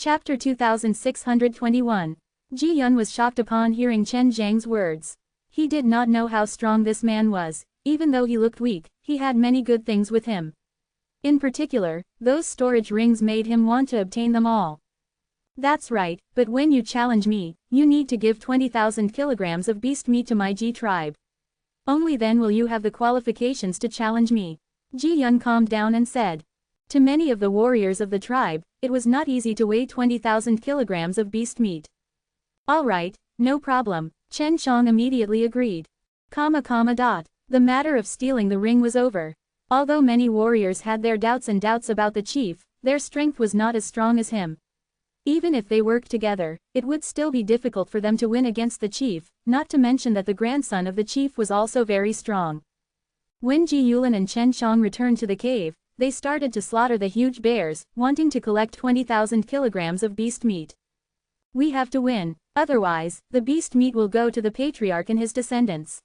Chapter 2621. Ji Yun was shocked upon hearing Chen Zhang's words. He did not know how strong this man was. Even though he looked weak, he had many good things with him. In particular, those storage rings made him want to obtain them all. That's right, but when you challenge me, you need to give 20,000 kilograms of beast meat to my Ji tribe. Only then will you have the qualifications to challenge me. Ji Yun calmed down and said. To many of the warriors of the tribe, it was not easy to weigh 20,000 kilograms of beast meat. All right, no problem, Chen Shang immediately agreed. The matter of stealing the ring was over. Although many warriors had their doubts about the chief, their strength was not as strong as him. Even if they worked together, it would still be difficult for them to win against the chief, not to mention that the grandson of the chief was also very strong. When Ji Yulin and Chen Shang returned to the cave, they started to slaughter the huge bears, wanting to collect 20,000 kilograms of beast meat. We have to win, otherwise, the beast meat will go to the patriarch and his descendants.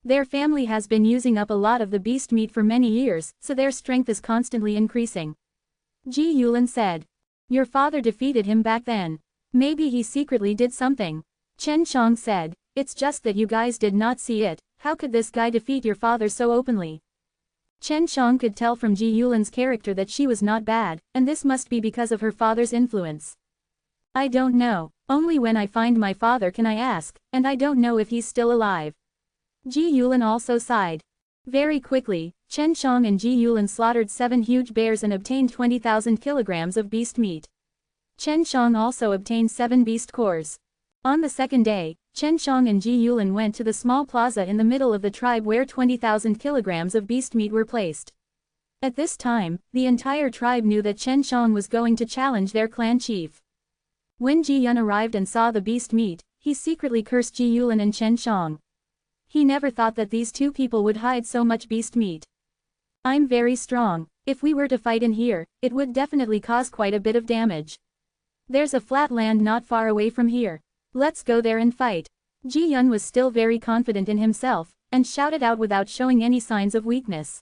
Their family has been using up a lot of the beast meat for many years, so their strength is constantly increasing. Ji Yulin said. Your father defeated him back then. Maybe he secretly did something. Chen Shang said. It's just that you guys did not see it. How could this guy defeat your father so openly? Chen Shang could tell from Ji Yulin's character that she was not bad, and this must be because of her father's influence. I don't know, only when I find my father can I ask, and I don't know if he's still alive. Ji Yulin also sighed. Very quickly, Chen Shang and Ji Yulin slaughtered 7 huge bears and obtained 20,000 kilograms of beast meat. Chen Shang also obtained 7 beast cores. On the second day, Chen Shang and Ji Yulin went to the small plaza in the middle of the tribe where 20,000 kilograms of beast meat were placed. At this time, the entire tribe knew that Chen Shang was going to challenge their clan chief. When Ji Yun arrived and saw the beast meat, he secretly cursed Ji Yulin and Chen Shang. He never thought that these two people would hide so much beast meat. I'm very strong. If we were to fight in here, it would definitely cause quite a bit of damage. There's a flat land not far away from here. Let's go there and fight. Ji Yun was still very confident in himself, and shouted out without showing any signs of weakness.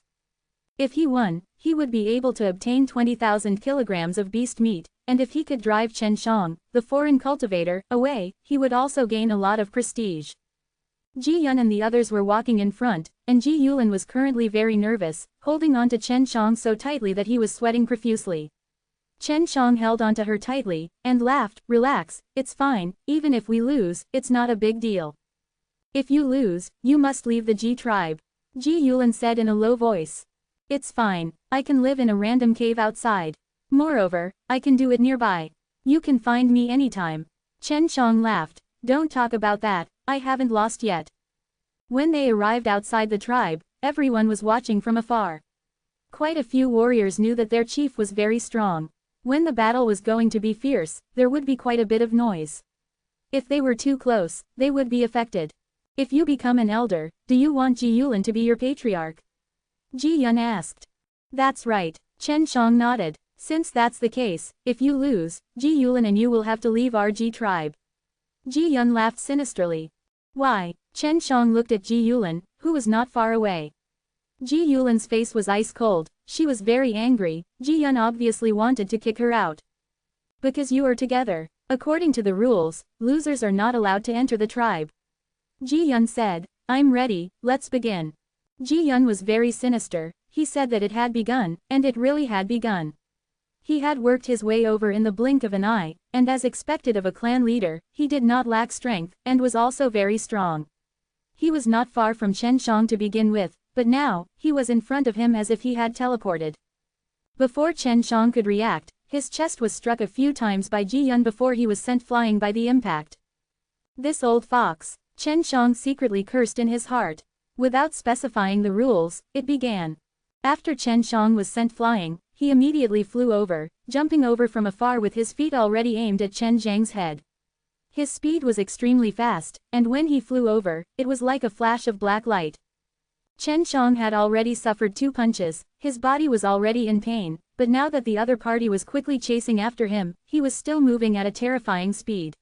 If he won, he would be able to obtain 20,000 kilograms of beast meat, and if he could drive Chen Shang, the foreign cultivator, away, he would also gain a lot of prestige. Ji Yun and the others were walking in front, and Ji Yulin was currently very nervous, holding on to Chen Shang so tightly that he was sweating profusely. Chen Shang held onto her tightly, and laughed. Relax, it's fine, even if we lose, it's not a big deal. If you lose, you must leave the Ji tribe. Ji Yulin said in a low voice. It's fine, I can live in a random cave outside. Moreover, I can do it nearby. You can find me anytime. Chen Shang laughed. Don't talk about that, I haven't lost yet. When they arrived outside the tribe, everyone was watching from afar. Quite a few warriors knew that their chief was very strong. When the battle was going to be fierce, there would be quite a bit of noise. If they were too close, they would be affected. If you become an elder, do you want Ji Yulin to be your patriarch? Ji Yun asked. That's right, Chen Shang nodded. Since that's the case, if you lose, Ji Yulin and you will have to leave our Ji tribe. Ji Yun laughed sinisterly. Why? Chen Shang looked at Ji Yulin, who was not far away. Ji Yulin's face was ice cold. She was very angry. Ji Yun obviously wanted to kick her out. Because you are together. According to the rules, losers are not allowed to enter the tribe. Ji Yun said, I'm ready, let's begin. Ji Yun was very sinister. He said that it had begun, and it really had begun. He had worked his way over in the blink of an eye, and as expected of a clan leader, he did not lack strength, and was also very strong. He was not far from Chen Shang to begin with, but now, he was in front of him as if he had teleported. Before Chen Shang could react, his chest was struck a few times by Ji Yun before he was sent flying by the impact. This old fox, Chen Shang secretly cursed in his heart. Without specifying the rules, it began. After Chen Shang was sent flying, he immediately flew over, jumping over from afar with his feet already aimed at Chen Zhang's head. His speed was extremely fast, and when he flew over, it was like a flash of black light. Chen Shang had already suffered 2 punches, his body was already in pain, but now that the other party was quickly chasing after him, he was still moving at a terrifying speed.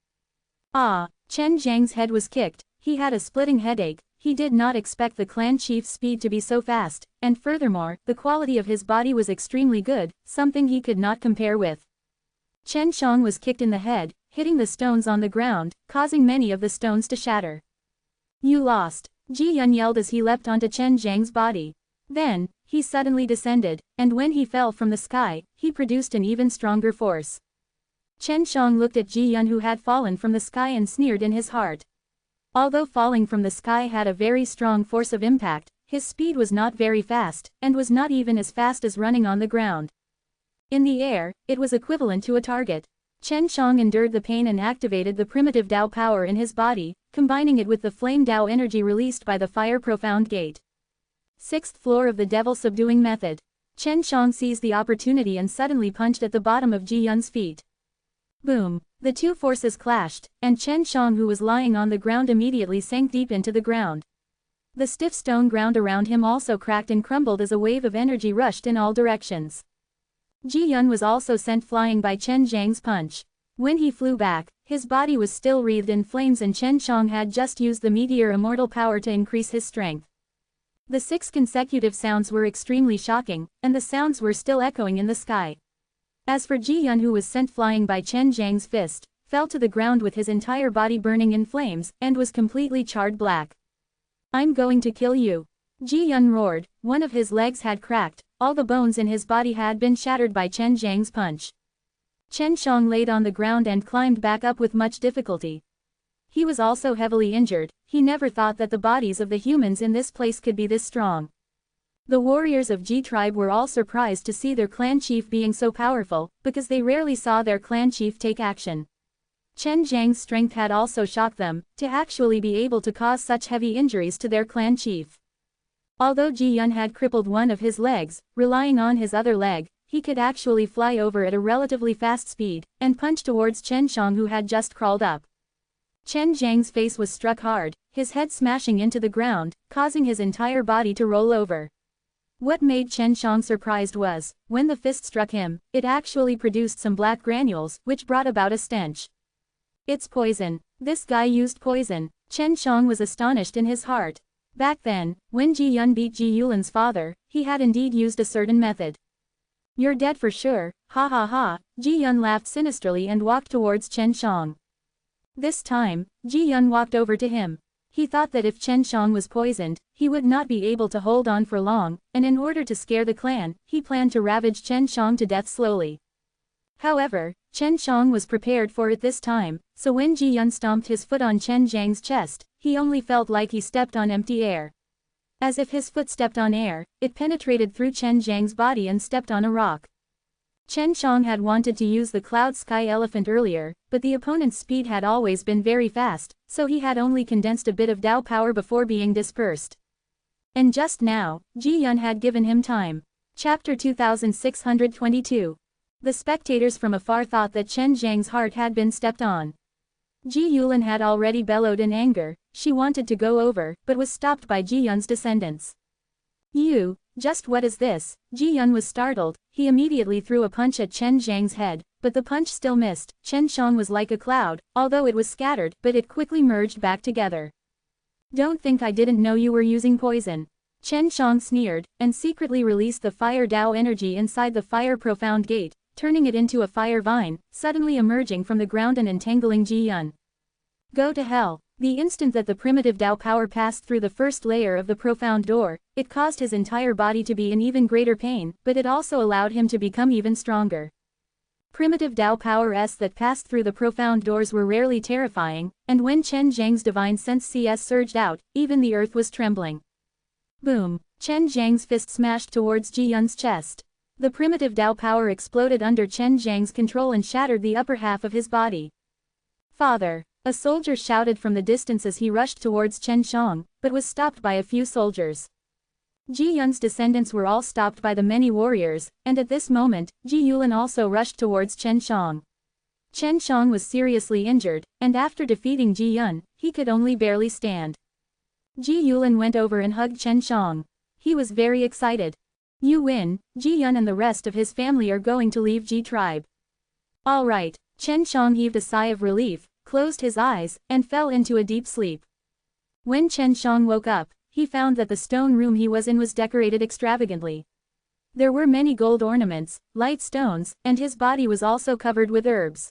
Ah! Chen Zhang's head was kicked, he had a splitting headache. He did not expect the clan chief's speed to be so fast, and furthermore, the quality of his body was extremely good, something he could not compare with. Chen Shang was kicked in the head, hitting the stones on the ground, causing many of the stones to shatter. You lost, Ji Yun yelled as he leapt onto Chen Zhang's body. Then, he suddenly descended, and when he fell from the sky, he produced an even stronger force. Chen Shang looked at Ji Yun who had fallen from the sky and sneered in his heart. Although falling from the sky had a very strong force of impact, his speed was not very fast, and was not even as fast as running on the ground. In the air, it was equivalent to a target. Chen Shang endured the pain and activated the primitive Dao power in his body, combining it with the flame Dao energy released by the fire profound gate. 6th floor of the devil subduing method. Chen Shang seized the opportunity and suddenly punched at the bottom of Ji Yun's feet. Boom! The two forces clashed, and Chen Shang who was lying on the ground immediately sank deep into the ground. The stiff stone ground around him also cracked and crumbled as a wave of energy rushed in all directions. Ji Yun was also sent flying by Chen Zhang's punch. When he flew back, his body was still wreathed in flames and Chen Shang had just used the meteor immortal power to increase his strength. The 6 consecutive sounds were extremely shocking, and the sounds were still echoing in the sky. As for Ji Yun who was sent flying by Chen Zhang's fist, fell to the ground with his entire body burning in flames, and was completely charred black. I'm going to kill you. Ji Yun roared, one of his legs had cracked, all the bones in his body had been shattered by Chen Zhang's punch. Chen Shang laid on the ground and climbed back up with much difficulty. He was also heavily injured, he never thought that the bodies of the humans in this place could be this strong. The warriors of Ji tribe were all surprised to see their clan chief being so powerful, because they rarely saw their clan chief take action. Chen Zhang's strength had also shocked them, to actually be able to cause such heavy injuries to their clan chief. Although Ji Yun had crippled one of his legs, relying on his other leg, he could actually fly over at a relatively fast speed, and punch towards Chen Shang who had just crawled up. Chen Zhang's face was struck hard, his head smashing into the ground, causing his entire body to roll over. What made Chen Shang surprised was, when the fist struck him, it actually produced some black granules, which brought about a stench. It's poison. This guy used poison. Chen Shang was astonished in his heart. Back then, when Ji Yun beat Ji Yulin's father, he had indeed used a certain method. You're dead for sure, ha ha ha, Ji Yun laughed sinisterly and walked towards Chen Shang. This time, Ji Yun walked over to him. He thought that if Chen Shang was poisoned, he would not be able to hold on for long, and in order to scare the clan, he planned to ravage Chen Shang to death slowly. However, Chen Shang was prepared for it this time, so when Ji Yun stomped his foot on Chen Zhang's chest, he only felt like he stepped on empty air. As if his foot stepped on air, it penetrated through Chen Zhang's body and stepped on a rock. Chen Shang had wanted to use the Cloud Sky Elephant earlier, but the opponent's speed had always been very fast, so he had only condensed a bit of Dao power before being dispersed. And just now, Ji Yun had given him time. Chapter 2622. The spectators from afar thought that Chen Zhang's heart had been stepped on. Ji Yulin had already bellowed in anger, she wanted to go over, but was stopped by Ji Yun's descendants. You, just what is this? Ji Yun was startled, he immediately threw a punch at Chen Zhang's head, but the punch still missed. Chen Shang was like a cloud, although it was scattered, but it quickly merged back together. Don't think I didn't know you were using poison. Chen Shang sneered, and secretly released the fire Dao energy inside the fire profound gate, turning it into a fire vine, suddenly emerging from the ground and entangling Ji Yun. Go to hell. The instant that the primitive Dao power passed through the first layer of the profound door, it caused his entire body to be in even greater pain, but it also allowed him to become even stronger. Primitive Dao powers that passed through the profound doors were rarely terrifying, and when Chen Zhang's divine sense CS surged out, even the earth was trembling. Boom! Chen Zhang's fist smashed towards Ji Yun's chest. The primitive Dao power exploded under Chen Zhang's control and shattered the upper half of his body. Father! A soldier shouted from the distance as he rushed towards Chen Shang, but was stopped by a few soldiers. Ji Yun's descendants were all stopped by the many warriors, and at this moment, Ji Yulin also rushed towards Chen Shang. Chen Shang was seriously injured, and after defeating Ji Yun, he could only barely stand. Ji Yulin went over and hugged Chen Shang. He was very excited. You win, Ji Yun and the rest of his family are going to leave Ji tribe. All right, Chen Shang heaved a sigh of relief, closed his eyes, and fell into a deep sleep. When Chen Shang woke up, he found that the stone room he was in was decorated extravagantly. There were many gold ornaments, light stones, and his body was also covered with herbs.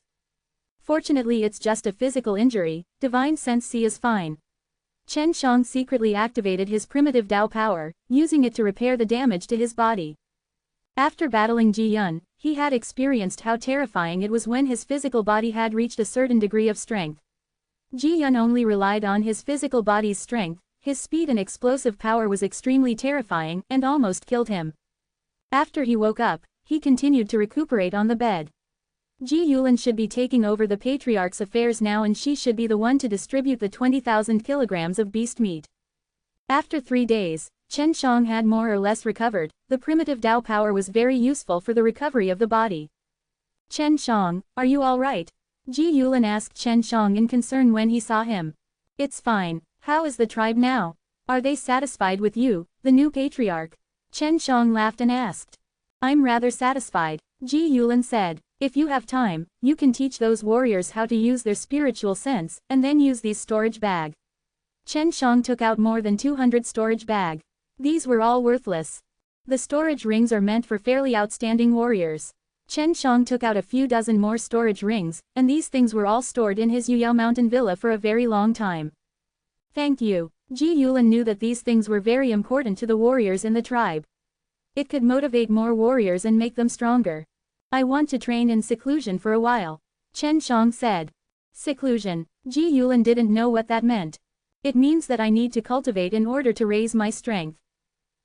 Fortunately it's just a physical injury, divine sense C is fine. Chen Shang secretly activated his primitive Dao power, using it to repair the damage to his body. After battling Ji Yun, he had experienced how terrifying it was when his physical body had reached a certain degree of strength. Ji Yun only relied on his physical body's strength, his speed and explosive power was extremely terrifying and almost killed him. After he woke up, he continued to recuperate on the bed. Ji Yulin should be taking over the patriarch's affairs now and she should be the one to distribute the 20,000 kilograms of beast meat. After 3 days, Chen Shang had more or less recovered. The primitive Dao power was very useful for the recovery of the body. Chen Shang, are you alright? Ji Yulin asked Chen Shang in concern when he saw him. It's fine. How is the tribe now? Are they satisfied with you, the new patriarch? Chen Shang laughed and asked. I'm rather satisfied, Ji Yulin said. If you have time, you can teach those warriors how to use their spiritual sense, and then use these storage bag. Chen Shang took out more than 200 storage bag. These were all worthless. The storage rings are meant for fairly outstanding warriors. Chen Shang took out a few dozen more storage rings, and these things were all stored in his Yuyao Mountain villa for a very long time. Thank you. Ji Yulin knew that these things were very important to the warriors in the tribe. It could motivate more warriors and make them stronger. I want to train in seclusion for a while, Chen Shang said. Seclusion. Ji Yulin didn't know what that meant. It means that I need to cultivate in order to raise my strength.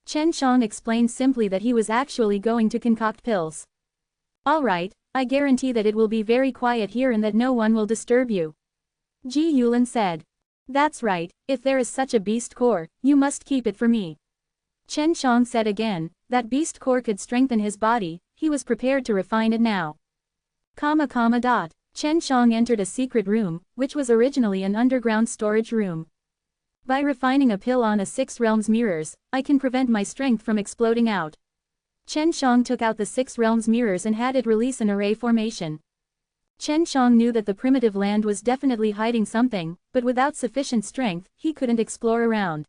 Chen Shang explained simply that he was actually going to concoct pills. Alright, I guarantee that it will be very quiet here and that no one will disturb you. Ji Yulin said. That's right, if there is such a beast core, you must keep it for me. Chen Shang said again, that beast core could strengthen his body, he was prepared to refine it now. Chen Shang entered a secret room, which was originally an underground storage room. By refining a pill on a 6 realms mirrors, I can prevent my strength from exploding out. Chen Shang took out the 6 realms mirrors and had it release an array formation. Chen Shang knew that the primitive land was definitely hiding something, but without sufficient strength, he couldn't explore around.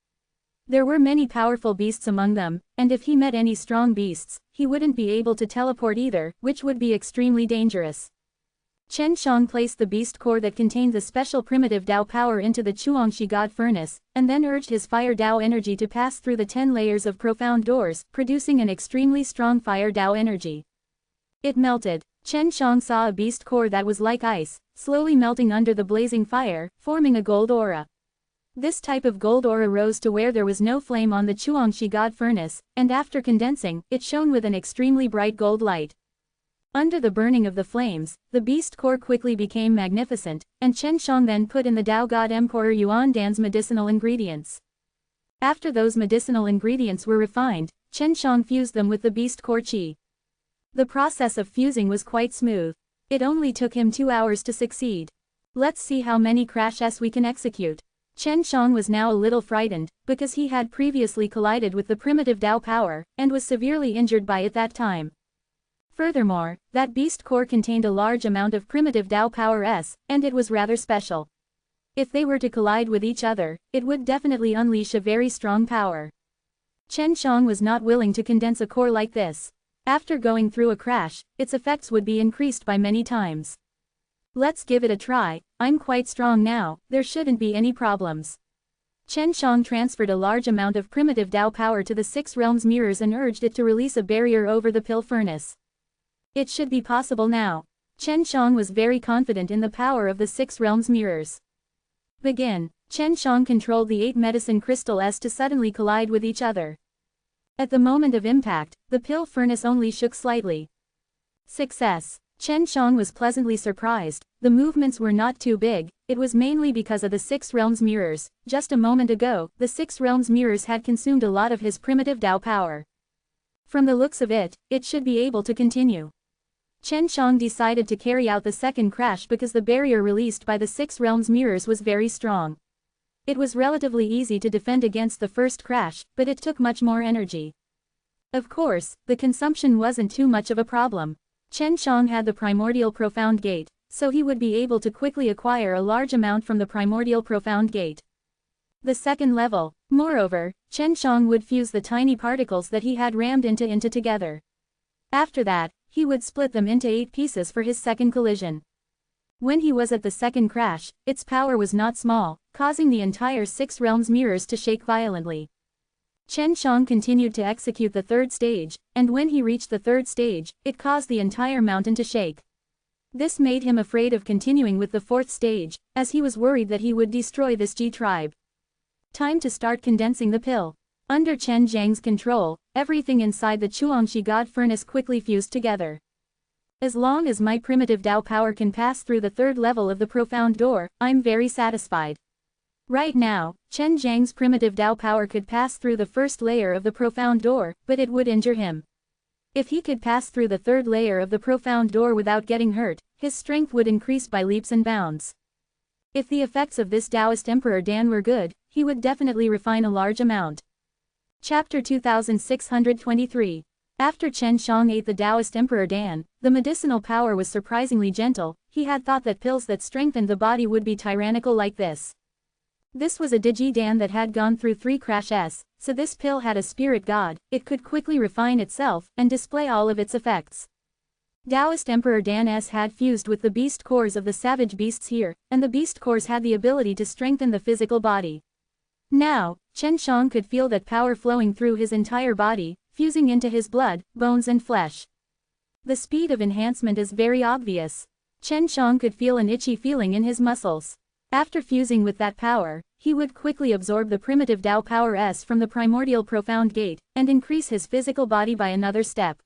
There were many powerful beasts among them, and if he met any strong beasts, he wouldn't be able to teleport either, which would be extremely dangerous. Chen Shang placed the beast core that contained the special primitive Dao power into the Chuangshi God furnace, and then urged his fire Dao energy to pass through the 10 layers of profound doors, producing an extremely strong fire Dao energy. It melted. Chen Shang saw a beast core that was like ice, slowly melting under the blazing fire, forming a gold aura. This type of gold aura rose to where there was no flame on the Chuangshi God furnace, and after condensing, it shone with an extremely bright gold light. Under the burning of the flames, the beast core quickly became magnificent, and Chen Shang then put in the Dao God Emperor Yuan Dan's medicinal ingredients. After those medicinal ingredients were refined, Chen Shang fused them with the beast core qi. The process of fusing was quite smooth. It only took him 2 hours to succeed. Let's see how many crashes we can execute. Chen Shang was now a little frightened, because he had previously collided with the primitive Dao power, and was severely injured by it that time. Furthermore, that beast core contained a large amount of primitive Dao power and it was rather special. If they were to collide with each other, it would definitely unleash a very strong power. Chen Shang was not willing to condense a core like this. After going through a crash, its effects would be increased by many times. Let's give it a try. I'm quite strong now, there shouldn't be any problems. Chen Shang transferred a large amount of primitive Dao power to the 6 realms mirrors and urged it to release a barrier over the pill furnace. It should be possible now. Chen Shang was very confident in the power of the 6 realms mirrors. Begin. Chen Shang controlled the 8 medicine crystals to suddenly collide with each other. At the moment of impact, the pill furnace only shook slightly. Success. Chen Shang was pleasantly surprised. The movements were not too big, it was mainly because of the 6 realms mirrors. Just a moment ago, the 6 realms mirrors had consumed a lot of his primitive Dao power. From the looks of it, it should be able to continue. Chen Shang decided to carry out the second crash because the barrier released by the 6 realms mirrors was very strong. It was relatively easy to defend against the first crash, but it took much more energy. Of course, the consumption wasn't too much of a problem. Chen Shang had the primordial profound gate, so he would be able to quickly acquire a large amount from the primordial profound gate. The second level. Moreover, Chen Shang would fuse the tiny particles that he had rammed into together. After that, he would split them into 8 pieces for his second collision. When he was at the second crash, its power was not small, causing the entire 6 realms mirrors to shake violently. Chen Shang continued to execute the third stage, and when he reached the third stage, it caused the entire mountain to shake. This made him afraid of continuing with the fourth stage, as he was worried that he would destroy this Ji tribe. Time to start condensing the pill. Under Chen Zhang's control, everything inside the Chuangshi God furnace quickly fused together. As long as my primitive Dao power can pass through the third level of the profound door, I'm very satisfied. Right now, Chen Zhang's primitive Dao power could pass through the first layer of the profound door, but it would injure him. If he could pass through the third layer of the profound door without getting hurt, his strength would increase by leaps and bounds. If the effects of this Taoist Emperor Dan were good, he would definitely refine a large amount. Chapter 2623. After Chen Shang ate the Taoist Emperor Dan, the medicinal power was surprisingly gentle. He had thought that pills that strengthened the body would be tyrannical like this. This was a Digi Dan that had gone through 3 crashes, so this pill had a spirit god. It could quickly refine itself and display all of its effects. Taoist Emperor Dan S had fused with the beast cores of the savage beasts here, and the beast cores had the ability to strengthen the physical body. Now, Chen Shang could feel that power flowing through his entire body, fusing into his blood, bones and flesh. The speed of enhancement is very obvious. Chen Shang could feel an itchy feeling in his muscles. After fusing with that power, he would quickly absorb the primitive Dao power S from the primordial profound gate, and increase his physical body by another step.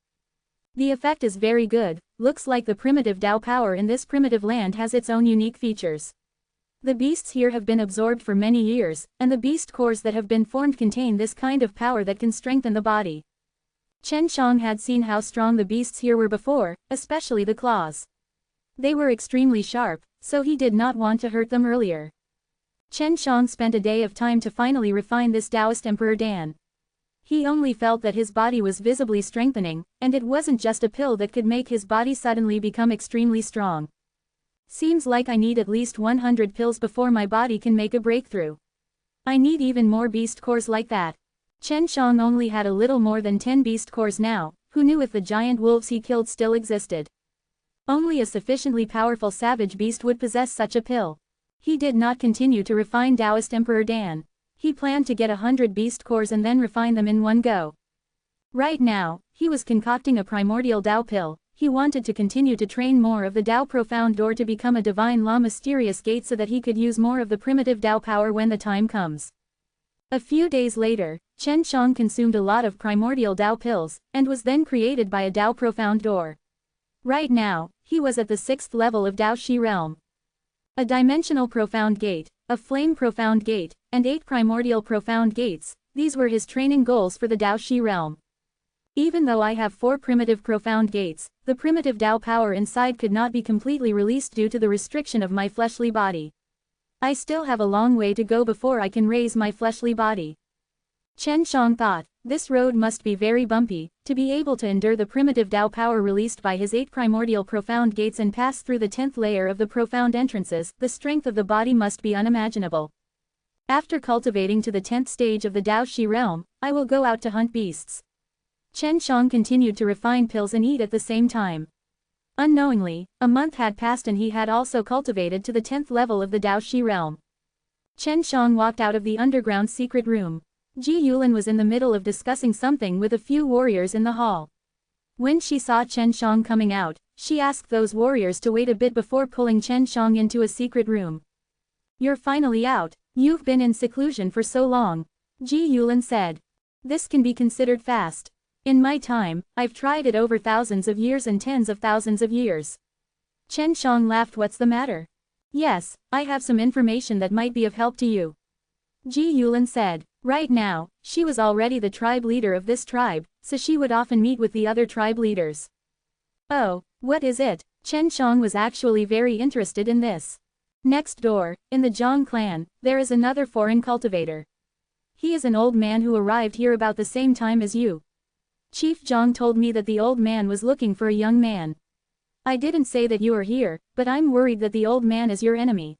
The effect is very good. Looks like the primitive Dao power in this primitive land has its own unique features. The beasts here have been absorbed for many years, and the beast cores that have been formed contain this kind of power that can strengthen the body. Chen Shang had seen how strong the beasts here were before, especially the claws. They were extremely sharp, so he did not want to hurt them earlier. Chen Shang spent a day of time to finally refine this Taoist Emperor Dan. He only felt that his body was visibly strengthening, and it wasn't just a pill that could make his body suddenly become extremely strong. Seems like I need at least 100 pills before my body can make a breakthrough. I need even more beast cores like that. Chen Shang only had a little more than 10 beast cores now. Who knew if the giant wolves he killed still existed? Only a sufficiently powerful savage beast would possess such a pill. He did not continue to refine Taoist Emperor Dan. He planned to get 100 beast cores and then refine them in one go. Right now, he was concocting a primordial Dao pill. He wanted to continue to train more of the Dao profound door to become a divine law mysterious gate so that he could use more of the primitive Dao power when the time comes. A few days later, Chen Shang consumed a lot of primordial Dao pills, and was then created by a Dao profound door. Right now, he was at the 6th level of Dao Shi realm. A dimensional profound gate, a flame profound gate, and 8 primordial profound gates, these were his training goals for the Dao Shi realm. Even though I have 4 primitive profound gates, the primitive Dao power inside could not be completely released due to the restriction of my fleshly body. I still have a long way to go before I can raise my fleshly body. Chen Shang thought, this road must be very bumpy. To be able to endure the primitive Dao power released by his 8 primordial profound gates and pass through the 10th layer of the profound entrances, the strength of the body must be unimaginable. After cultivating to the 10th stage of the Dao Shi realm, I will go out to hunt beasts. Chen Shang continued to refine pills and eat at the same time. Unknowingly, a month had passed and he had also cultivated to the 10th level of the Dao Shi realm. Chen Shang walked out of the underground secret room. Ji Yulin was in the middle of discussing something with a few warriors in the hall. When she saw Chen Shang coming out, she asked those warriors to wait a bit before pulling Chen Shang into a secret room. You're finally out. You've been in seclusion for so long. Ji Yulin said. This can be considered fast. In my time, I've tried it over thousands of years and tens of thousands of years. Chen Shang laughed. What's the matter? Yes, I have some information that might be of help to you. Ji Yulin said. Right now, she was already the tribe leader of this tribe, so she would often meet with the other tribe leaders. Oh, what is it? Chen Shang was actually very interested in this. Next door, in the Zhang clan, there is another foreign cultivator. He is an old man who arrived here about the same time as you. Chief Zhang told me that the old man was looking for a young man. I didn't say that you are here, but I'm worried that the old man is your enemy.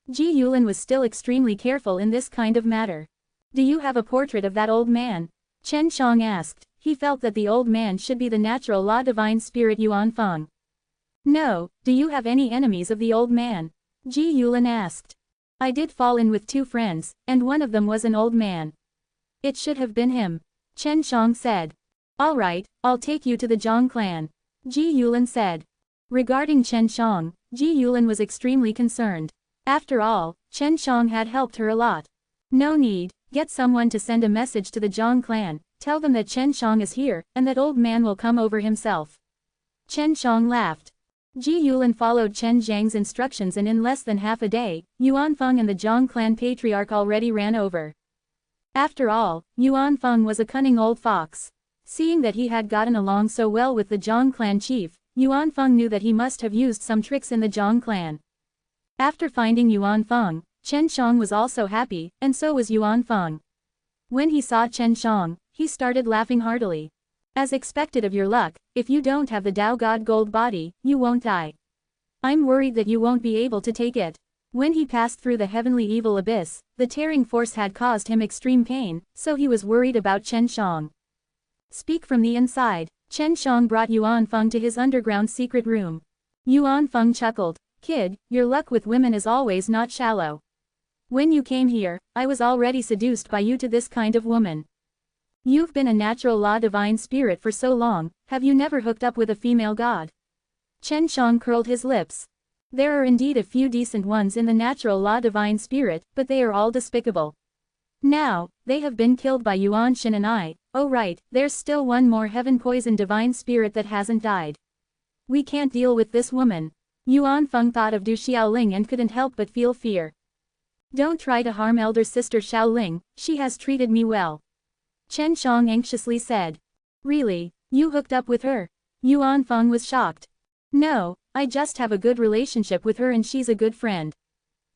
Ji Yulin was still extremely careful in this kind of matter. Do you have a portrait of that old man? Chen Shang asked. He felt that the old man should be the natural law divine spirit Yuan Feng. No, do you have any enemies of the old man? Ji Yulin asked. I did fall in with 2 friends, and one of them was an old man. It should have been him. Chen Shang said. Alright, I'll take you to the Zhang clan. Ji Yulin said. Regarding Chen Shang, Ji Yulin was extremely concerned. After all, Chen Shang had helped her a lot. No need, get someone to send a message to the Zhang clan, tell them that Chen Shang is here, and that old man will come over himself. Chen Shang laughed. Ji Yulin followed Chen Zhang's instructions, and in less than half a day, Yuan Feng and the Zhang clan patriarch already ran over. After all, Yuan Feng was a cunning old fox. Seeing that he had gotten along so well with the Zhang clan chief, Yuan Feng knew that he must have used some tricks in the Zhang clan. After finding Yuan Feng, Chen Shang was also happy, and so was Yuan Feng. When he saw Chen Shang, he started laughing heartily. As expected of your luck, if you don't have the Tao God Gold body, you won't die. I'm worried that you won't be able to take it. When he passed through the heavenly evil abyss, the tearing force had caused him extreme pain, so he was worried about Chen Shang. Speak from the inside. Chen Shang brought Yuan Feng to his underground secret room. Yuan Feng chuckled. Kid, your luck with women is always not shallow. When you came here, I was already seduced by you to this kind of woman. You've been a natural law divine spirit for so long, have you never hooked up with a female god? Chen Shang curled his lips. There are indeed a few decent ones in the natural law divine spirit, but they are all despicable. Now, they have been killed by Yuan Shin and I. Oh right, there's still one more heaven poison divine spirit that hasn't died. We can't deal with this woman. Yuan Feng thought of Du Xiaoling and couldn't help but feel fear. Don't try to harm elder sister Xiaoling, she has treated me well. Chen Shang anxiously said. Really, you hooked up with her? Yuan Feng was shocked. No, I just have a good relationship with her and she's a good friend.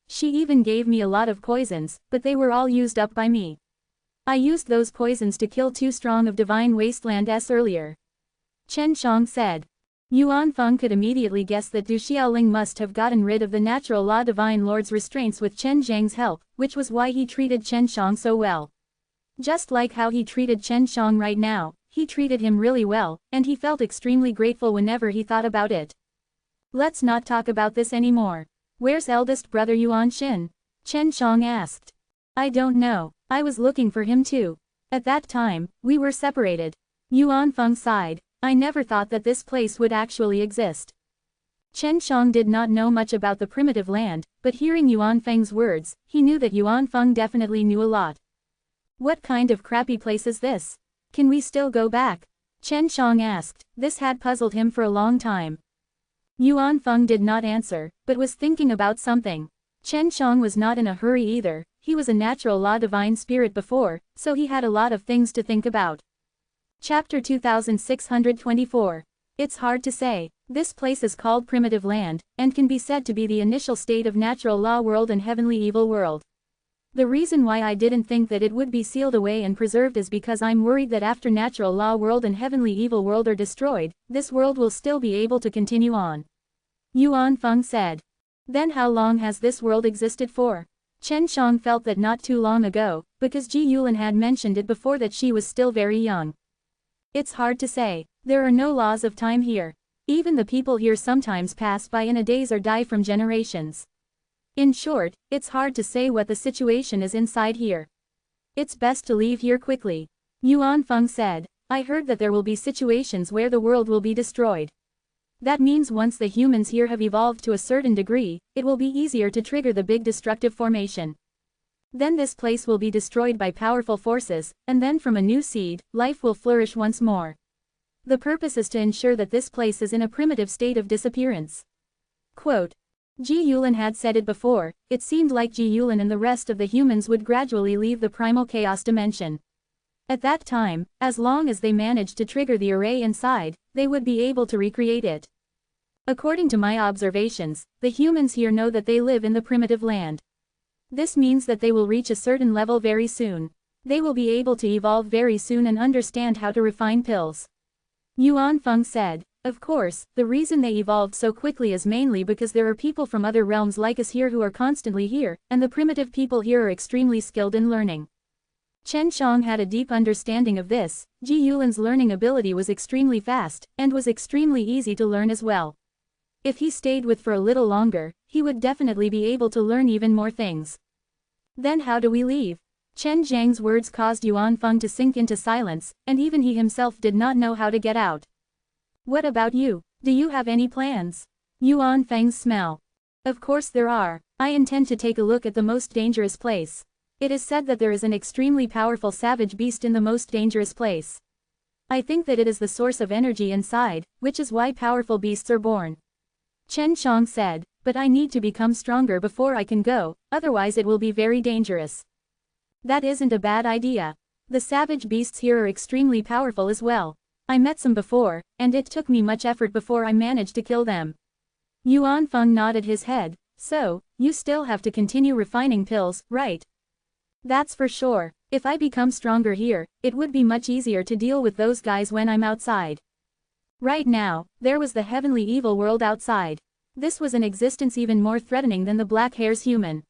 She even gave me a lot of poisons, but they were all used up by me. I used those poisons to kill 2 strong of Divine Wasteland's earlier. Chen Shang said. Yuan Feng could immediately guess that Du Xiaoling must have gotten rid of the natural law divine lord's restraints with Chen Zhang's help, which was why he treated Chen Shang so well. Just like how he treated Chen Shang right now, he treated him really well, and he felt extremely grateful whenever he thought about it. Let's not talk about this anymore. Where's eldest brother Yuan Shin? Chen Shang asked. I don't know, I was looking for him too. At that time, we were separated. Yuan Feng sighed. I never thought that this place would actually exist. Chen Shang did not know much about the primitive land, but hearing Yuan Feng's words, he knew that Yuan Feng definitely knew a lot. What kind of crappy place is this? Can we still go back? Chen Shang asked. This had puzzled him for a long time. Yuan Feng did not answer, but was thinking about something. Chen Shang was not in a hurry either, he was a natural law divine spirit before, so he had a lot of things to think about. Chapter 2624. It's hard to say. This place is called Primitive Land, and can be said to be the initial state of natural law world and heavenly evil world. The reason why I didn't think that it would be sealed away and preserved is because I'm worried that after natural law world and heavenly evil world are destroyed, this world will still be able to continue on. Yuan Feng said. Then how long has this world existed for? Chen Shang felt that not too long ago, because Ji Yulin had mentioned it before that she was still very young. It's hard to say. There are no laws of time here. Even the people here sometimes pass by in a days or die from generations. In short, it's hard to say what the situation is inside here. It's best to leave here quickly. Yuan Feng said. I heard that there will be situations where the world will be destroyed. That means once the humans here have evolved to a certain degree, it will be easier to trigger the big destructive formation. Then this place will be destroyed by powerful forces, and then from a new seed, life will flourish once more. The purpose is to ensure that this place is in a primitive state of disappearance. Quote. Ji Yulin had said it before, it seemed like Ji Yulin and the rest of the humans would gradually leave the primal chaos dimension. At that time, as long as they managed to trigger the array inside, they would be able to recreate it. According to my observations, the humans here know that they live in the primitive land. This means that they will reach a certain level very soon. They will be able to evolve very soon and understand how to refine pills. Yuan Feng said. Of course, the reason they evolved so quickly is mainly because there are people from other realms like us here who are constantly here, and the primitive people here are extremely skilled in learning. Chen Shang had a deep understanding of this. Ji Yulin's learning ability was extremely fast, and was extremely easy to learn as well. If he stayed with for a little longer, he would definitely be able to learn even more things. Then how do we leave? Chen Zhang's words caused Yuan Feng to sink into silence, and even he himself did not know how to get out. What about you? Do you have any plans? Yuan Feng's smell. Of course there are. I intend to take a look at the most dangerous place. It is said that there is an extremely powerful savage beast in the most dangerous place. I think that it is the source of energy inside, which is why powerful beasts are born. Chen Shang said, but I need to become stronger before I can go, otherwise it will be very dangerous. That isn't a bad idea. The savage beasts here are extremely powerful as well. I met some before, and it took me much effort before I managed to kill them. Yuan Feng nodded his head. So, you still have to continue refining pills, right? That's for sure. If I become stronger here, it would be much easier to deal with those guys when I'm outside. Right now, there was the heavenly evil world outside. This was an existence even more threatening than the black hair's human.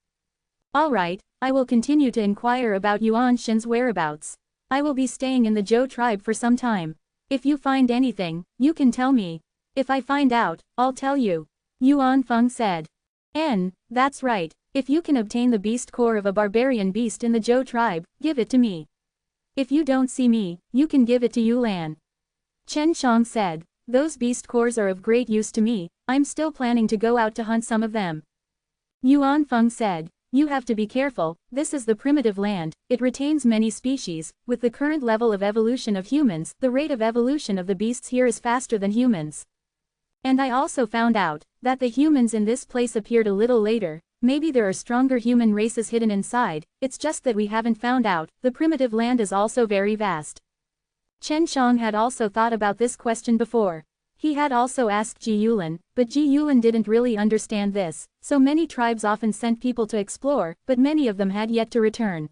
Alright, I will continue to inquire about Yuan Shen's whereabouts. I will be staying in the Zhou tribe for some time. If you find anything, you can tell me. If I find out, I'll tell you. Yuan Feng said. That's right. If you can obtain the beast core of a barbarian beast in the Zhou tribe, give it to me. If you don't see me, you can give it to Yulan. Chen Shang said, those beast cores are of great use to me, I'm still planning to go out to hunt some of them. Yuan Feng said, you have to be careful, this is the primitive land, it retains many species, with the current level of evolution of humans, the rate of evolution of the beasts here is faster than humans. And I also found out that the humans in this place appeared a little later. Maybe there are stronger human races hidden inside, it's just that we haven't found out. The primitive land is also very vast. Chen Shang had also thought about this question before. He had also asked Ji Yulin, but Ji Yulin didn't really understand this, so many tribes often sent people to explore, but many of them had yet to return.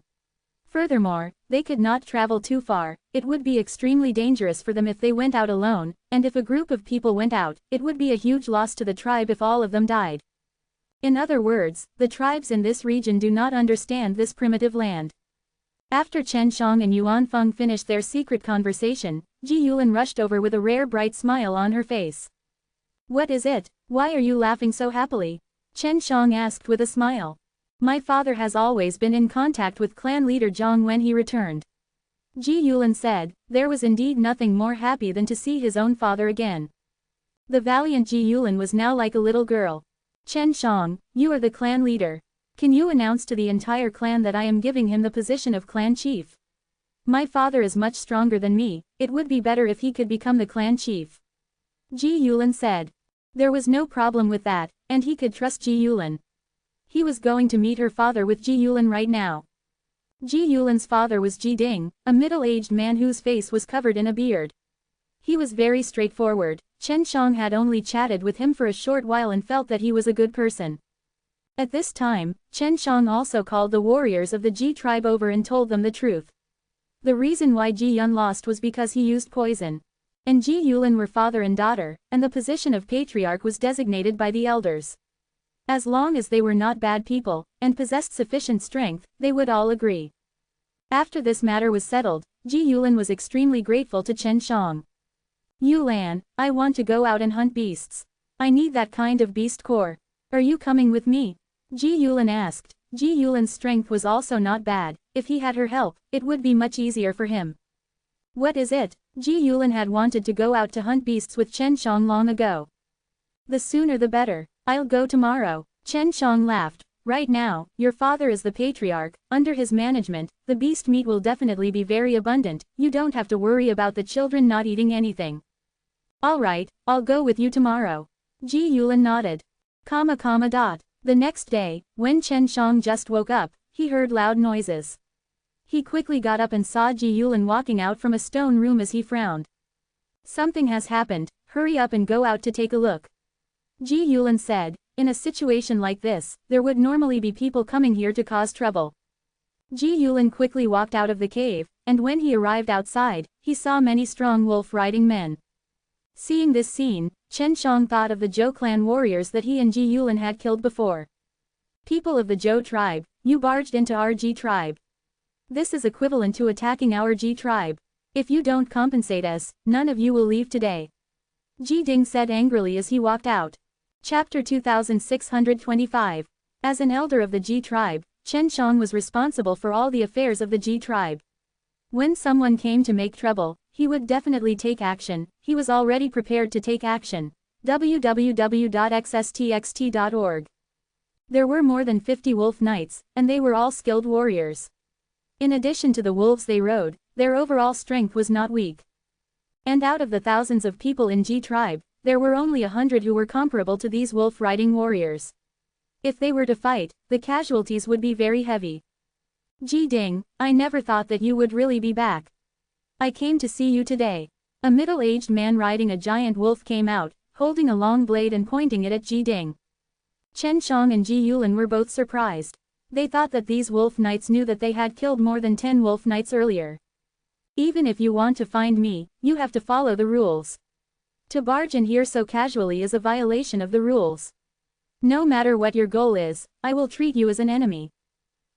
Furthermore, they could not travel too far, it would be extremely dangerous for them if they went out alone, and if a group of people went out, it would be a huge loss to the tribe if all of them died. In other words, the tribes in this region do not understand this primitive land. After Chen Shang and Yuan Feng finished their secret conversation, Ji Yulin rushed over with a rare bright smile on her face. What is it? Why are you laughing so happily? Chen Shang asked with a smile. My father has always been in contact with clan leader Zhang when he returned. Ji Yulin said, there was indeed nothing more happy than to see his own father again. The valiant Ji Yulin was now like a little girl. Chen Shang, you are the clan leader. Can you announce to the entire clan that I am giving him the position of clan chief? My father is much stronger than me, it would be better if he could become the clan chief. Ji Yulin said. There was no problem with that, and he could trust Ji Yulin. He was going to meet her father with Ji Yulin right now. Ji Yulin's father was Ji Ding, a middle-aged man whose face was covered in a beard. He was very straightforward. Chen Shang had only chatted with him for a short while and felt that he was a good person. At this time, Chen Shang also called the warriors of the Ji tribe over and told them the truth. The reason why Ji Yun lost was because he used poison. And Ji Yulin were father and daughter, and the position of patriarch was designated by the elders. As long as they were not bad people, and possessed sufficient strength, they would all agree. After this matter was settled, Ji Yulin was extremely grateful to Chen Shang. Yulan, I want to go out and hunt beasts. I need that kind of beast core. Are you coming with me? Ji Yulin asked. Ji Yulin's strength was also not bad, if he had her help, it would be much easier for him. What is it? Ji Yulin had wanted to go out to hunt beasts with Chen Shang long ago. The sooner the better. I'll go tomorrow. Chen Shang laughed. Right now, your father is the patriarch, under his management, the beast meat will definitely be very abundant, you don't have to worry about the children not eating anything. Alright, I'll go with you tomorrow. Ji Yulin nodded. The next day, when Chen Shang just woke up, he heard loud noises. He quickly got up and saw Ji Yulin walking out from a stone room as he frowned. Something has happened, hurry up and go out to take a look. Ji Yulin said, in a situation like this, there would normally be people coming here to cause trouble. Ji Yulin quickly walked out of the cave, and when he arrived outside, he saw many strong wolf-riding men. Seeing this scene, Chen Shang thought of the Zhou clan warriors that he and Ji Yulin had killed before. People of the Zhou tribe, you barged into our Ji tribe. This is equivalent to attacking our G tribe. If you don't compensate us, none of you will leave today. Ji Ding said angrily as he walked out. Chapter 2625. As an elder of the Ji tribe, Chen Shang was responsible for all the affairs of the Ji tribe. When someone came to make trouble, he would definitely take action. He was already prepared to take action. www.xstxt.org. There were more than 50 wolf knights, and they were all skilled warriors. In addition to the wolves they rode, their overall strength was not weak. And out of the thousands of people in Ji tribe, there were only 100 who were comparable to these wolf-riding warriors. If they were to fight, the casualties would be very heavy. Ji Ding, I never thought that you would really be back. I came to see you today. A middle-aged man riding a giant wolf came out, holding a long blade and pointing it at Ji Ding. Chen Shang and Ji Yulin were both surprised. They thought that these wolf knights knew that they had killed more than 10 wolf knights earlier. Even if you want to find me, you have to follow the rules. To barge in here so casually is a violation of the rules. No matter what your goal is, I will treat you as an enemy.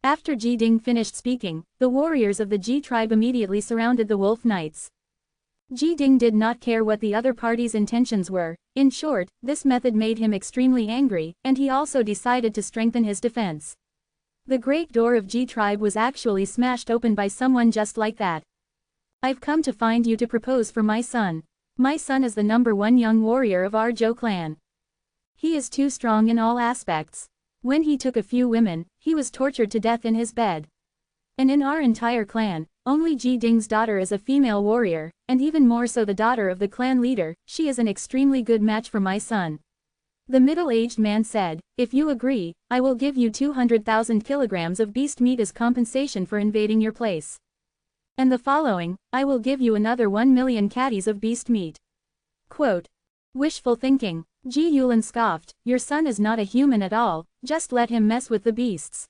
After Ji Ding finished speaking, the warriors of the Ji tribe immediately surrounded the wolf knights. Ji Ding did not care what the other party's intentions were. In short, this method made him extremely angry, and he also decided to strengthen his defense. The great door of Ji tribe was actually smashed open by someone just like that. I've come to find you to propose for my son. My son is the #1 young warrior of our Zhou clan. He is too strong in all aspects. When he took a few women, he was tortured to death in his bed. And in our entire clan, only Ji Ding's daughter is a female warrior, and even more so the daughter of the clan leader. She is an extremely good match for my son. The middle-aged man said, if you agree, I will give you 200,000 kilograms of beast meat as compensation for invading your place. And the following, I will give you another 1 million catties of beast meat. Quote. Wishful thinking. Ji Yulin scoffed, your son is not a human at all, just let him mess with the beasts.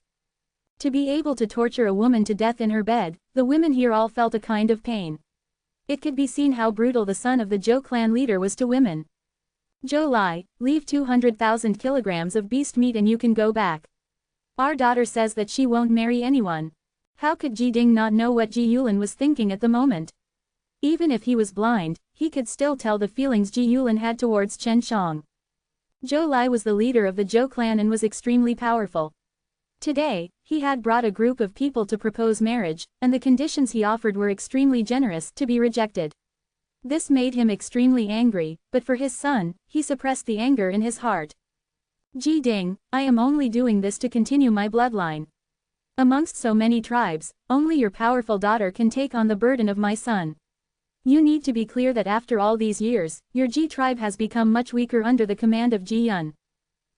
To be able to torture a woman to death in her bed, the women here all felt a kind of pain. It could be seen how brutal the son of the Zhou clan leader was to women. Zhou Lai, leave 200,000 kilograms of beast meat and you can go back. Our daughter says that she won't marry anyone. How could Ji Ding not know what Ji Yulin was thinking at the moment? Even if he was blind, he could still tell the feelings Ji Yulin had towards Chen Shang. Zhou Lai was the leader of the Zhou clan and was extremely powerful. Today, he had brought a group of people to propose marriage, and the conditions he offered were extremely generous to be rejected. This made him extremely angry, but for his son, he suppressed the anger in his heart. Ji Ding, I am only doing this to continue my bloodline. Amongst so many tribes, only your powerful daughter can take on the burden of my son. You need to be clear that after all these years, your Ji tribe has become much weaker under the command of Ji Yun.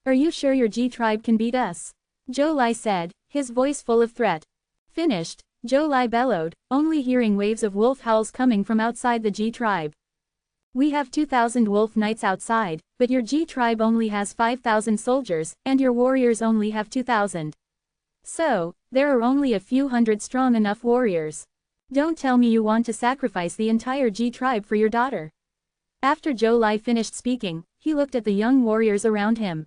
Are you sure your Ji tribe can beat us? Zhou Lai said, his voice full of threat. Finished, Zhou Lai bellowed, only hearing waves of wolf howls coming from outside the Ji tribe. We have 2,000 wolf knights outside, but your Ji tribe only has 5,000 soldiers, and your warriors only have 2,000. So, there are only a few hundred strong enough warriors. Don't tell me you want to sacrifice the entire Ji tribe for your daughter. After Zhou Lai finished speaking, he looked at the young warriors around him.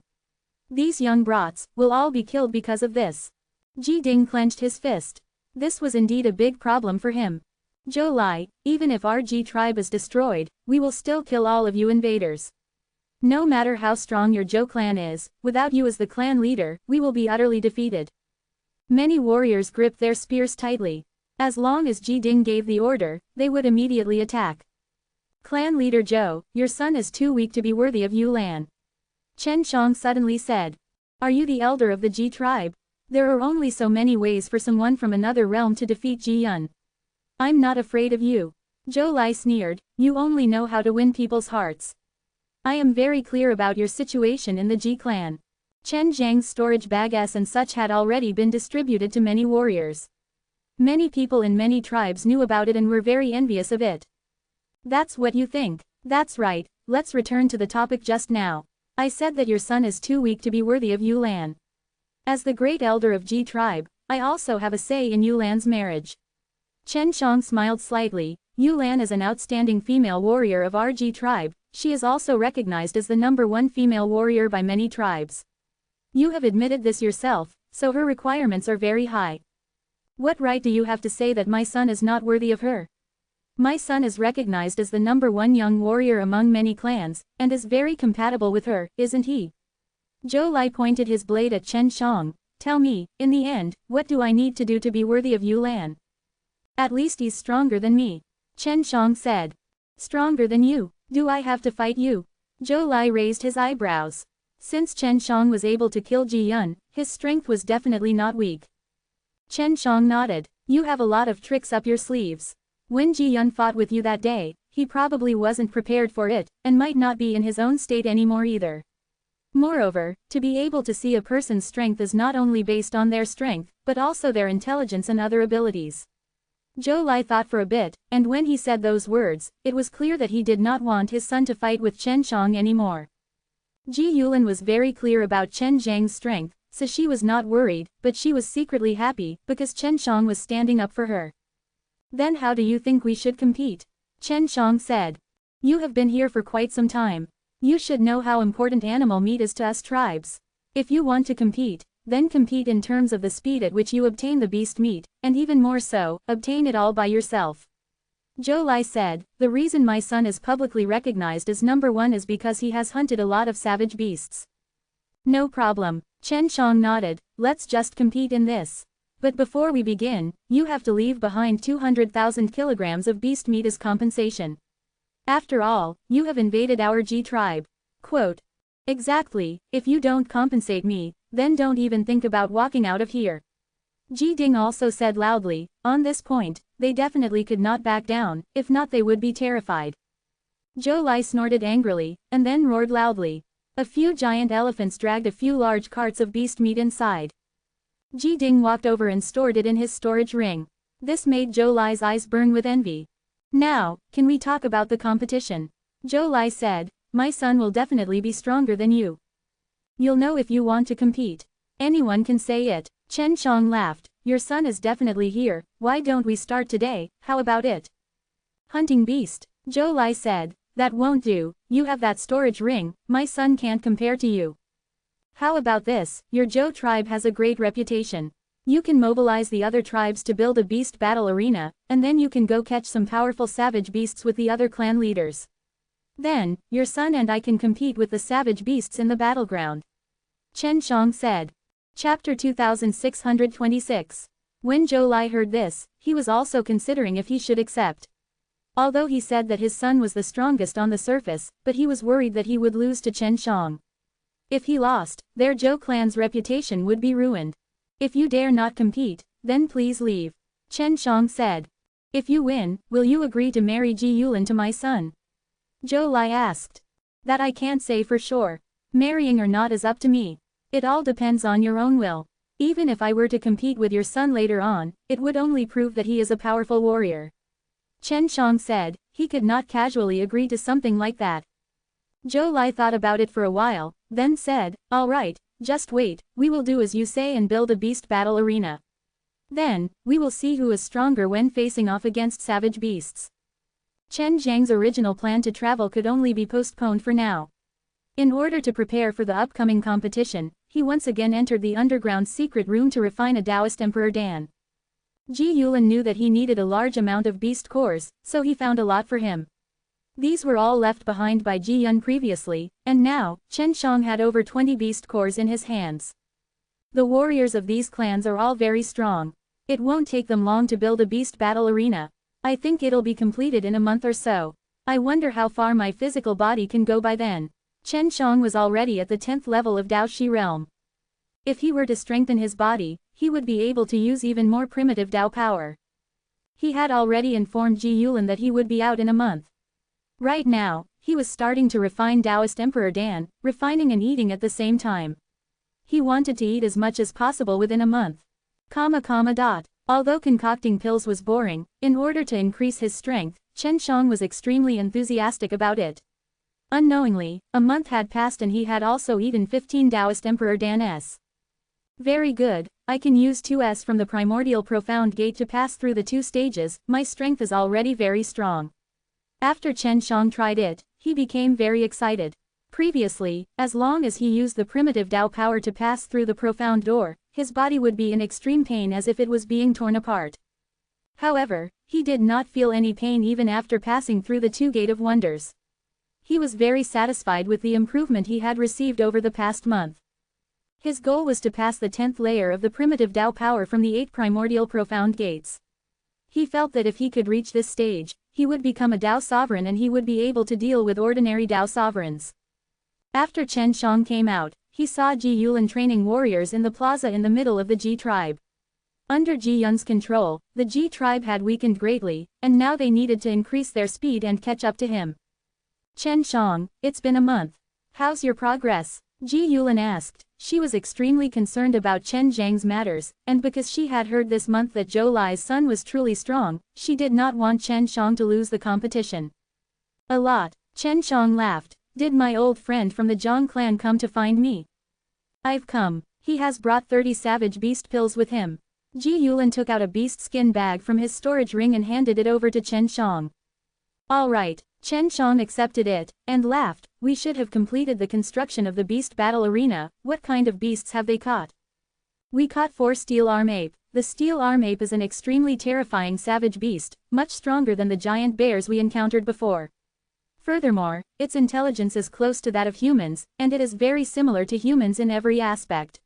These young brats will all be killed because of this. Ji Ding clenched his fist. This was indeed a big problem for him. Zhou Lai, even if our Ji tribe is destroyed, we will still kill all of you invaders. No matter how strong your Zhou clan is, without you as the clan leader, we will be utterly defeated. Many warriors gripped their spears tightly. As long as Ji Ding gave the order, they would immediately attack. Clan leader Zhou, your son is too weak to be worthy of Yulan. Chen Shang suddenly said. Are you the elder of the Ji tribe? There are only so many ways for someone from another realm to defeat Ji Yun. I'm not afraid of you. Zhou Lai sneered, you only know how to win people's hearts. I am very clear about your situation in the Ji clan. Chen Zhang's storage bags and such had already been distributed to many warriors. Many people in many tribes knew about it and were very envious of it. That's what you think. That's right, let's return to the topic just now. I said that your son is too weak to be worthy of Yulan. As the great elder of Ji tribe, I also have a say in Yulan's marriage. Chen Shang smiled slightly. Yulan is an outstanding female warrior of our Ji tribe. She is also recognized as the #1 female warrior by many tribes. You have admitted this yourself, so her requirements are very high. What right do you have to say that my son is not worthy of her? My son is recognized as the #1 young warrior among many clans, and is very compatible with her, isn't he? Zhou Lai pointed his blade at Chen Shang. Tell me, in the end, what do I need to do to be worthy of Yu Lan? At least he's stronger than me. Chen Shang said. Stronger than you? Do I have to fight you? Zhou Lai raised his eyebrows. Since Chen Shang was able to kill Ji Yun, his strength was definitely not weak. Chen Shang nodded. You have a lot of tricks up your sleeves. When Ji Yun fought with you that day, he probably wasn't prepared for it, and might not be in his own state anymore either. Moreover, to be able to see a person's strength is not only based on their strength, but also their intelligence and other abilities. Zhou Lai thought for a bit, and when he said those words, it was clear that he did not want his son to fight with Chen Shang anymore. Ji Yulin was very clear about Chen Zhang's strength, so she was not worried, but she was secretly happy, because Chen Shang was standing up for her. Then how do you think we should compete? Chen Shang said. You have been here for quite some time. You should know how important animal meat is to us tribes. If you want to compete, then compete in terms of the speed at which you obtain the beast meat, and even more so, obtain it all by yourself. Zhou Lai said, the reason my son is publicly recognized as #1 is because he has hunted a lot of savage beasts. No problem. Chen Shang nodded, let's just compete in this. But before we begin, you have to leave behind 200,000 kilograms of beast meat as compensation. After all, you have invaded our Ji tribe. Quote. Exactly, if you don't compensate me, then don't even think about walking out of here. Ji Ding also said loudly, on this point, they definitely could not back down, if not they would be terrified. Zhou Lai snorted angrily, and then roared loudly. A few giant elephants dragged a few large carts of beast meat inside. Ji Ding walked over and stored it in his storage ring. This made Zhou Lai's eyes burn with envy. Now, can we talk about the competition? Zhou Lai said, my son will definitely be stronger than you. You'll know if you want to compete. Anyone can say it. Chen Shang laughed, your son is definitely here, why don't we start today, how about it? Hunting beast, Zhou Lai said, that won't do, you have that storage ring, my son can't compare to you. How about this, your Zhou tribe has a great reputation. You can mobilize the other tribes to build a beast battle arena, and then you can go catch some powerful savage beasts with the other clan leaders. Then, your son and I can compete with the savage beasts in the battleground. Chen Shang said. Chapter 2626. When Zhou Lai heard this, he was also considering if he should accept. Although he said that his son was the strongest on the surface, but he was worried that he would lose to Chen Shang. If he lost, their Zhou clan's reputation would be ruined. If you dare not compete, then please leave. Chen Shang said. If you win, will you agree to marry Ji Yulin to my son? Zhou Lai asked. That I can't say for sure. Marrying or not is up to me. It all depends on your own will. Even if I were to compete with your son later on, it would only prove that he is a powerful warrior. Chen Shang said, he could not casually agree to something like that. Zhou Lai thought about it for a while, then said, all right, just wait, we will do as you say and build a beast battle arena. Then, we will see who is stronger when facing off against savage beasts. Chen Zhang's original plan to travel could only be postponed for now. In order to prepare for the upcoming competition, he once again entered the underground secret room to refine a Taoist Emperor Dan. Ji Yulin knew that he needed a large amount of beast cores, so he found a lot for him. These were all left behind by Ji Yun previously, and now, Chen Shang had over 20 beast cores in his hands. The warriors of these clans are all very strong. It won't take them long to build a beast battle arena. I think it'll be completed in a month or so. I wonder how far my physical body can go by then. Chen Shang was already at the 10th level of Dao Shi realm. If he were to strengthen his body, he would be able to use even more primitive Dao power. He had already informed Ji Yulin that he would be out in a month. Right now, he was starting to refine Taoist Emperor Dan, refining and eating at the same time. He wanted to eat as much as possible within a month. Although concocting pills was boring, in order to increase his strength, Chen Shang was extremely enthusiastic about it. Unknowingly, a month had passed and he had also eaten 15 Taoist Emperor Dan's. Very good, I can use 2s from the primordial profound gate to pass through the 2 stages, my strength is already very strong. After Chen Shang tried it, he became very excited. Previously, as long as he used the primitive Dao power to pass through the profound door, his body would be in extreme pain as if it was being torn apart. However, he did not feel any pain even after passing through the 2 Gate of Wonders. He was very satisfied with the improvement he had received over the past month. His goal was to pass the 10th layer of the primitive Tao power from the 8 primordial profound gates. He felt that if he could reach this stage, he would become a Tao sovereign and he would be able to deal with ordinary Tao sovereigns. After Chen Shang came out, he saw Ji Yulin training warriors in the plaza in the middle of the Ji tribe. Under Ji Yun's control, the Ji tribe had weakened greatly, and now they needed to increase their speed and catch up to him. Chen Shang, it's been a month. How's your progress? Ji Yulin asked. She was extremely concerned about Chen Zhang's matters, and because she had heard this month that Zhou Lai's son was truly strong, she did not want Chen Shang to lose the competition. A lot. Chen Shang laughed. Did my old friend from the Zhang clan come to find me? I've come. He has brought 30 savage beast pills with him. Ji Yulin took out a beast skin bag from his storage ring and handed it over to Chen Shang. All right. Chen Shang accepted it, and laughed. We should have completed the construction of the beast battle arena. What kind of beasts have they caught? We caught 4 steel arm ape. The steel arm ape is an extremely terrifying savage beast, much stronger than the giant bears we encountered before. Furthermore, its intelligence is close to that of humans, and it is very similar to humans in every aspect.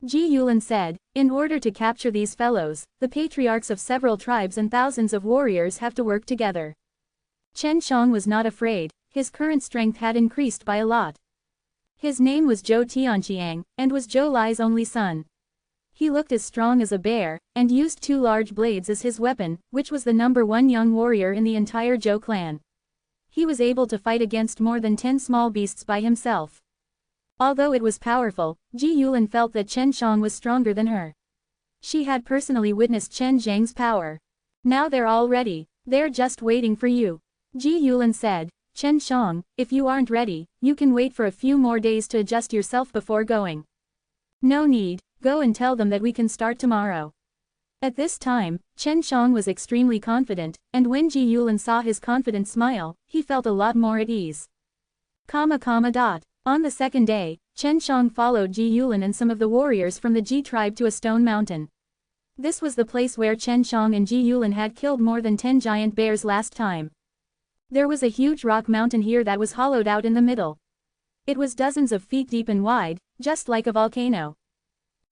Ji Yulin said, in order to capture these fellows, the patriarchs of several tribes and thousands of warriors have to work together. Chen Shang was not afraid, his current strength had increased by a lot. His name was Zhou Tianqiang, and was Zhou Lai's only son. He looked as strong as a bear, and used 2 large blades as his weapon, which was the #1 young warrior in the entire Zhou clan. He was able to fight against more than 10 small beasts by himself. Although it was powerful, Ji Yulin felt that Chen Shang was stronger than her. She had personally witnessed Chen Zhang's power. Now they're all ready. They're just waiting for you. Ji Yulin said, Chen Shang, if you aren't ready, you can wait for a few more days to adjust yourself before going. No need, go and tell them that we can start tomorrow. At this time, Chen Shang was extremely confident, and when Ji Yulin saw his confident smile, he felt a lot more at ease. On the 2nd day, Chen Shang followed Ji Yulin and some of the warriors from the Ji tribe to a stone mountain. This was the place where Chen Shang and Ji Yulin had killed more than 10 giant bears last time. There was a huge rock mountain here that was hollowed out in the middle. It was dozens of feet deep and wide, just like a volcano.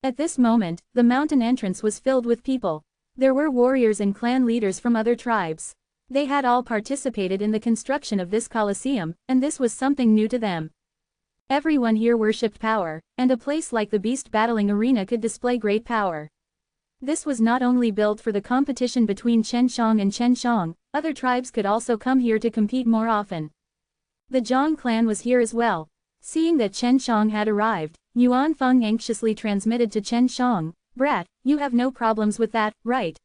At this moment, the mountain entrance was filled with people. There were warriors and clan leaders from other tribes. They had all participated in the construction of this Colosseum, and this was something new to them. Everyone here worshipped power, and a place like the beast battling arena could display great power. This was not only built for the competition between Chen Shang and Chen Shang, other tribes could also come here to compete more often. The Zhang clan was here as well. Seeing that Chen Shang had arrived, Yuan Feng anxiously transmitted to Chen Shang, Brat, you have no problems with that, right?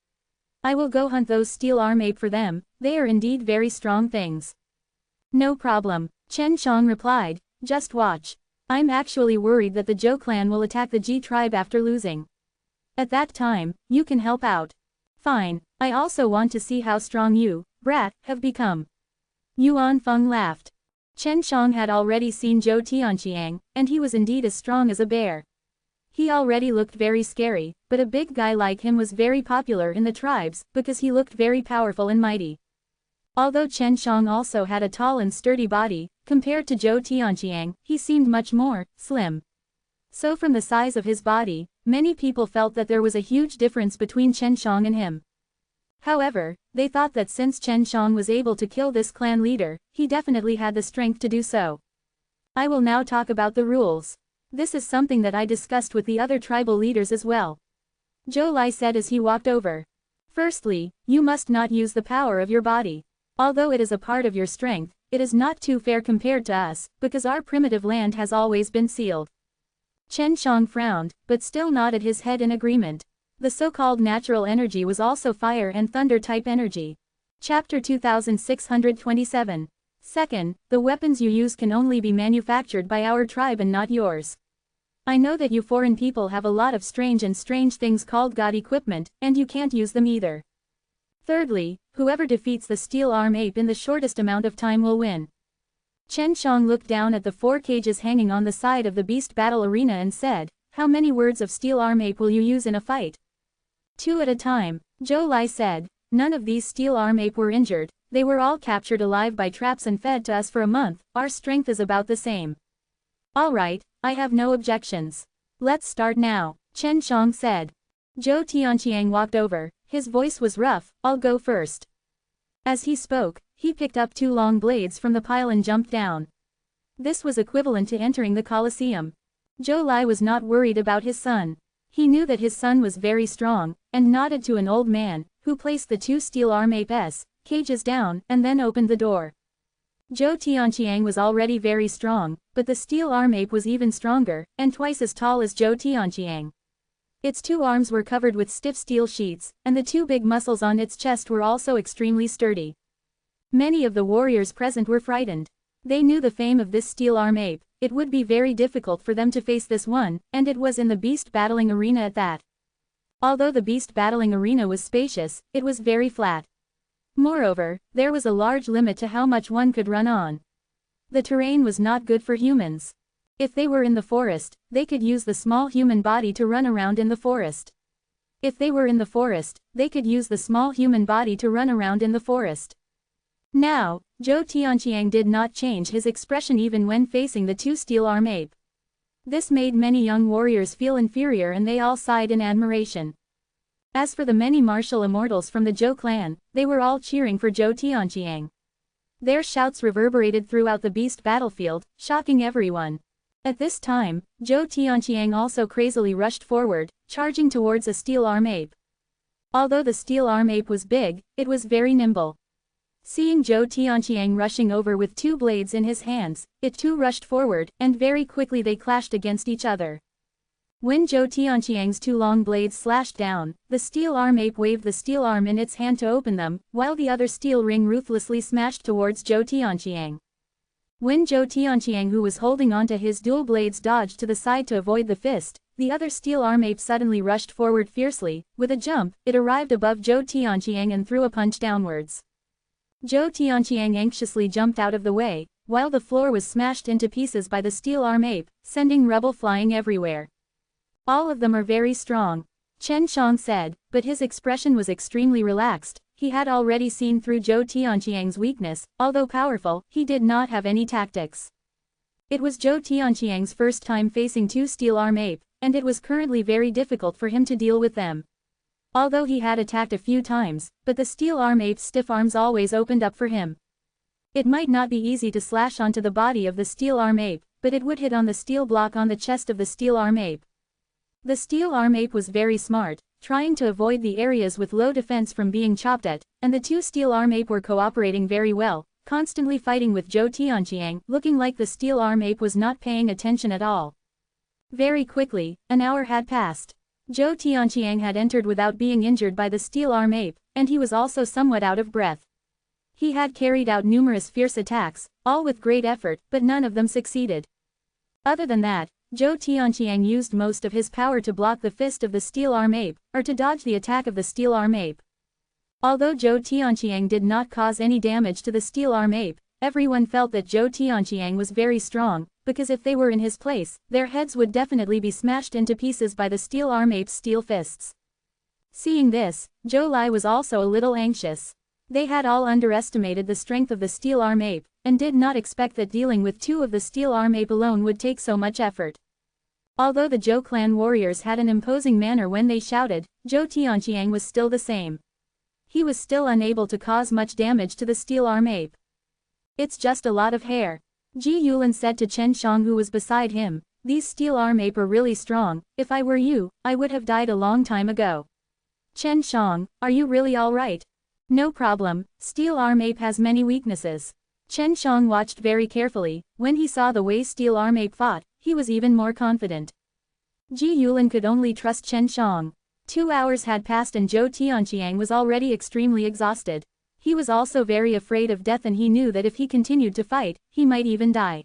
I will go hunt those steel arm ape for them, they are indeed very strong things. No problem, Chen Shang replied, just watch. I'm actually worried that the Zhou clan will attack the Ji tribe after losing. At that time, you can help out. Fine, I also want to see how strong you, Brat, have become. Yuan Feng laughed. Chen Shang had already seen Zhou Tianqiang, and he was indeed as strong as a bear. He already looked very scary, but a big guy like him was very popular in the tribes, because he looked very powerful and mighty. Although Chen Shang also had a tall and sturdy body, compared to Zhou Tianqiang, he seemed much more slim. So from the size of his body, many people felt that there was a huge difference between Chen Shang and him. However, they thought that since Chen Shang was able to kill this clan leader, he definitely had the strength to do so. I will now talk about the rules. This is something that I discussed with the other tribal leaders as well. Zhou Lai said as he walked over. Firstly, you must not use the power of your body. Although it is a part of your strength, it is not too fair compared to us, because our primitive land has always been sealed. Chen Shang frowned, but still nodded his head in agreement. The so-called natural energy was also fire and thunder type energy. Chapter 2627. Second, the weapons you use can only be manufactured by our tribe and not yours. I know that you foreign people have a lot of strange things called god equipment, and you can't use them either. Thirdly, whoever defeats the steel arm ape in the shortest amount of time will win. Chen Shang looked down at the 4 cages hanging on the side of the beast battle arena and said, How many words of steel arm ape will you use in a fight? 2 at a time, Zhou Lai said. None of these steel arm ape were injured, they were all captured alive by traps and fed to us for a month, our strength is about the same. Alright, I have no objections. Let's start now, Chen Shang said. Zhou Tianqiang walked over, his voice was rough, I'll go first. As he spoke, he picked up 2 long blades from the pile and jumped down. This was equivalent to entering the Colosseum. Zhou Lai was not worried about his son. He knew that his son was very strong, and nodded to an old man, who placed the 2 steel arm ape's cages down, and then opened the door. Zhou Tianqiang was already very strong, but the steel arm ape was even stronger, and twice as tall as Zhou Tianqiang. Its 2 arms were covered with stiff steel sheets, and the 2 big muscles on its chest were also extremely sturdy. Many of the warriors present were frightened. They knew the fame of this steel arm ape, it would be very difficult for them to face this one, and it was in the beast battling arena at that. Although the beast battling arena was spacious, it was very flat. Moreover, there was a large limit to how much one could run on. The terrain was not good for humans. If they were in the forest, they could use the small human body to run around in the forest. If they were in the forest, they could use the small human body to run around in the forest. Now, Zhou Tianqiang did not change his expression even when facing the 2 steel arm ape. This made many young warriors feel inferior and they all sighed in admiration. As for the many martial immortals from the Zhou clan, they were all cheering for Zhou Tianqiang. Their shouts reverberated throughout the beast battlefield, shocking everyone. At this time, Zhou Tianqiang also crazily rushed forward, charging towards a steel arm ape. Although the steel arm ape was big, it was very nimble. Seeing Zhou Tianqiang rushing over with 2 blades in his hands, it too rushed forward, and very quickly they clashed against each other. When Zhou Tianqiang's 2 long blades slashed down, the steel arm ape waved the steel arm in its hand to open them, while the other steel ring ruthlessly smashed towards Zhou Tianqiang. When Zhou Tianqiang, who was holding onto his dual blades, dodged to the side to avoid the fist, the other steel arm ape suddenly rushed forward fiercely. With a jump, it arrived above Zhou Tianqiang and threw a punch downwards. Zhou Tianqiang anxiously jumped out of the way, while the floor was smashed into pieces by the steel arm ape, sending rubble flying everywhere. All of them are very strong, Chen Shang said, but his expression was extremely relaxed. He had already seen through Zhou Tianqiang's weakness, although powerful, he did not have any tactics. It was Zhou Tianqiang's first time facing 2 steel arm ape, and it was currently very difficult for him to deal with them. Although he had attacked a few times, but the steel arm ape's stiff arms always opened up for him. It might not be easy to slash onto the body of the steel arm ape, but it would hit on the steel block on the chest of the steel arm ape. The steel arm ape was very smart, trying to avoid the areas with low defense from being chopped at, and the 2 steel arm ape were cooperating very well, constantly fighting with Zhou Tianqiang, looking like the steel arm ape was not paying attention at all. Very quickly, an hour had passed. Zhou Tianqiang had entered without being injured by the steel arm ape, and he was also somewhat out of breath. He had carried out numerous fierce attacks, all with great effort, but none of them succeeded. Other than that, Zhou Tianqiang used most of his power to block the fist of the steel arm ape, or to dodge the attack of the steel arm ape. Although Zhou Tianqiang did not cause any damage to the steel arm ape, everyone felt that Zhou Tianqiang was very strong, because if they were in his place, their heads would definitely be smashed into pieces by the steel arm ape's steel fists. Seeing this, Zhou Lai was also a little anxious. They had all underestimated the strength of the steel arm ape, and did not expect that dealing with 2 of the steel arm ape alone would take so much effort. Although the Zhou clan warriors had an imposing manner when they shouted, Zhou Tianqiang was still the same. He was still unable to cause much damage to the steel arm ape. It's just a lot of hair, Ji Yulin said to Chen Shang, who was beside him. These steel arm ape are really strong. If I were you, I would have died a long time ago. Chen Shang, are you really alright? No problem, steel arm ape has many weaknesses. Chen Shang watched very carefully. When he saw the way steel arm ape fought, he was even more confident. Ji Yulin could only trust Chen Shang. 2 hours had passed and Zhou Tianqiang was already extremely exhausted. He was also very afraid of death and he knew that if he continued to fight, he might even die.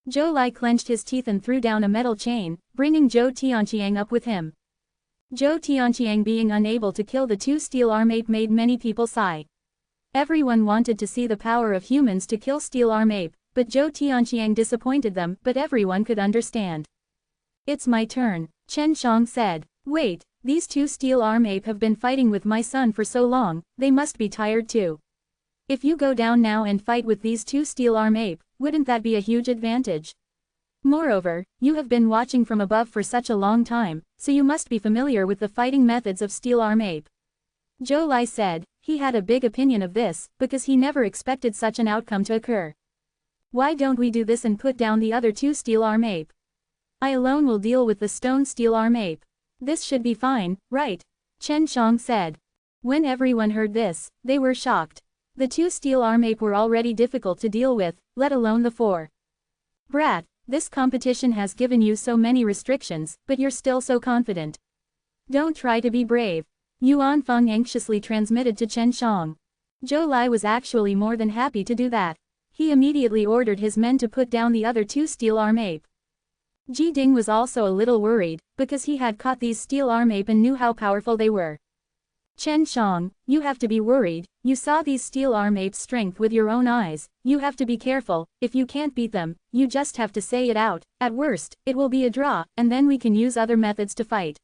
Zhou Lai clenched his teeth and threw down a metal chain, bringing Zhou Tianqiang up with him. Zhou Tianqiang being unable to kill the 2 steel arm ape made many people sigh. Everyone wanted to see the power of humans to kill steel arm ape, but Zhou Tianqiang disappointed them, but everyone could understand. It's my turn, Chen Shang said. Wait, these two steel arm ape have been fighting with my son for so long, they must be tired too. If you go down now and fight with these two steel arm ape, wouldn't that be a huge advantage? Moreover, you have been watching from above for such a long time, so you must be familiar with the fighting methods of steel arm ape. Zhou Lai said. He had a big opinion of this, because he never expected such an outcome to occur. Why don't we do this and put down the other two steel arm ape? I alone will deal with the stone steel arm ape. This should be fine, right? Chen Shang said. When everyone heard this, they were shocked. The two steel arm ape were already difficult to deal with, let alone the four. Brat, this competition has given you so many restrictions, but you're still so confident. Don't try to be brave. Yuan Feng anxiously transmitted to Chen Shang. Zhou Lai was actually more than happy to do that. He immediately ordered his men to put down the other two steel arm ape. Ji Ding was also a little worried, because he had caught these steel arm ape and knew how powerful they were. Chen Shang, you have to be worried, you saw these steel arm ape's strength with your own eyes, you have to be careful, if you can't beat them, you just have to say it out, at worst, it will be a draw, and then we can use other methods to fight.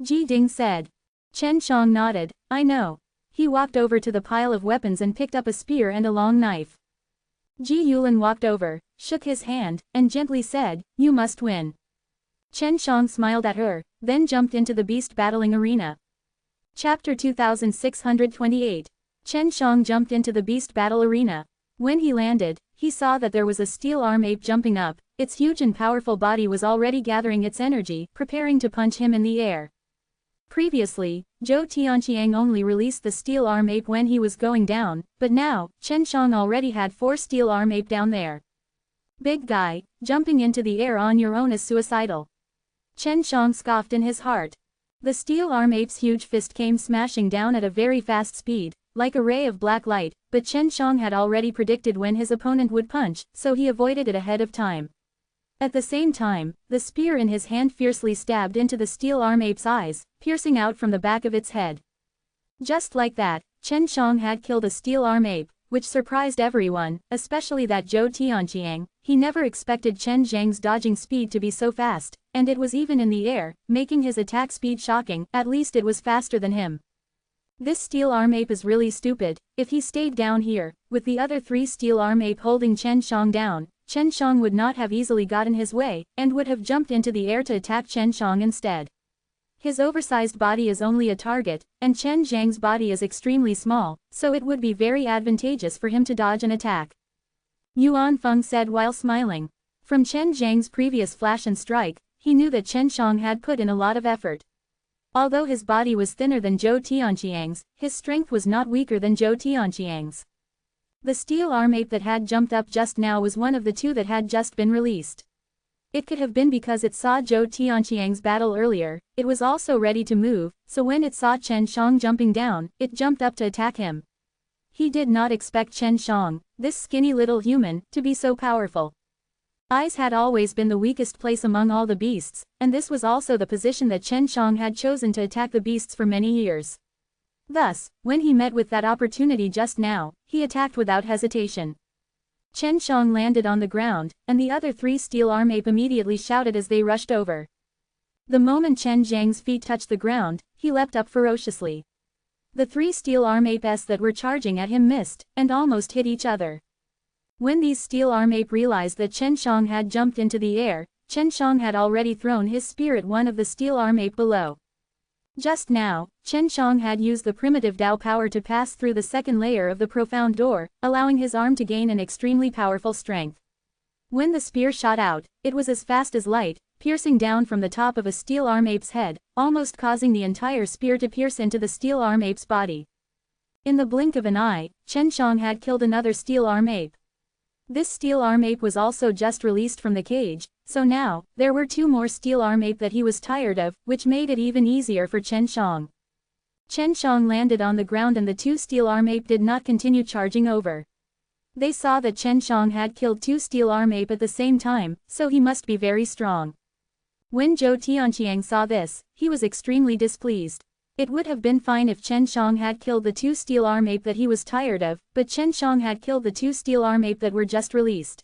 Ji Ding said. Chen Shang nodded, I know. He walked over to the pile of weapons and picked up a spear and a long knife. Ji Yulin walked over, shook his hand, and gently said, you must win. Chen Shang smiled at her, then jumped into the beast battling arena. Chapter 2628. Chen Shang jumped into the beast battle arena. When he landed, he saw that there was a steel arm ape jumping up, its huge and powerful body was already gathering its energy, preparing to punch him in the air. Previously, Zhou Tianqiang only released the steel arm ape when he was going down, but now, Chen Shang already had 4 steel arm ape down there. Big guy, jumping into the air on your own is suicidal. Chen Shang scoffed in his heart. The steel arm ape's huge fist came smashing down at a very fast speed, like a ray of black light, but Chen Shang had already predicted when his opponent would punch, so he avoided it ahead of time. At the same time, the spear in his hand fiercely stabbed into the steel arm ape's eyes, piercing out from the back of its head. Just like that, Chen Shang had killed a steel arm ape, which surprised everyone, especially that Zhou Tianqiang. He never expected Chen Zhang's dodging speed to be so fast, and it was even in the air, making his attack speed shocking, at least it was faster than him. This steel arm ape is really stupid. If he stayed down here, with the other 3 steel arm ape holding Chen Shang down, Chen Shang would not have easily gotten his way, and would have jumped into the air to attack Chen Shang instead. His oversized body is only a target, and Chen Zhang's body is extremely small, so it would be very advantageous for him to dodge an attack. Yuan Feng said while smiling. From Chen Zhang's previous flash and strike, he knew that Chen Shang had put in a lot of effort. Although his body was thinner than Zhou Tianqiang's, his strength was not weaker than Zhou Tianqiang's. The steel arm ape that had jumped up just now was one of the 2 that had just been released. It could have been because it saw Zhou Tianqiang's battle earlier, it was also ready to move, so when it saw Chen Shang jumping down, it jumped up to attack him. He did not expect Chen Shang, this skinny little human, to be so powerful. Eyes had always been the weakest place among all the beasts, and this was also the position that Chen Shang had chosen to attack the beasts for many years. Thus, when he met with that opportunity just now, he attacked without hesitation. Chen Shang landed on the ground, and the other 3 steel arm ape immediately shouted as they rushed over. The moment Chen Zhang's feet touched the ground, he leapt up ferociously. The 3 steel arm apes that were charging at him missed, and almost hit each other. When these steel arm ape realized that Chen Shang had jumped into the air, Chen Shang had already thrown his spear at one of the steel arm ape below. Just now, Chen Shang had used the primitive Dao power to pass through the second layer of the profound door, allowing his arm to gain an extremely powerful strength. When the spear shot out, it was as fast as light, piercing down from the top of a steel arm ape's head, almost causing the entire spear to pierce into the steel arm ape's body. In the blink of an eye, Chen Shang had killed another steel arm ape. This steel arm ape was also just released from the cage, so now, there were 2 more steel arm ape that he was tired of, which made it even easier for Chen Shang. Chen Shang landed on the ground and the 2 steel arm ape did not continue charging over. They saw that Chen Shang had killed 2 steel arm ape at the same time, so he must be very strong. When Zhou Tianqiang saw this, he was extremely displeased. It would have been fine if Chen Shang had killed the 2 steel arm ape that he was tired of, but Chen Shang had killed the 2 steel arm ape that were just released.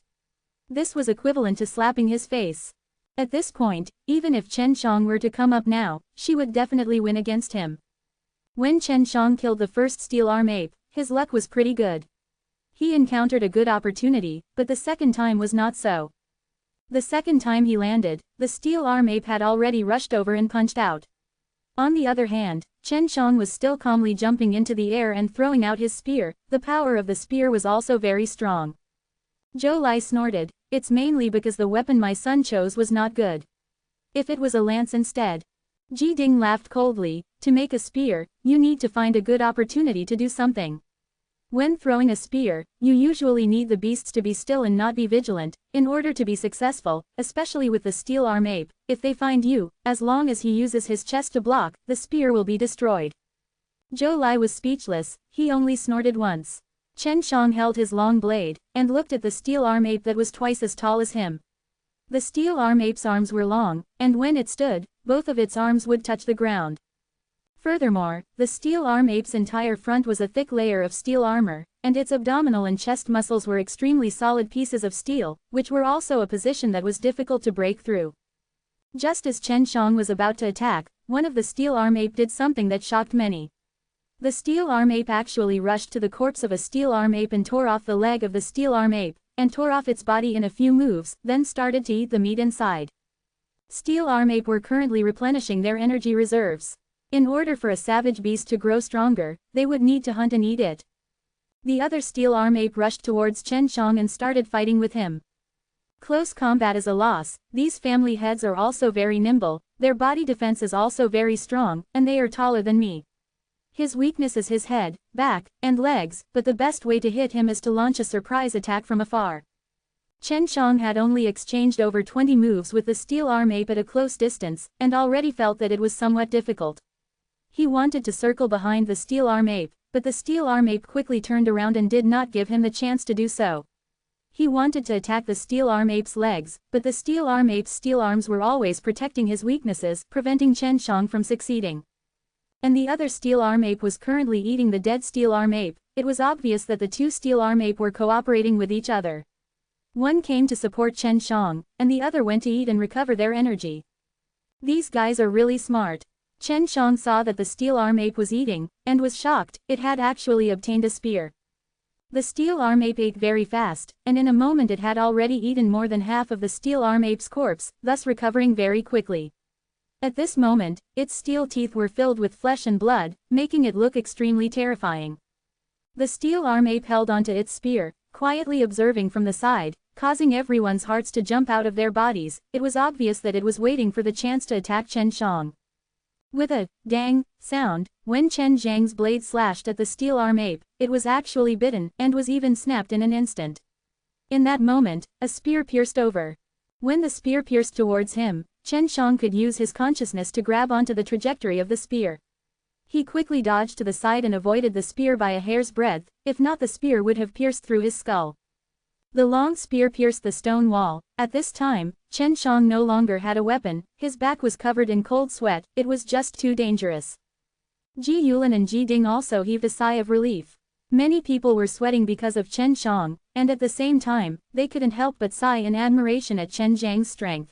This was equivalent to slapping his face. At this point, even if Chen Shang were to come up now, she would definitely win against him. When Chen Shang killed the first steel arm ape, his luck was pretty good. He encountered a good opportunity, but the second time was not so. The second time he landed, the steel arm ape had already rushed over and punched out. On the other hand, Chen Shang was still calmly jumping into the air and throwing out his spear. The power of the spear was also very strong. Zhou Lai snorted, "It's mainly because the weapon my son chose was not good. If it was a lance instead." Ji Ding laughed coldly, "To make a spear, you need to find a good opportunity to do something. When throwing a spear, you usually need the beasts to be still and not be vigilant, in order to be successful, especially with the steel arm ape. If they find you, as long as he uses his chest to block, the spear will be destroyed." Zhou Lai was speechless, he only snorted once. Chen Shang held his long blade, and looked at the steel arm ape that was twice as tall as him. The steel arm ape's arms were long, and when it stood, both of its arms would touch the ground. Furthermore, the steel arm ape's entire front was a thick layer of steel armor, and its abdominal and chest muscles were extremely solid pieces of steel, which were also a position that was difficult to break through. Just as Chen Shang was about to attack, one of the steel arm ape did something that shocked many. The steel arm ape actually rushed to the corpse of a steel arm ape and tore off the leg of the steel arm ape, and tore off its body in a few moves, then started to eat the meat inside. Steel arm ape were currently replenishing their energy reserves. In order for a savage beast to grow stronger, they would need to hunt and eat it. The other steel arm ape rushed towards Chen Shang and started fighting with him. Close combat is a loss. These family heads are also very nimble, their body defense is also very strong, and they are taller than me. His weakness is his head, back, and legs, but the best way to hit him is to launch a surprise attack from afar. Chen Shang had only exchanged over 20 moves with the steel arm ape at a close distance, and already felt that it was somewhat difficult. He wanted to circle behind the steel arm ape, but the steel arm ape quickly turned around and did not give him the chance to do so. He wanted to attack the steel arm ape's legs, but the steel arm ape's steel arms were always protecting his weaknesses, preventing Chen Shang from succeeding. And the other steel arm ape was currently eating the dead steel arm ape. It was obvious that the two steel arm ape were cooperating with each other. One came to support Chen Shang, and the other went to eat and recover their energy. These guys are really smart. Chen Shang saw that the steel arm ape was eating, and was shocked. It had actually obtained a spear. The steel arm ape ate very fast, and in a moment it had already eaten more than half of the steel arm ape's corpse, thus recovering very quickly. At this moment, its steel teeth were filled with flesh and blood, making it look extremely terrifying. The steel arm ape held onto its spear, quietly observing from the side, causing everyone's hearts to jump out of their bodies. It was obvious that it was waiting for the chance to attack Chen Shang. With a dang sound, when Chen Zhang's blade slashed at the steel arm ape, it was actually bitten, and was even snapped in an instant. In that moment, a spear pierced over. When the spear pierced towards him, Chen Shang could use his consciousness to grab onto the trajectory of the spear. He quickly dodged to the side and avoided the spear by a hair's breadth, if not the spear would have pierced through his skull. The long spear pierced the stone wall. At this time, Chen Shang no longer had a weapon, his back was covered in cold sweat, it was just too dangerous. Ji Yulin and Ji Ding also heaved a sigh of relief. Many people were sweating because of Chen Shang, and at the same time, they couldn't help but sigh in admiration at Chen Zhang's strength.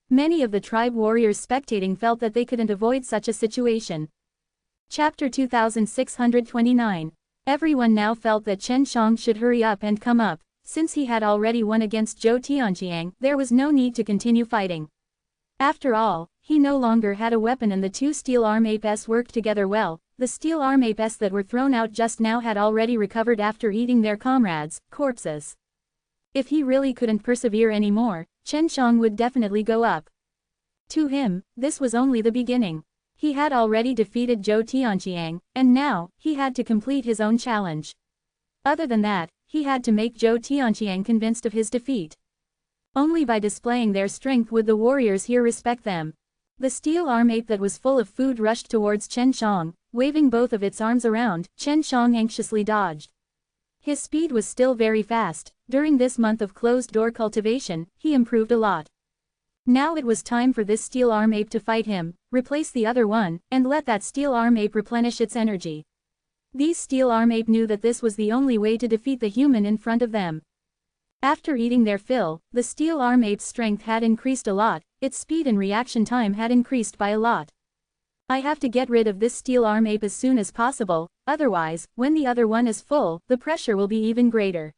Many of the tribe warriors spectating felt that they couldn't avoid such a situation. Chapter 2629. Everyone now felt that Chen Shang should hurry up and come up. Since he had already won against Zhou Tianqiang, there was no need to continue fighting. After all, he no longer had a weapon and the two steel arm apes worked together well. The steel arm apes that were thrown out just now had already recovered after eating their comrades' corpses. If he really couldn't persevere anymore, Chen Shang would definitely go up. To him, this was only the beginning. He had already defeated Zhou Tianqiang, and now, he had to complete his own challenge. Other than that, he had to make Zhou Tianqiang convinced of his defeat. Only by displaying their strength would the warriors here respect them. The steel arm ape that was full of food rushed towards Chen Shang, waving both of its arms around. Chen Shang anxiously dodged. His speed was still very fast. During this month of closed-door cultivation, he improved a lot. Now it was time for this steel arm ape to fight him, replace the other one, and let that steel arm ape replenish its energy. These steel arm ape knew that this was the only way to defeat the human in front of them. After eating their fill, the steel arm ape's strength had increased a lot. its speed and reaction time had increased by a lot. I have to get rid of this steel arm ape as soon as possible, otherwise, when the other one is full, the pressure will be even greater.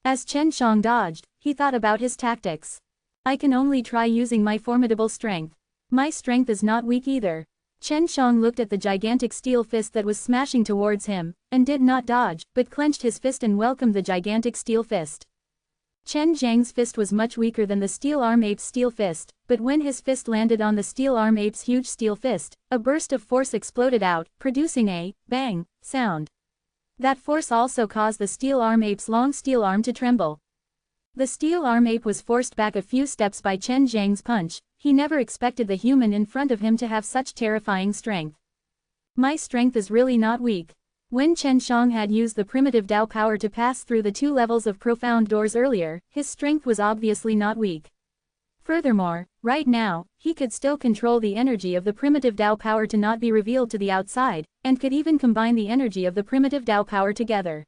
As Chen Shang dodged, he thought about his tactics. I can only try using my formidable strength. My strength is not weak either. Chen Shang looked at the gigantic steel fist that was smashing towards him, and did not dodge, but clenched his fist and welcomed the gigantic steel fist. Chen Zhang's fist was much weaker than the steel arm ape's steel fist, but when his fist landed on the steel arm ape's huge steel fist, a burst of force exploded out, producing a bang sound. That force also caused the steel arm ape's long steel arm to tremble. The steel arm ape was forced back a few steps by Chen Zhang's punch. He never expected the human in front of him to have such terrifying strength. My strength is really not weak. When Chen Shang had used the primitive Dao power to pass through the 2 levels of profound doors earlier, his strength was obviously not weak. Furthermore, right now, he could still control the energy of the primitive Dao power to not be revealed to the outside, and could even combine the energy of the primitive Dao power together.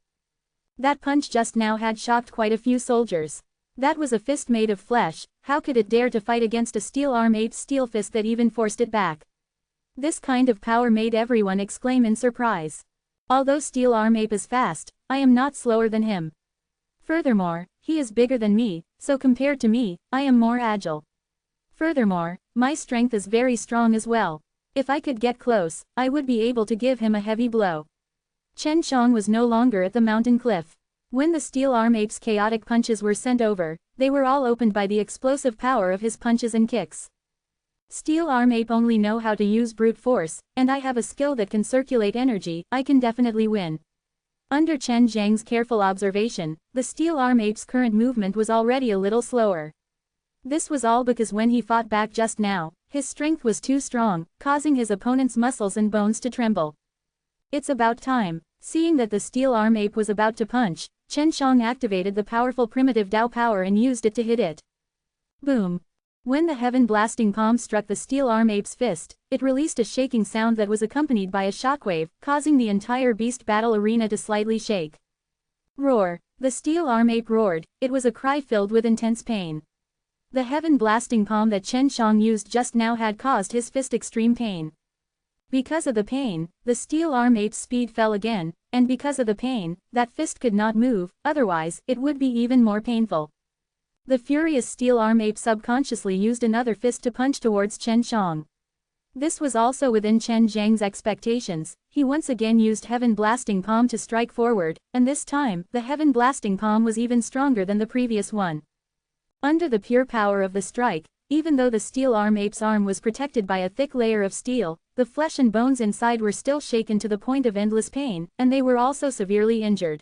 That punch just now had shocked quite a few soldiers. That was a fist made of flesh, how could it dare to fight against a steel arm ape's steel fist that even forced it back? This kind of power made everyone exclaim in surprise. Although steel arm ape is fast, I am not slower than him. Furthermore, he is bigger than me, so compared to me, I am more agile. Furthermore, my strength is very strong as well. If I could get close, I would be able to give him a heavy blow. Chen Shang was no longer at the mountain cliff. When the steel arm ape's chaotic punches were sent over, they were all opened by the explosive power of his punches and kicks. Steel arm ape only know how to use brute force, and I have a skill that can circulate energy, I can definitely win. Under Chen Zhang's careful observation, the steel arm ape's current movement was already a little slower. This was all because when he fought back just now, his strength was too strong, causing his opponent's muscles and bones to tremble. It's about time. Seeing that the steel arm ape was about to punch, Chen Shang activated the powerful primitive Dao power and used it to hit it. Boom! When the heaven-blasting palm struck the steel arm ape's fist, it released a shaking sound that was accompanied by a shockwave, causing the entire beast battle arena to slightly shake. Roar! The steel arm ape roared, it was a cry filled with intense pain. The heaven-blasting palm that Chen Shang used just now had caused his fist extreme pain. Because of the pain, the steel arm ape's speed fell again, and because of the pain, that fist could not move, otherwise, it would be even more painful. The furious steel arm ape subconsciously used another fist to punch towards Chen Shang. This was also within Chen Zhang's expectations. He once again used Heaven Blasting Palm to strike forward, and this time, the Heaven Blasting Palm was even stronger than the previous one. Under the pure power of the strike, even though the steel arm ape's arm was protected by a thick layer of steel, the flesh and bones inside were still shaken to the point of endless pain, and they were also severely injured.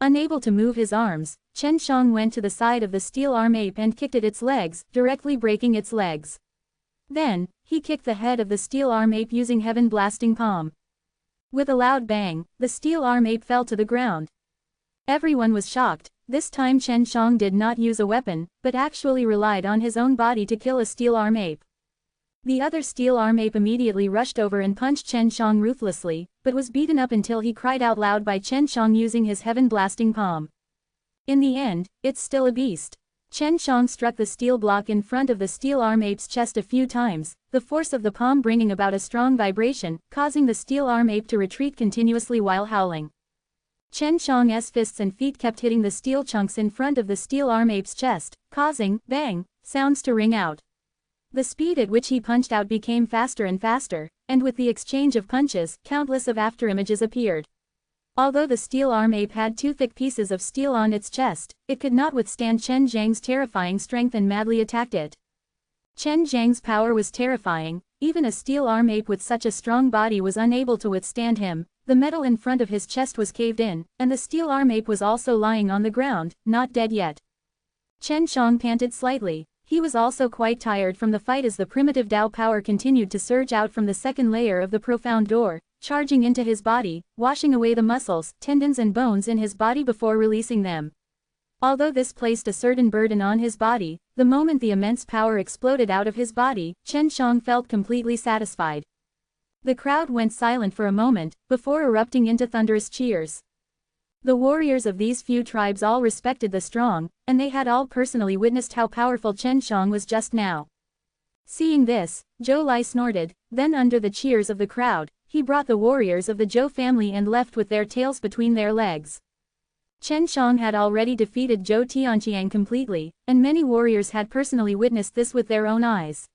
Unable to move his arms, Chen Shang went to the side of the steel arm ape and kicked at its legs, directly breaking its legs. Then, he kicked the head of the steel arm ape using Heaven Blasting Palm. With a loud bang, the steel arm ape fell to the ground. Everyone was shocked. This time Chen Shang did not use a weapon, but actually relied on his own body to kill a steel arm ape. The other steel arm ape immediately rushed over and punched Chen Shang ruthlessly, but was beaten up until he cried out loud by Chen Shang using his Heaven Blasting Palm. In the end, it's still a beast. Chen Shang struck the steel block in front of the steel arm ape's chest a few times, the force of the palm bringing about a strong vibration, causing the steel arm ape to retreat continuously while howling. Chen Shang's fists and feet kept hitting the steel chunks in front of the steel arm ape's chest, causing bang sounds to ring out. The speed at which he punched out became faster and faster, and with the exchange of punches, countless of afterimages appeared. Although the steel arm ape had 2 thick pieces of steel on its chest, it could not withstand Chen Zhang's terrifying strength and madly attacked it. Chen Zhang's power was terrifying, even a steel arm ape with such a strong body was unable to withstand him. The metal in front of his chest was caved in, and the steel arm ape was also lying on the ground, not dead yet. Chen Shang panted slightly. He was also quite tired from the fight as the primitive Dao power continued to surge out from the second layer of the profound door, charging into his body, washing away the muscles, tendons and bones in his body before releasing them. Although this placed a certain burden on his body, the moment the immense power exploded out of his body, Chen Shang felt completely satisfied. The crowd went silent for a moment, before erupting into thunderous cheers. The warriors of these few tribes all respected the strong, and they had all personally witnessed how powerful Chen Shang was just now. Seeing this, Zhou Lai snorted, then under the cheers of the crowd, he brought the warriors of the Zhou family and left with their tails between their legs. Chen Shang had already defeated Zhou Tianqiang completely, and many warriors had personally witnessed this with their own eyes.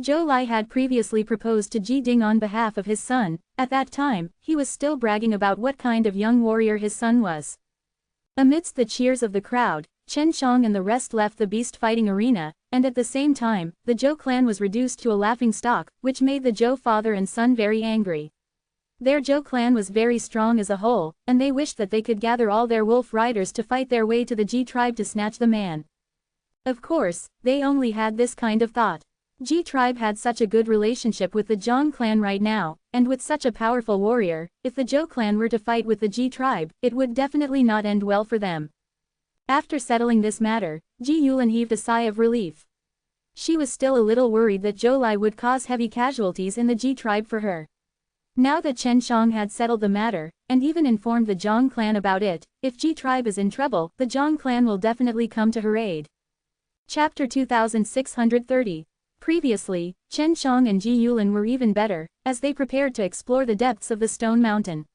Zhou Lai had previously proposed to Ji Ding on behalf of his son. At that time, he was still bragging about what kind of young warrior his son was. Amidst the cheers of the crowd, Chen Shang and the rest left the beast fighting arena, and at the same time, the Zhou clan was reduced to a laughingstock, which made the Zhou father and son very angry. Their Zhou clan was very strong as a whole, and they wished that they could gather all their wolf riders to fight their way to the Ji tribe to snatch the man. Of course, they only had this kind of thought. Ji tribe had such a good relationship with the Zhang clan right now, and with such a powerful warrior, if the Zhou clan were to fight with the Ji tribe, it would definitely not end well for them. After settling this matter, Ji Yulin heaved a sigh of relief. She was still a little worried that Zhou Lai would cause heavy casualties in the Ji tribe for her. Now that Chen Shang had settled the matter, and even informed the Zhang clan about it, if Ji tribe is in trouble, the Zhang clan will definitely come to her aid. Chapter 2630. Previously, Chen Shang and Ji Yulin were even better, as they prepared to explore the depths of the stone mountain.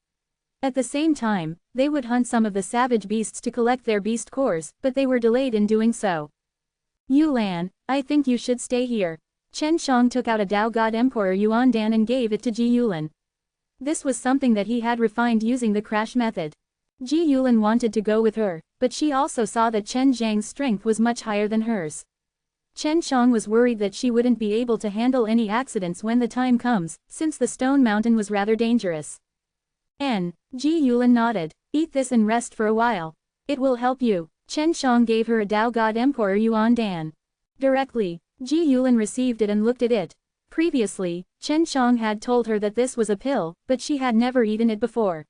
At the same time, they would hunt some of the savage beasts to collect their beast cores, but they were delayed in doing so. Yulan, I think you should stay here. Chen Shang took out a Dao God Emperor Yuan Dan and gave it to Ji Yulin. This was something that he had refined using the crash method. Ji Yulin wanted to go with her, but she also saw that Chen Zhang's strength was much higher than hers. Chen Shang was worried that she wouldn't be able to handle any accidents when the time comes, since the stone mountain was rather dangerous. Ji Yulin nodded. Eat this and rest for a while. It will help you. Chen Shang gave her a Dao God Emperor Yuan Dan. Directly, Ji Yulin received it and looked at it. Previously, Chen Shang had told her that this was a pill, but she had never eaten it before.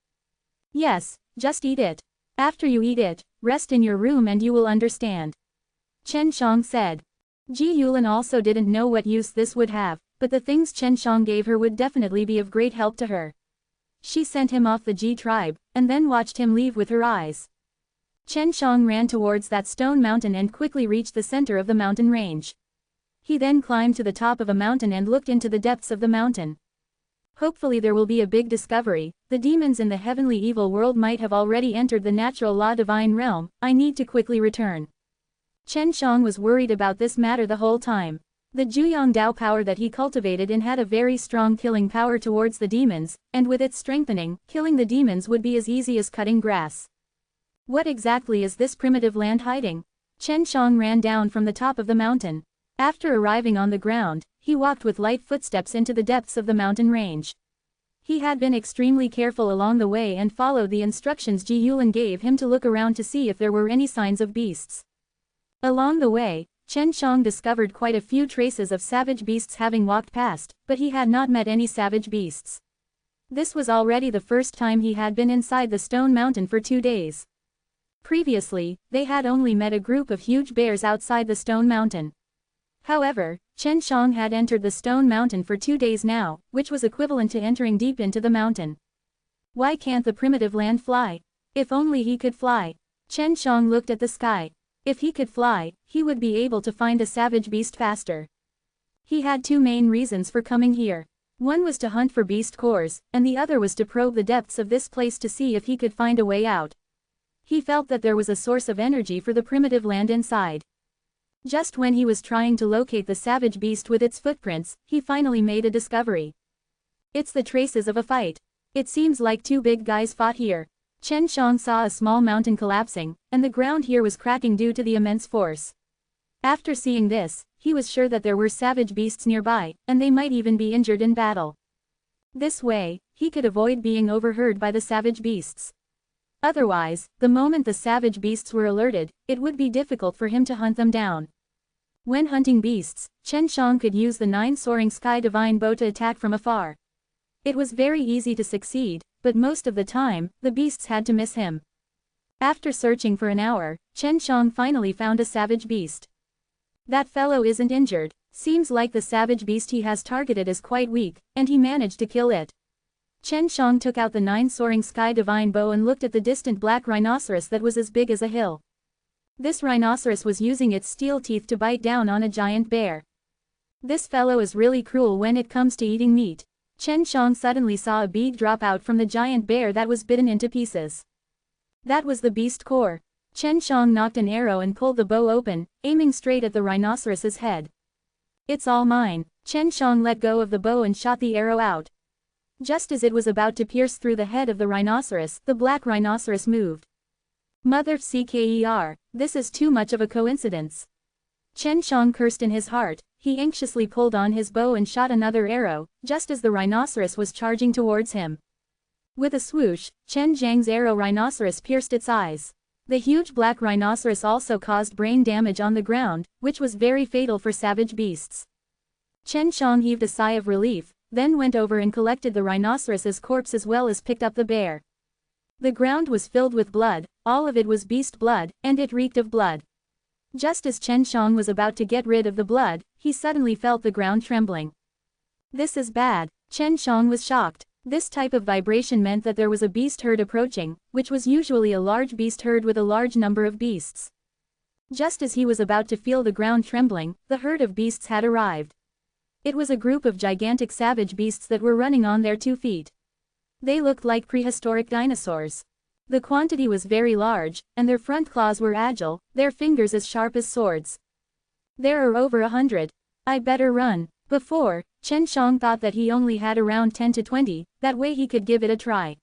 Yes, just eat it. After you eat it, rest in your room and you will understand. Chen Shang said. Ji Yulin also didn't know what use this would have, but the things Chen Shang gave her would definitely be of great help to her. She sent him off the Ji tribe, and then watched him leave with her eyes. Chen Shang ran towards that stone mountain and quickly reached the center of the mountain range. He then climbed to the top of a mountain and looked into the depths of the mountain. Hopefully there will be a big discovery. The demons in the heavenly evil world might have already entered the natural law divine realm. I need to quickly return. Chen Shang was worried about this matter the whole time. The Juyang Dao power that he cultivated in had a very strong killing power towards the demons, and with its strengthening, killing the demons would be as easy as cutting grass. What exactly is this primitive land hiding? Chen Shang ran down from the top of the mountain. After arriving on the ground, he walked with light footsteps into the depths of the mountain range. He had been extremely careful along the way and followed the instructions Ji Yulin gave him to look around to see if there were any signs of beasts. Along the way, Chen Shang discovered quite a few traces of savage beasts having walked past, but he had not met any savage beasts. This was already the first time he had been inside the stone mountain for 2 days. Previously, they had only met a group of huge bears outside the stone mountain. However, Chen Shang had entered the stone mountain for 2 days now, which was equivalent to entering deep into the mountain. Why can't the primitive land fly? If only he could fly. Chen Shang looked at the sky. If he could fly, he would be able to find a savage beast faster. He had 2 main reasons for coming here. One was to hunt for beast cores, and the other was to probe the depths of this place to see if he could find a way out. He felt that there was a source of energy for the primitive land inside. Just when he was trying to locate the savage beast with its footprints, he finally made a discovery. It's the traces of a fight. It seems like 2 big guys fought here. Chen Shang saw a small mountain collapsing, and the ground here was cracking due to the immense force. After seeing this, he was sure that there were savage beasts nearby, and they might even be injured in battle. This way, he could avoid being overheard by the savage beasts. Otherwise, the moment the savage beasts were alerted, it would be difficult for him to hunt them down. When hunting beasts, Chen Shang could use the 9 soaring sky divine bow to attack from afar. It was very easy to succeed, but most of the time, the beasts had to miss him. After searching for an hour, Chen Shang finally found a savage beast. That fellow isn't injured. Seems like the savage beast he has targeted is quite weak, and he managed to kill it. Chen Shang took out the 9 soaring sky divine bow and looked at the distant black rhinoceros that was as big as a hill. This rhinoceros was using its steel teeth to bite down on a giant bear. This fellow is really cruel when it comes to eating meat. Chen Shang suddenly saw a bead drop out from the giant bear that was bitten into pieces. That was the beast core. Chen Shang knocked an arrow and pulled the bow open, aiming straight at the rhinoceros's head. It's all mine. Chen Shang let go of the bow and shot the arrow out. Just as it was about to pierce through the head of the rhinoceros, the black rhinoceros moved. Mother CKER, this is too much of a coincidence. Chen Shang cursed in his heart. He anxiously pulled on his bow and shot another arrow, just as the rhinoceros was charging towards him. With a swoosh, Chen Zhang's arrow rhinoceros pierced its eyes. The huge black rhinoceros also caused brain damage on the ground, which was very fatal for savage beasts. Chen Shang heaved a sigh of relief, then went over and collected the rhinoceros's corpse as well as picked up the bear. The ground was filled with blood, all of it was beast blood, and it reeked of blood. Just as Chen Shang was about to get rid of the blood, he suddenly felt the ground trembling. This is bad. Chen Shang was shocked. This type of vibration meant that there was a beast herd approaching, which was usually a large beast herd with a large number of beasts. Just as he was about to feel the ground trembling, the herd of beasts had arrived. It was a group of gigantic savage beasts that were running on their 2 feet. They looked like prehistoric dinosaurs. The quantity was very large, and their front claws were agile, their fingers as sharp as swords. There are over 100. I better run. Before, Chen Shang thought that he only had around 10 to 20, that way he could give it a try.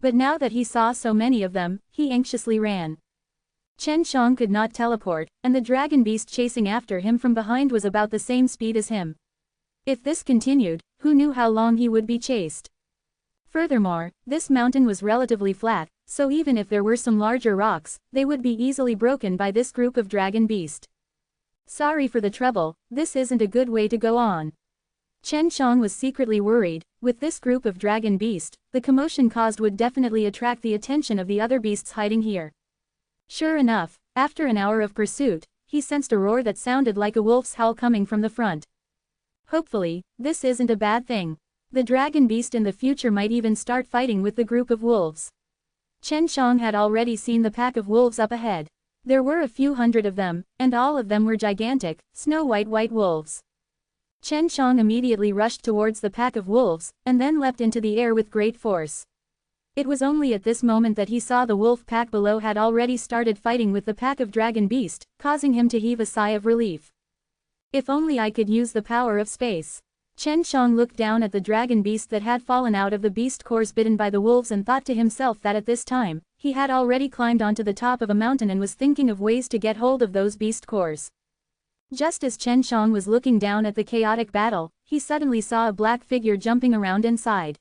But now that he saw so many of them, he anxiously ran. Chen Shang could not teleport, and the dragon beast chasing after him from behind was about the same speed as him. If this continued, who knew how long he would be chased? Furthermore, this mountain was relatively flat, so even if there were some larger rocks, they would be easily broken by this group of dragon beast. Sorry for the trouble, this isn't a good way to go on. Chen Shang was secretly worried. With this group of dragon beast, the commotion caused would definitely attract the attention of the other beasts hiding here. Sure enough, after an hour of pursuit, he sensed a roar that sounded like a wolf's howl coming from the front. Hopefully, this isn't a bad thing. The dragon beast in the future might even start fighting with the group of wolves. Chen Shang had already seen the pack of wolves up ahead. There were a few hundred of them, and all of them were gigantic, snow-white white wolves. Chen Shang immediately rushed towards the pack of wolves, and then leapt into the air with great force. It was only at this moment that he saw the wolf pack below had already started fighting with the pack of dragon beast, causing him to heave a sigh of relief. If only I could use the power of space. Chen Shang looked down at the dragon beast that had fallen out of the beast cores bitten by the wolves and thought to himself that at this time, he had already climbed onto the top of a mountain and was thinking of ways to get hold of those beast cores. Just as Chen Shang was looking down at the chaotic battle, he suddenly saw a black figure jumping around inside.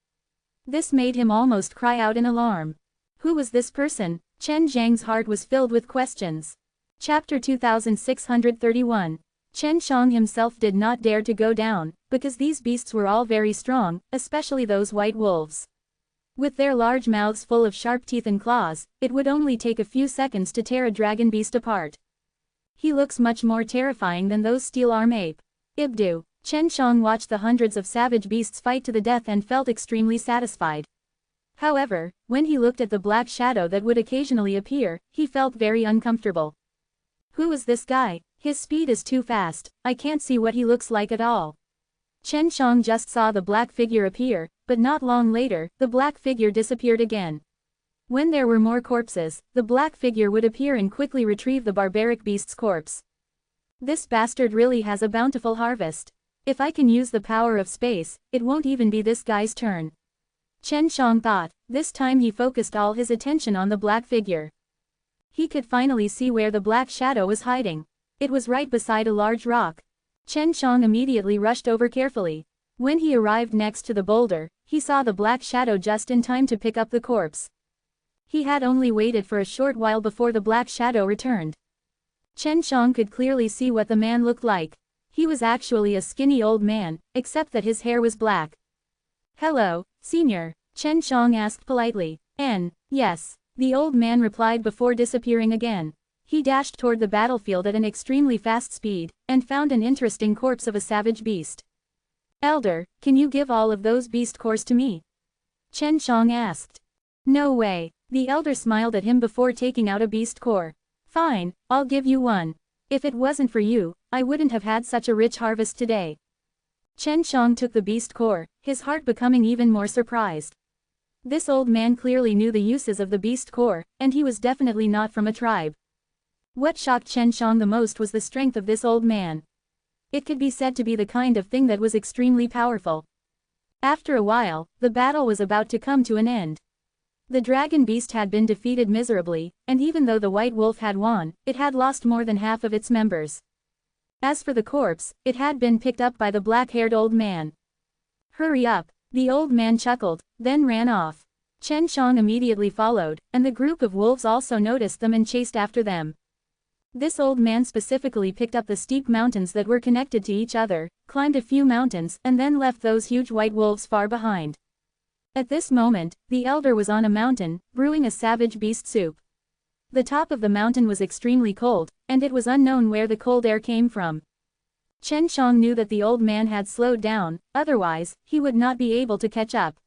This made him almost cry out in alarm. Who was this person? Chen Zhang's heart was filled with questions. Chapter 2631. Chen Shang himself did not dare to go down, because these beasts were all very strong, especially those white wolves. With their large mouths full of sharp teeth and claws, it would only take a few seconds to tear a dragon beast apart. He looks much more terrifying than those steel arm ape. Ibdu. Chen Shang watched the hundreds of savage beasts fight to the death and felt extremely satisfied. However, when he looked at the black shadow that would occasionally appear, he felt very uncomfortable. Who is this guy? His speed is too fast, I can't see what he looks like at all. Chen Shang just saw the black figure appear, but not long later, the black figure disappeared again. When there were more corpses, the black figure would appear and quickly retrieve the barbaric beast's corpse. This bastard really has a bountiful harvest. If I can use the power of space, it won't even be this guy's turn. Chen Shang thought. This time he focused all his attention on the black figure. He could finally see where the black shadow was hiding. It was right beside a large rock. Chen Shang immediately rushed over carefully. When he arrived next to the boulder, he saw the black shadow just in time to pick up the corpse. He had only waited for a short while before the black shadow returned. Chen Shang could clearly see what the man looked like. He was actually a skinny old man, except that his hair was black. Hello, senior, Chen Shang asked politely. Yes, the old man replied before disappearing again. He dashed toward the battlefield at an extremely fast speed, and found an interesting corpse of a savage beast. Elder, can you give all of those beast cores to me? Chen Shang asked. No way. The elder smiled at him before taking out a beast core. Fine, I'll give you one. If it wasn't for you, I wouldn't have had such a rich harvest today. Chen Shang took the beast core, his heart becoming even more surprised. This old man clearly knew the uses of the beast core, and he was definitely not from a tribe. What shocked Chen Shang the most was the strength of this old man. It could be said to be the kind of thing that was extremely powerful. After a while, the battle was about to come to an end. The dragon beast had been defeated miserably, and even though the white wolf had won, it had lost more than half of its members. As for the corpse, it had been picked up by the black-haired old man. "Hurry up," the old man chuckled, then ran off. Chen Shang immediately followed, and the group of wolves also noticed them and chased after them. This old man specifically picked up the steep mountains that were connected to each other, climbed a few mountains, and then left those huge white wolves far behind. At this moment, the elder was on a mountain, brewing a savage beast soup. The top of the mountain was extremely cold, and it was unknown where the cold air came from. Chen Shang knew that the old man had slowed down, otherwise, he would not be able to catch up.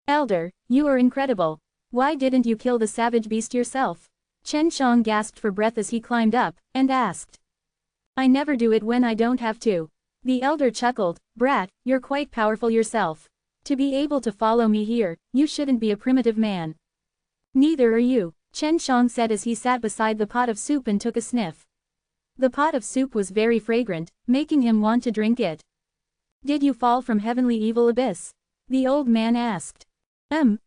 "Elder, you are incredible. Why didn't you kill the savage beast yourself?" Chen Shang gasped for breath as he climbed up, and asked. "I never do it when I don't have to." The elder chuckled, "Brat, you're quite powerful yourself. To be able to follow me here, you shouldn't be a primitive man." "Neither are you," Chen Shang said as he sat beside the pot of soup and took a sniff. The pot of soup was very fragrant, making him want to drink it. "Did you fall from heavenly evil abyss?" the old man asked.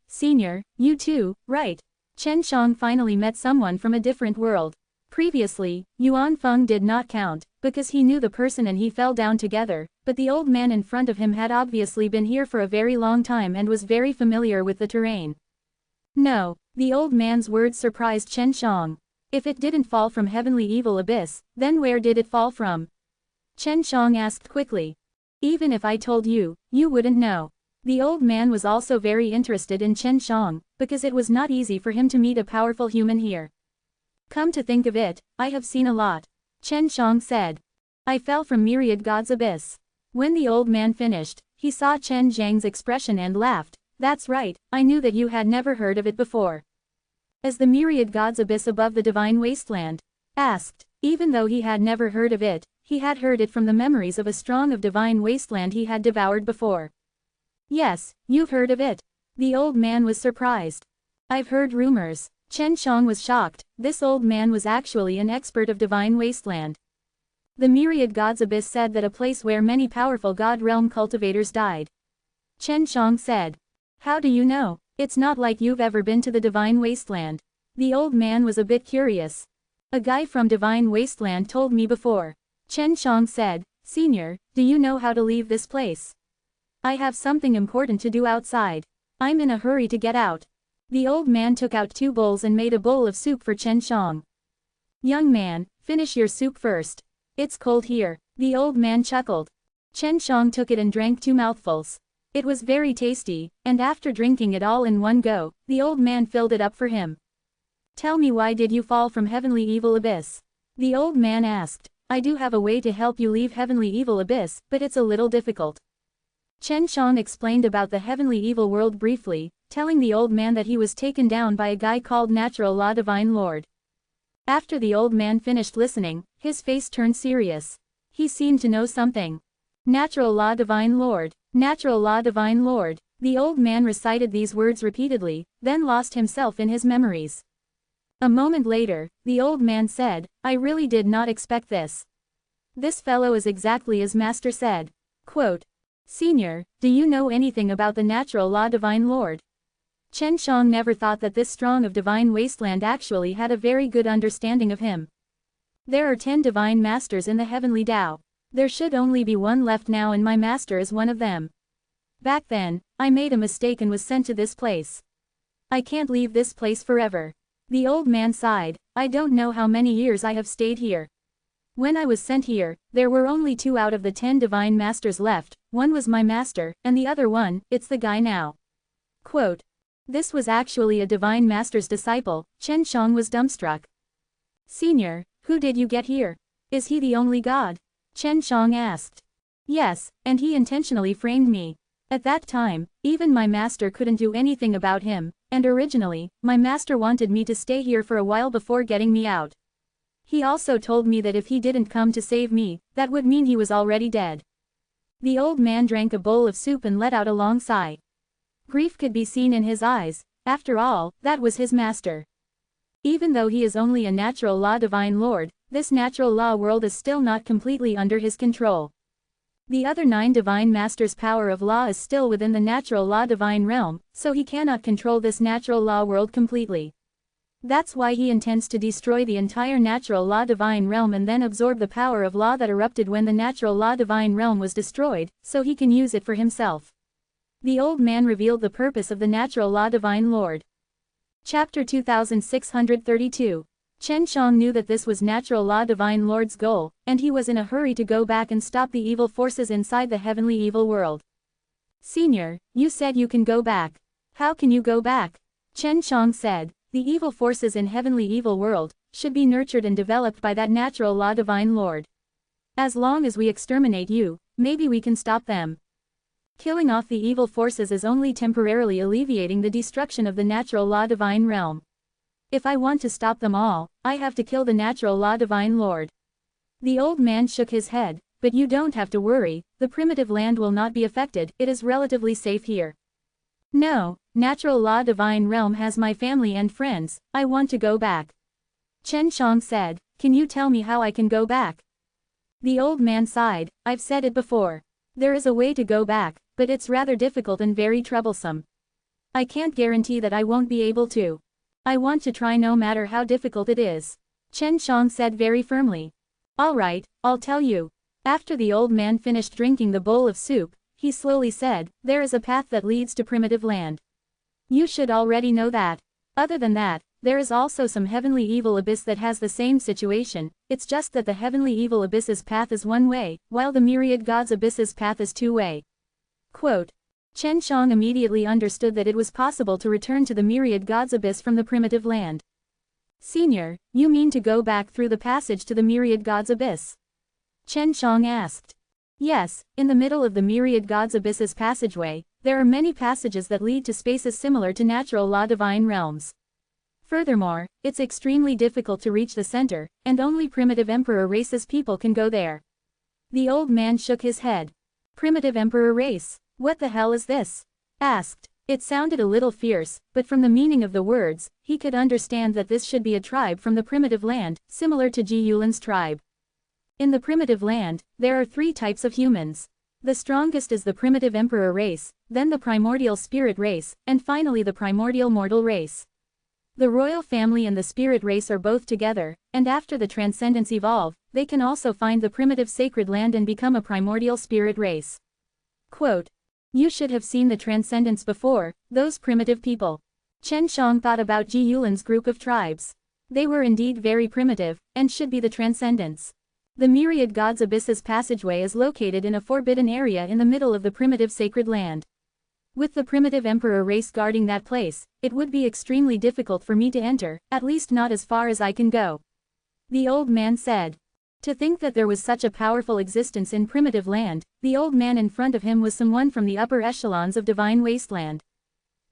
Senior, you too, right?" Chen Shang finally met someone from a different world. Previously, Yuan Feng did not count, because he knew the person and he fell down together, but the old man in front of him had obviously been here for a very long time and was very familiar with the terrain. No, the old man's words surprised Chen Shang. If it didn't fall from heavenly evil abyss, then where did it fall from? Chen Shang asked quickly. "Even if I told you, you wouldn't know." The old man was also very interested in Chen Shang, because it was not easy for him to meet a powerful human here. "Come to think of it, I have seen a lot," Chen Shang said. "I fell from myriad gods' abyss." When the old man finished, he saw Chen Zhang's expression and laughed. "That's right, I knew that you had never heard of it before." "As the myriad gods' abyss above the divine wasteland?" asked. Even though he had never heard of it, he had heard it from the memories of a strong of divine wasteland he had devoured before. "Yes, you've heard of it." The old man was surprised. "I've heard rumors." Chen Shang was shocked. This old man was actually an expert of divine wasteland. The myriad gods abyss said that a place where many powerful god realm cultivators died. Chen Shang said. "How do you know? It's not like you've ever been to the divine wasteland." The old man was a bit curious. "A guy from divine wasteland told me before." Chen Shang said. "Senior, do you know how to leave this place? I have something important to do outside. I'm in a hurry to get out." The old man took out 2 bowls and made a bowl of soup for Chen Shang. "Young man, finish your soup first. It's cold here." The old man chuckled. Chen Shang took it and drank 2 mouthfuls. It was very tasty, and after drinking it all in one go, the old man filled it up for him. "Tell me, why did you fall from heavenly evil abyss?" the old man asked. "I do have a way to help you leave heavenly evil abyss, but it's a little difficult." Chen Shang explained about the heavenly evil world briefly, telling the old man that he was taken down by a guy called Natural Law Divine Lord. After the old man finished listening, his face turned serious. He seemed to know something. "Natural Law Divine Lord, Natural Law Divine Lord." The old man recited these words repeatedly, then lost himself in his memories. A moment later, the old man said, "I really did not expect this. This fellow is exactly as Master said." Quote, "Senior, do you know anything about the Natural Law Divine Lord?" Chen Shang never thought that this strong of divine wasteland actually had a very good understanding of him. "There are 10 divine masters in the heavenly Tao. There should only be 1 left now, and my master is one of them. Back then, I made a mistake and was sent to this place. I can't leave this place forever." The old man sighed. "I don't know how many years I have stayed here. When I was sent here, there were only 2 out of the 10 divine masters left. One was my master, and the other one, it's the guy now." Quote, "This was actually a divine master's disciple." Chen Shang was dumbstruck. "Senior, who did you get here? Is he the only god?" Chen Shang asked. "Yes, and he intentionally framed me. At that time, even my master couldn't do anything about him, and originally, my master wanted me to stay here for a while before getting me out. He also told me that if he didn't come to save me, that would mean he was already dead. The old man drank a bowl of soup and let out a long sigh. Grief could be seen in his eyes. After all, that was his master. Even though he is only a natural law divine lord, this natural law world is still not completely under his control. The other 9 divine masters' power of law is still within the natural law divine realm, so he cannot control this natural law world completely. That's why he intends to destroy the entire natural law divine realm and then absorb the power of law that erupted when the natural law divine realm was destroyed, so he can use it for himself. The old man revealed the purpose of the natural law divine lord. Chapter 2632. Chen Shang knew that this was natural law divine lord's goal, and he was in a hurry to go back and stop the evil forces inside the heavenly evil world. Senior, you said you can go back. How can you go back? Chen Shang said. The evil forces in heavenly evil world should be nurtured and developed by that natural law divine lord. As long as we exterminate you, maybe we can stop them. Killing off the evil forces is only temporarily alleviating the destruction of the natural law divine realm. If I want to stop them all, I have to kill the natural law divine lord. The old man shook his head, but you don't have to worry, the primitive land will not be affected, it is relatively safe here. No, natural law divine realm has my family and friends, I want to go back. Chen Shang said, can you tell me how I can go back? The old man sighed, I've said it before. There is a way to go back, but it's rather difficult and very troublesome. I can't guarantee that I won't be able to. I want to try no matter how difficult it is. Chen Shang said very firmly. All right, I'll tell you. After the old man finished drinking the bowl of soup, he slowly said, there is a path that leads to primitive land. You should already know that. Other than that, there is also some heavenly evil abyss that has the same situation, it's just that the heavenly evil abyss's path is one way, while the myriad gods abyss's path is two-way. Quote. Chen Shang immediately understood that it was possible to return to the myriad gods abyss from the primitive land. Senior, you mean to go back through the passage to the myriad gods abyss? Chen Shang asked. Yes, in the middle of the myriad gods abyss's passageway, there are many passages that lead to spaces similar to natural law divine realms. Furthermore, it's extremely difficult to reach the center, and only primitive emperor race's people can go there. The old man shook his head. Primitive emperor race? What the hell is this? Asked. It sounded a little fierce, but from the meaning of the words, he could understand that this should be a tribe from the primitive land, similar to Ji Yulin's tribe. In the primitive land, there are 3 types of humans. The strongest is the primitive emperor race, then the primordial spirit race, and finally the primordial mortal race. The royal family and the spirit race are both together, and after the transcendents evolve, they can also find the primitive sacred land and become a primordial spirit race. Quote. You should have seen the transcendents before, those primitive people. Chen Shang thought about Ji Yulin's group of tribes. They were indeed very primitive, and should be the transcendents. The myriad gods abyss's passageway is located in a forbidden area in the middle of the primitive sacred land. With the primitive emperor race guarding that place, it would be extremely difficult for me to enter, at least not as far as I can go. The old man said. To think that there was such a powerful existence in primitive land, the old man in front of him was someone from the upper echelons of divine wasteland.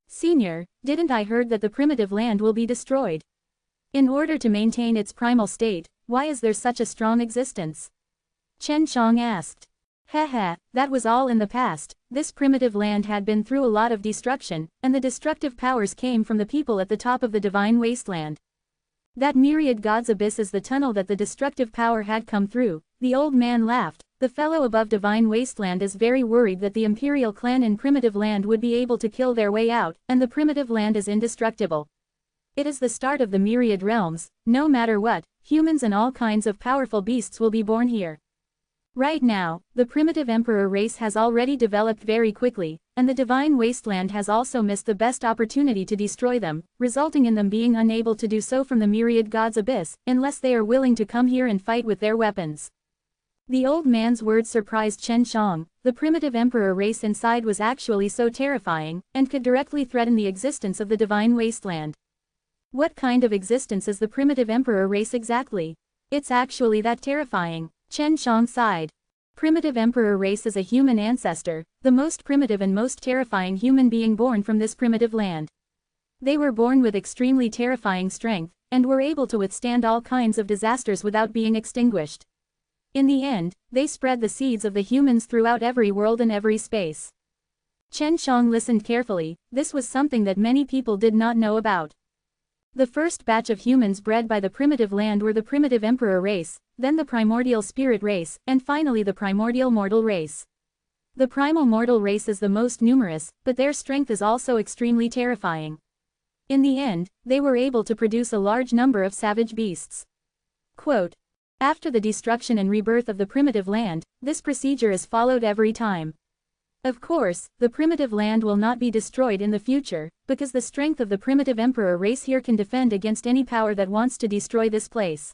Senior, didn't I heard that the primitive land will be destroyed? In order to maintain its primal state, why is there such a strong existence? Chen Shang asked. Haha, that was all in the past, this primitive land had been through a lot of destruction, and the destructive powers came from the people at the top of the divine wasteland. That myriad gods abyss is the tunnel that the destructive power had come through. The old man laughed. The fellow above divine wasteland is very worried that the imperial clan in primitive land would be able to kill their way out, and the primitive land is indestructible. It is the start of the myriad realms. No matter what, humans and all kinds of powerful beasts will be born here. Right now, the primitive emperor race has already developed very quickly, and the divine wasteland has also missed the best opportunity to destroy them, resulting in them being unable to do so from the myriad gods abyss, unless they are willing to come here and fight with their weapons. The old man's words surprised Chen Shang. The primitive emperor race inside was actually so terrifying, and could directly threaten the existence of the divine wasteland. What kind of existence is the primitive emperor race exactly? It's actually that terrifying. Chen Shang sighed. Primitive emperor race is a human ancestor, the most primitive and most terrifying human being born from this primitive land. They were born with extremely terrifying strength, and were able to withstand all kinds of disasters without being extinguished. In the end, they spread the seeds of the humans throughout every world and every space. Chen Shang listened carefully. This was something that many people did not know about. The first batch of humans bred by the primitive land were the primitive emperor race, then the primordial spirit race, and finally the primordial mortal race. The primal mortal race is the most numerous, but their strength is also extremely terrifying. In the end, they were able to produce a large number of savage beasts. Quote, after the destruction and rebirth of the primitive land, this procedure is followed every time. Of course, the primitive land will not be destroyed in the future, because the strength of the primitive emperor race here can defend against any power that wants to destroy this place.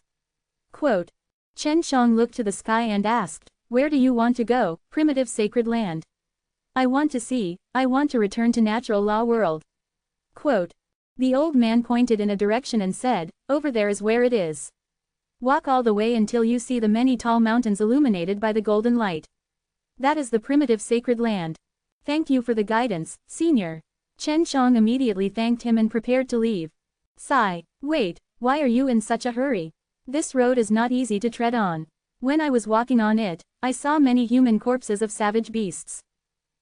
Quote, Chen Shang looked to the sky and asked, where do you want to go, primitive sacred land? I want to return to natural law world. Quote, the old man pointed in a direction and said, over there is where it is. Walk all the way until you see the many tall mountains illuminated by the golden light. That is the primitive sacred land. Thank you for the guidance, senior. Chen Shang immediately thanked him and prepared to leave. Sigh, wait, why are you in such a hurry? This road is not easy to tread on. When I was walking on it, I saw many human corpses of savage beasts.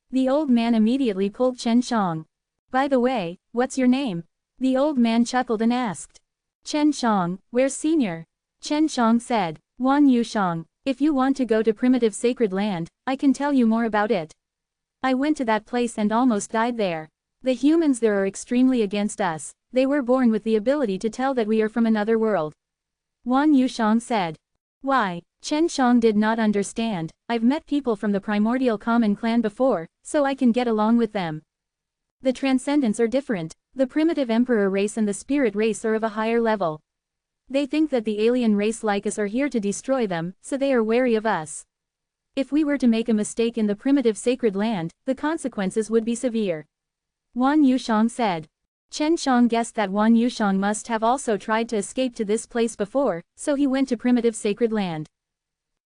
The old man immediately pulled Chen Shang. By the way, what's your name? The old man chuckled and asked. Chen Shang, where's senior? Chen Shang said, Wan Yushang, if you want to go to primitive sacred land, I can tell you more about it. I went to that place and almost died there. The humans there are extremely against us. They were born with the ability to tell that we are from another world. Wan Yushang said. Why? Chen Shang did not understand. I've met people from the primordial common clan before, so I can get along with them. The transcendents are different. The primitive emperor race and the spirit race are of a higher level. They think that the alien race like us are here to destroy them, so they are wary of us. If we were to make a mistake in the primitive sacred land, the consequences would be severe. Wan Yushang said. Chen Shang guessed that Wan Yushang must have also tried to escape to this place before, so he went to primitive sacred land.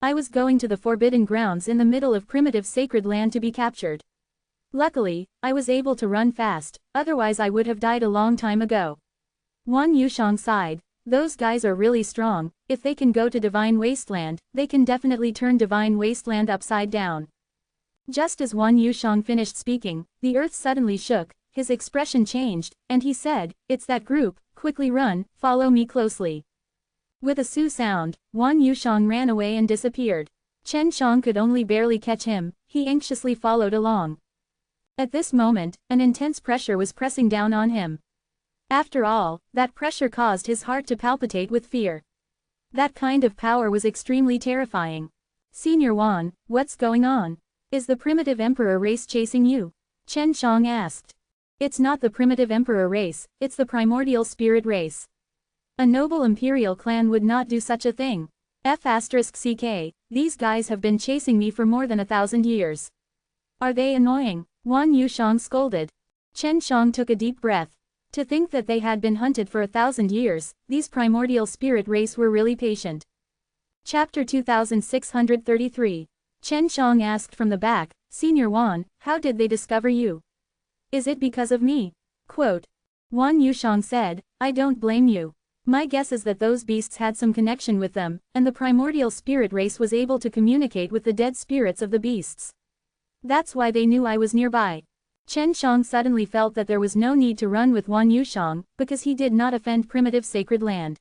I was going to the forbidden grounds in the middle of primitive sacred land to be captured. Luckily, I was able to run fast, otherwise I would have died a long time ago. Wan Yushang sighed. Those guys are really strong. If they can go to Divine Wasteland, they can definitely turn Divine Wasteland upside down. Just as Wan Yushang finished speaking, the earth suddenly shook, his expression changed, and he said, it's that group, quickly run, follow me closely. With a su sound, Wan Yushang ran away and disappeared. Chen Shang could only barely catch him, he anxiously followed along. At this moment, an intense pressure was pressing down on him. After all, that pressure caused his heart to palpitate with fear. That kind of power was extremely terrifying. Senior Wan, what's going on? Is the primitive emperor race chasing you? Chen Shang asked. It's not the primitive emperor race, it's the primordial spirit race. A noble imperial clan would not do such a thing. F***ck, these guys have been chasing me for more than 1,000 years. Are they annoying? Wan Yushang scolded. Chen Shang took a deep breath. To think that they had been hunted for 1,000 years, these primordial spirit race were really patient. Chapter 2633. Chen Shang asked from the back, Senior Wan, how did they discover you? Is it because of me? Quote. Wan Yushang said, I don't blame you. My guess is that those beasts had some connection with them, and the primordial spirit race was able to communicate with the dead spirits of the beasts. That's why they knew I was nearby. Chen Shang suddenly felt that there was no need to run with Wan Yushang, because he did not offend primitive sacred land.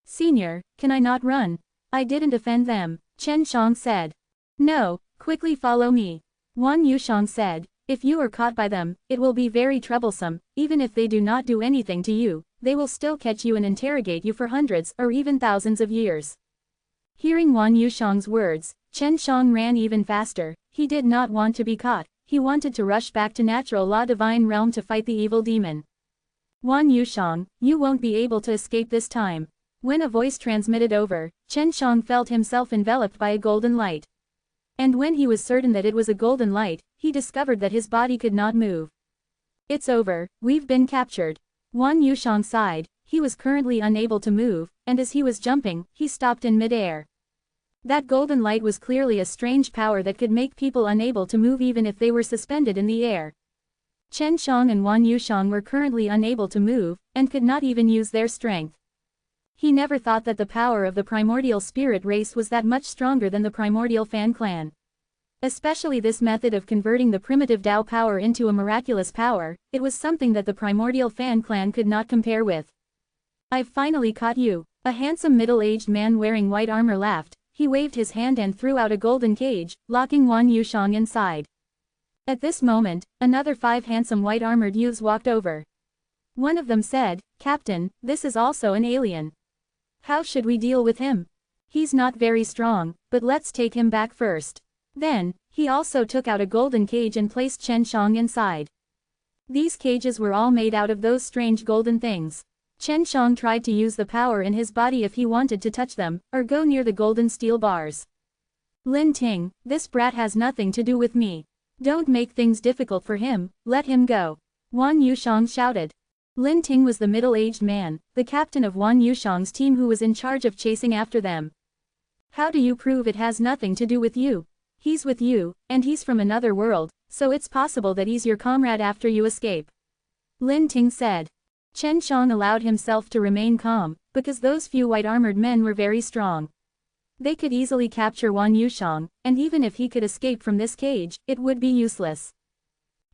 Senior, can I not run? I didn't offend them, Chen Shang said. No, quickly follow me. Wan Yushang said, if you are caught by them, it will be very troublesome. Even if they do not do anything to you, they will still catch you and interrogate you for hundreds or even thousands of years. Hearing Wan Yushang's words, Chen Shang ran even faster. He did not want to be caught. He wanted to rush back to natural law divine realm to fight the evil demon. Wan Yushang, you won't be able to escape this time. When a voice transmitted over, Chen Shang felt himself enveloped by a golden light. And when he was certain that it was a golden light, he discovered that his body could not move. It's over, we've been captured. Wan Yushang sighed. He was currently unable to move, and as he was jumping, he stopped in mid-air. That golden light was clearly a strange power that could make people unable to move even if they were suspended in the air. Chen Shang and Wan Yushang were currently unable to move, and could not even use their strength. He never thought that the power of the primordial spirit race was that much stronger than the primordial Fan clan. Especially this method of converting the primitive Tao power into a miraculous power, it was something that the primordial Fan clan could not compare with. "I've finally caught you," a handsome middle-aged man wearing white armor laughed. He waved his hand and threw out a golden cage, locking Wan Yushang inside. At this moment, another 5 handsome white-armored youths walked over. One of them said, "Captain, this is also an alien. How should we deal with him? He's not very strong, but let's take him back first." Then, he also took out a golden cage and placed Chen Shang inside. These cages were all made out of those strange golden things. Chen Shang tried to use the power in his body if he wanted to touch them, or go near the golden steel bars. "Lin Ting, this brat has nothing to do with me. Don't make things difficult for him, let him go," Wan Yushang shouted. Lin Ting was the middle-aged man, the captain of Wan Yushang's team who was in charge of chasing after them. "How do you prove it has nothing to do with you? He's with you, and he's from another world, so it's possible that he's your comrade after you escape," Lin Ting said. Chen Shang allowed himself to remain calm, because those few white-armored men were very strong. They could easily capture Wan Yushang, and even if he could escape from this cage, it would be useless.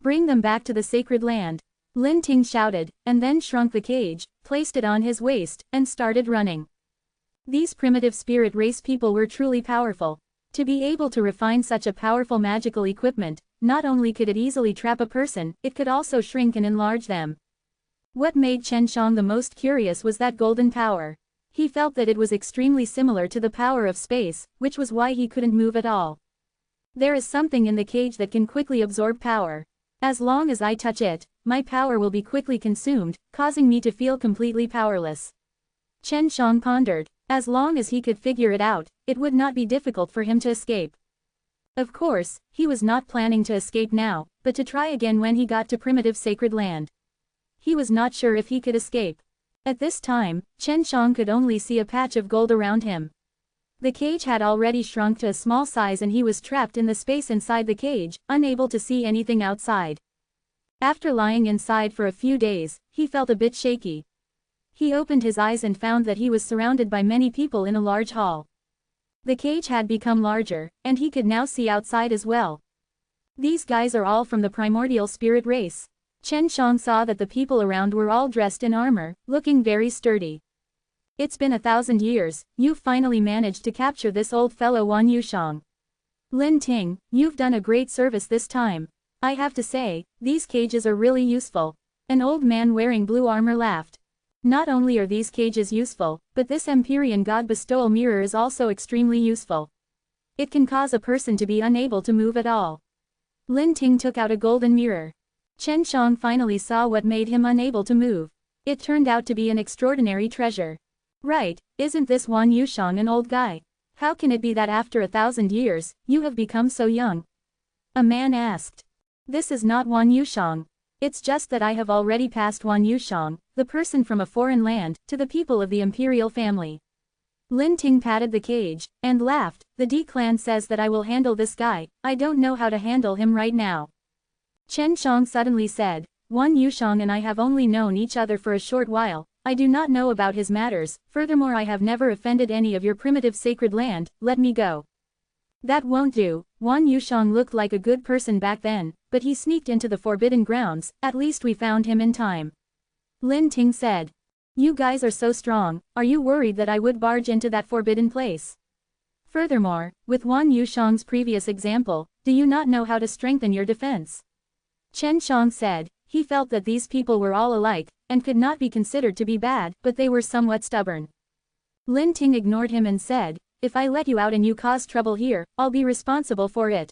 "Bring them back to the sacred land," Lin Ting shouted, and then shrunk the cage, placed it on his waist, and started running. These primitive spirit race people were truly powerful. To be able to refine such a powerful magical equipment, not only could it easily trap a person, it could also shrink and enlarge them. What made Chen Shang the most curious was that golden power. He felt that it was extremely similar to the power of space, which was why he couldn't move at all. "There is something in the cage that can quickly absorb power. As long as I touch it, my power will be quickly consumed, causing me to feel completely powerless." Chen Shang pondered. As long as he could figure it out, it would not be difficult for him to escape. Of course, he was not planning to escape now, but to try again when he got to primitive sacred land. He was not sure if he could escape. At this time, Chen Shang could only see a patch of gold around him. The cage had already shrunk to a small size and he was trapped in the space inside the cage, unable to see anything outside. After lying inside for a few days, he felt a bit shaky. He opened his eyes and found that he was surrounded by many people in a large hall. The cage had become larger, and he could now see outside as well. "These guys are all from the primordial spirit race." Chen Shang saw that the people around were all dressed in armor, looking very sturdy. "It's been 1,000 years, you've finally managed to capture this old fellow Wan Yushang. Lin Ting, you've done a great service this time. I have to say, these cages are really useful." An old man wearing blue armor laughed. "Not only are these cages useful, but this Empyrean God bestowal mirror is also extremely useful. It can cause a person to be unable to move at all." Lin Ting took out a golden mirror. Chen Shang finally saw what made him unable to move. It turned out to be an extraordinary treasure. "Right, isn't this Wan Yushang an old guy? How can it be that after 1,000 years, you have become so young?" a man asked. "This is not Wan Yushang. It's just that I have already passed Wan Yushang, the person from a foreign land, to the people of the imperial family." Lin Ting patted the cage, and laughed. "The D clan says that I will handle this guy, I don't know how to handle him right now." Chen Shang suddenly said, "Wan Yushang and I have only known each other for a short while, I do not know about his matters, furthermore I have never offended any of your primitive sacred land, let me go." "That won't do, Wan Yushang looked like a good person back then, but he sneaked into the forbidden grounds, at least we found him in time," Lin Ting said. "You guys are so strong, are you worried that I would barge into that forbidden place? Furthermore, with Wan Yushang's previous example, do you not know how to strengthen your defense?" Chen Shang said. He felt that these people were all alike, and could not be considered to be bad, but they were somewhat stubborn. Lin Ting ignored him and said, "If I let you out and you cause trouble here, I'll be responsible for it."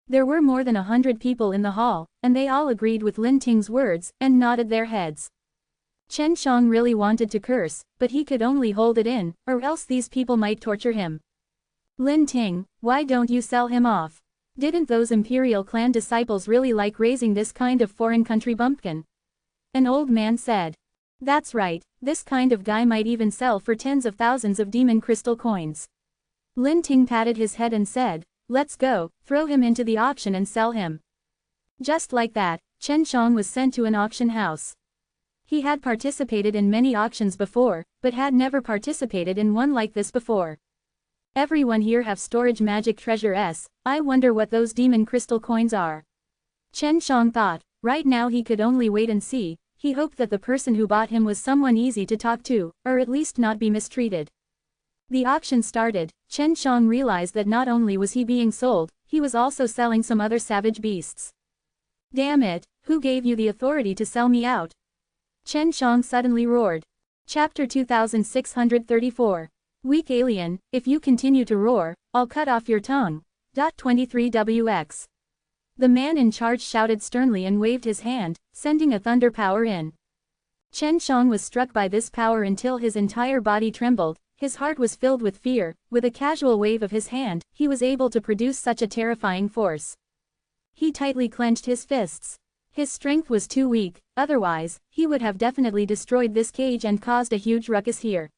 There were more than 100 people in the hall, and they all agreed with Lin Ting's words, and nodded their heads. Chen Shang really wanted to curse, but he could only hold it in, or else these people might torture him. "Lin Ting, why don't you sell him off? Didn't those Imperial clan disciples really like raising this kind of foreign country bumpkin?" an old man said. "That's right, this kind of guy might even sell for tens of thousands of demon crystal coins." Lin Ting patted his head and said, "Let's go, throw him into the auction and sell him." Just like that, Chen Shang was sent to an auction house. He had participated in many auctions before, but had never participated in one like this before. Everyone here have storage magic treasure. I wonder what those demon crystal coins are. Chen Shang thought. Right now he could only wait and see. He hoped that the person who bought him was someone easy to talk to, or at least not be mistreated. The auction started. Chen Shang realized that not only was he being sold, he was also selling some other savage beasts. Damn it, who gave you the authority to sell me out? Chen Shang suddenly roared. Chapter 2634. Weak alien, if you continue to roar, I'll cut off your tongue. 23wx. The man in charge shouted sternly and waved his hand, sending a thunder power in. Chen Shang was struck by this power until his entire body trembled, his heart was filled with fear. With a casual wave of his hand, he was able to produce such a terrifying force. He tightly clenched his fists. His strength was too weak, otherwise, he would have definitely destroyed this cage and caused a huge ruckus here.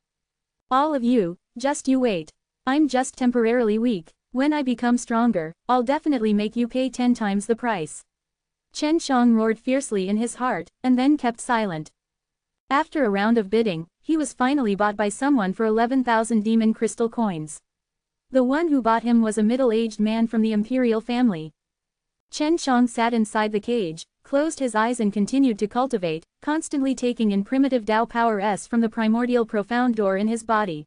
All of you, just you wait. I'm just temporarily weak. When I become stronger, I'll definitely make you pay 10 times the price. Chen Shang roared fiercely in his heart, and then kept silent. After a round of bidding, he was finally bought by someone for 11,000 demon crystal coins. The one who bought him was a middle-aged man from the imperial family. Chen Shang sat inside the cage, closed his eyes and continued to cultivate, constantly taking in primitive Tao power from the primordial profound door in his body.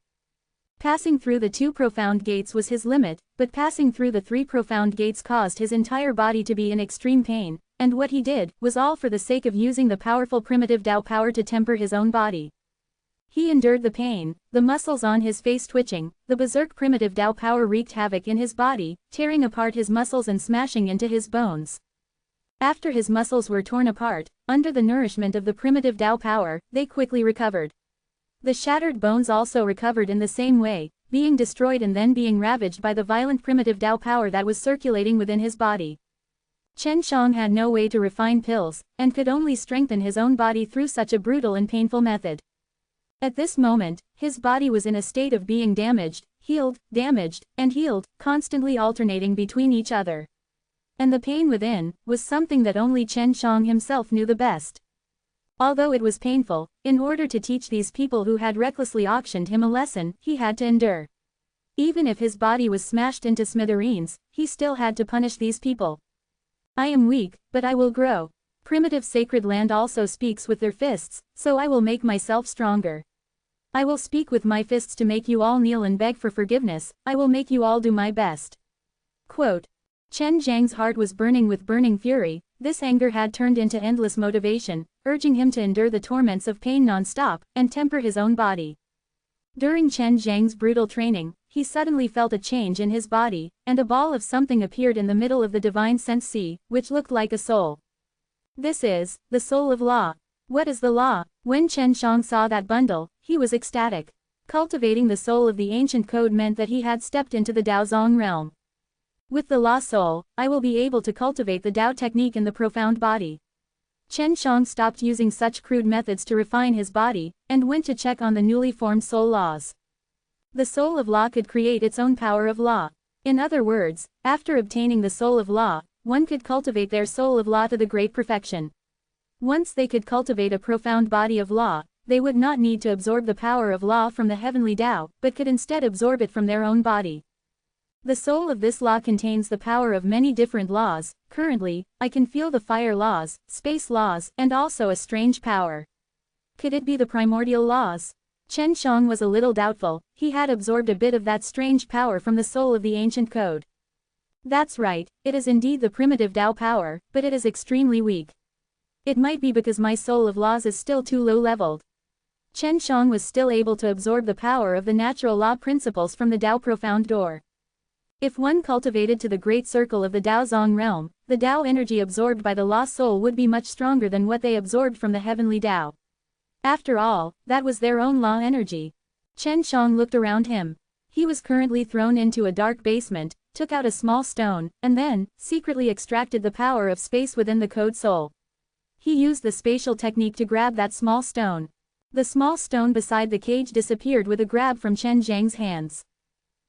Passing through the 2 profound gates was his limit, but passing through the 3 profound gates caused his entire body to be in extreme pain, and what he did was all for the sake of using the powerful primitive Tao power to temper his own body. He endured the pain, the muscles on his face twitching, the berserk primitive Tao power wreaked havoc in his body, tearing apart his muscles and smashing into his bones. After his muscles were torn apart, under the nourishment of the primitive Tao power, they quickly recovered. The shattered bones also recovered in the same way, being destroyed and then being ravaged by the violent primitive Tao power that was circulating within his body. Chen Shang had no way to refine pills, and could only strengthen his own body through such a brutal and painful method. At this moment, his body was in a state of being damaged, healed, and healed, constantly alternating between each other. And the pain within was something that only Chen Shang himself knew the best. Although it was painful, in order to teach these people who had recklessly auctioned him a lesson, he had to endure. Even if his body was smashed into smithereens, he still had to punish these people. I am weak, but I will grow. Primitive sacred land also speaks with their fists, so I will make myself stronger. I will speak with my fists to make you all kneel and beg for forgiveness. I will make you all do my best. Quote. Chen Zhang's heart was burning with burning fury. This anger had turned into endless motivation, urging him to endure the torments of pain non-stop, and temper his own body. During Chen Zhang's brutal training, he suddenly felt a change in his body, and a ball of something appeared in the middle of the divine sense sea, which looked like a soul. This is the soul of law. What is the law? When Chen Shang saw that bundle, he was ecstatic. Cultivating the soul of the ancient code meant that he had stepped into the Daozong realm. With the law soul, I will be able to cultivate the Tao technique in the profound body. Chen Shang stopped using such crude methods to refine his body, and went to check on the newly formed soul laws. The soul of law could create its own power of law. In other words, after obtaining the soul of law, one could cultivate their soul of law to the great perfection. Once they could cultivate a profound body of law, they would not need to absorb the power of law from the heavenly Tao, but could instead absorb it from their own body. The soul of this law contains the power of many different laws. Currently, I can feel the fire laws, space laws, and also a strange power. Could it be the primordial laws? Chen Shang was a little doubtful. He had absorbed a bit of that strange power from the soul of the ancient code. That's right, it is indeed the primitive Tao power, but it is extremely weak. It might be because my soul of laws is still too low-leveled. Chen Shang was still able to absorb the power of the natural law principles from the Tao profound door. If one cultivated to the great circle of the Daozong realm, the Tao energy absorbed by the law soul would be much stronger than what they absorbed from the heavenly Tao. After all, that was their own law energy. Chen Shang looked around him. He was currently thrown into a dark basement, took out a small stone, and then, secretly extracted the power of space within the code soul. He used the spatial technique to grab that small stone. The small stone beside the cage disappeared with a grab from Chen Zhang's hands.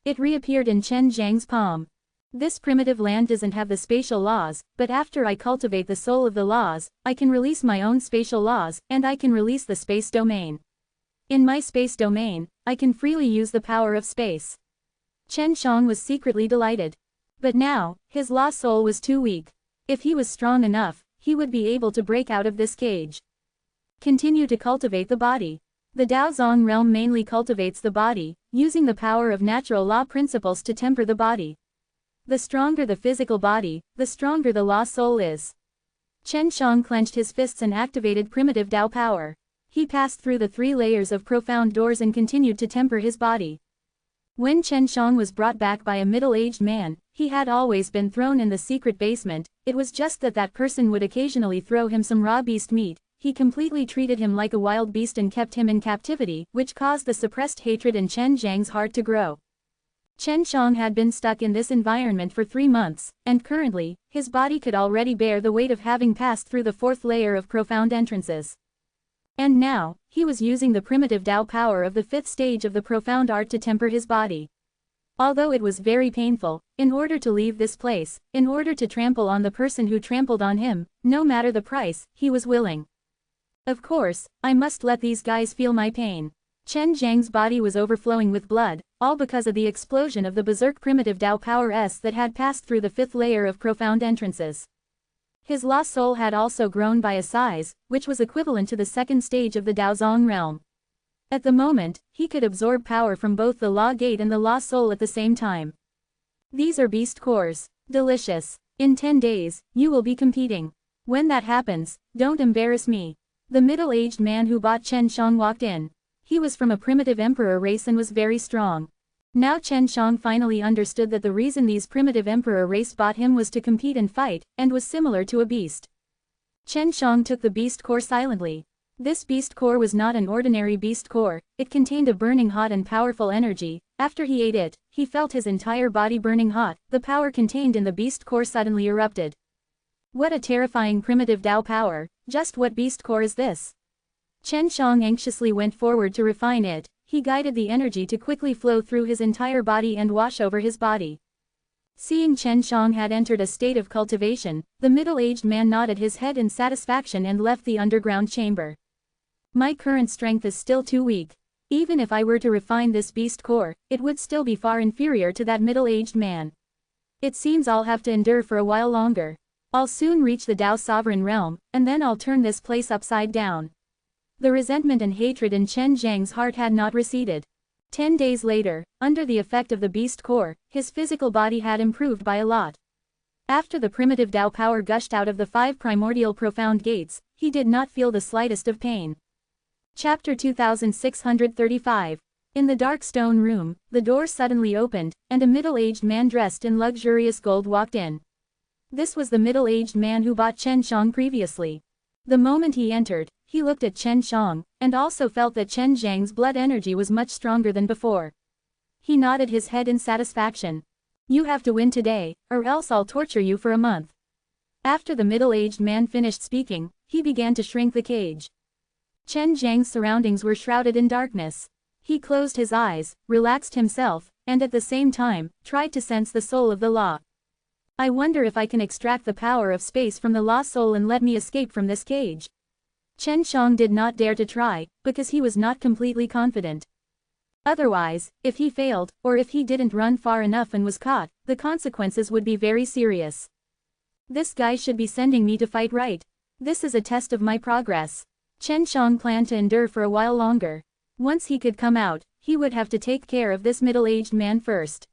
It reappeared in Chen Zhang's palm. This primitive land doesn't have the spatial laws, but after I cultivate the soul of the laws, I can release my own spatial laws, and I can release the space domain. In my space domain, I can freely use the power of space. Chen Shang was secretly delighted. But now, his law soul was too weak. If he was strong enough, he would be able to break out of this cage. Continue to cultivate the body. The Daozong realm mainly cultivates the body, using the power of natural law principles to temper the body. The stronger the physical body, the stronger the law soul is. Chen Shang clenched his fists and activated primitive Dao power. He passed through the 3 layers of profound doors and continued to temper his body. When Chen Shang was brought back by a middle-aged man, he had always been thrown in the secret basement. It was just that that person would occasionally throw him some raw beast meat. He completely treated him like a wild beast and kept him in captivity, which caused the suppressed hatred in Chen Zhang's heart to grow. Chen Shang had been stuck in this environment for 3 months, and currently, his body could already bear the weight of having passed through the 4th layer of profound entrances. And now, he was using the primitive Dao power of the 5th stage of the profound art to temper his body. Although it was very painful, in order to leave this place, in order to trample on the person who trampled on him, no matter the price, he was willing. Of course, I must let these guys feel my pain. Chen Zhang's body was overflowing with blood, all because of the explosion of the berserk primitive Dao power that had passed through the 5th layer of profound entrances. His law soul had also grown by a size, which was equivalent to the 2nd stage of the Daozong realm. At the moment, he could absorb power from both the law gate and the law soul at the same time. These are beast cores. Delicious. In 10 days, you will be competing. When that happens, don't embarrass me. The middle-aged man who bought Chen Shang walked in. He was from a primitive emperor race and was very strong. Now Chen Shang finally understood that the reason these primitive emperor race bought him was to compete and fight, and was similar to a beast. Chen Shang took the beast core silently. This beast core was not an ordinary beast core, it contained a burning hot and powerful energy. After he ate it, he felt his entire body burning hot. The power contained in the beast core suddenly erupted. What a terrifying primitive Dao power, just what beast core is this? Chen Shang anxiously went forward to refine it. He guided the energy to quickly flow through his entire body and wash over his body. Seeing Chen Shang had entered a state of cultivation, the middle-aged man nodded his head in satisfaction and left the underground chamber. My current strength is still too weak. Even if I were to refine this beast core, it would still be far inferior to that middle-aged man. It seems I'll have to endure for a while longer. I'll soon reach the Dao sovereign realm, and then I'll turn this place upside down. The resentment and hatred in Chen Zhang's heart had not receded. 10 days later, under the effect of the beast core, his physical body had improved by a lot. After the primitive Dao power gushed out of the 5 primordial profound gates, he did not feel the slightest of pain. Chapter 2635. In the dark stone room, the door suddenly opened, and a middle-aged man dressed in luxurious gold walked in. This was the middle-aged man who bought Chen Shang previously. The moment he entered, he looked at Chen Shang, and also felt that Chen Zhang's blood energy was much stronger than before. He nodded his head in satisfaction. You have to win today, or else I'll torture you for a month. After the middle-aged man finished speaking, he began to shrink the cage. Chen Zhang's surroundings were shrouded in darkness. He closed his eyes, relaxed himself, and at the same time, tried to sense the soul of the law. I wonder if I can extract the power of space from the law soul and let me escape from this cage. Chen Shang did not dare to try, because he was not completely confident. Otherwise, if he failed, or if he didn't run far enough and was caught, the consequences would be very serious. This guy should be sending me to fight, right? This is a test of my progress. Chen Shang planned to endure for a while longer. Once he could come out, he would have to take care of this middle-aged man first.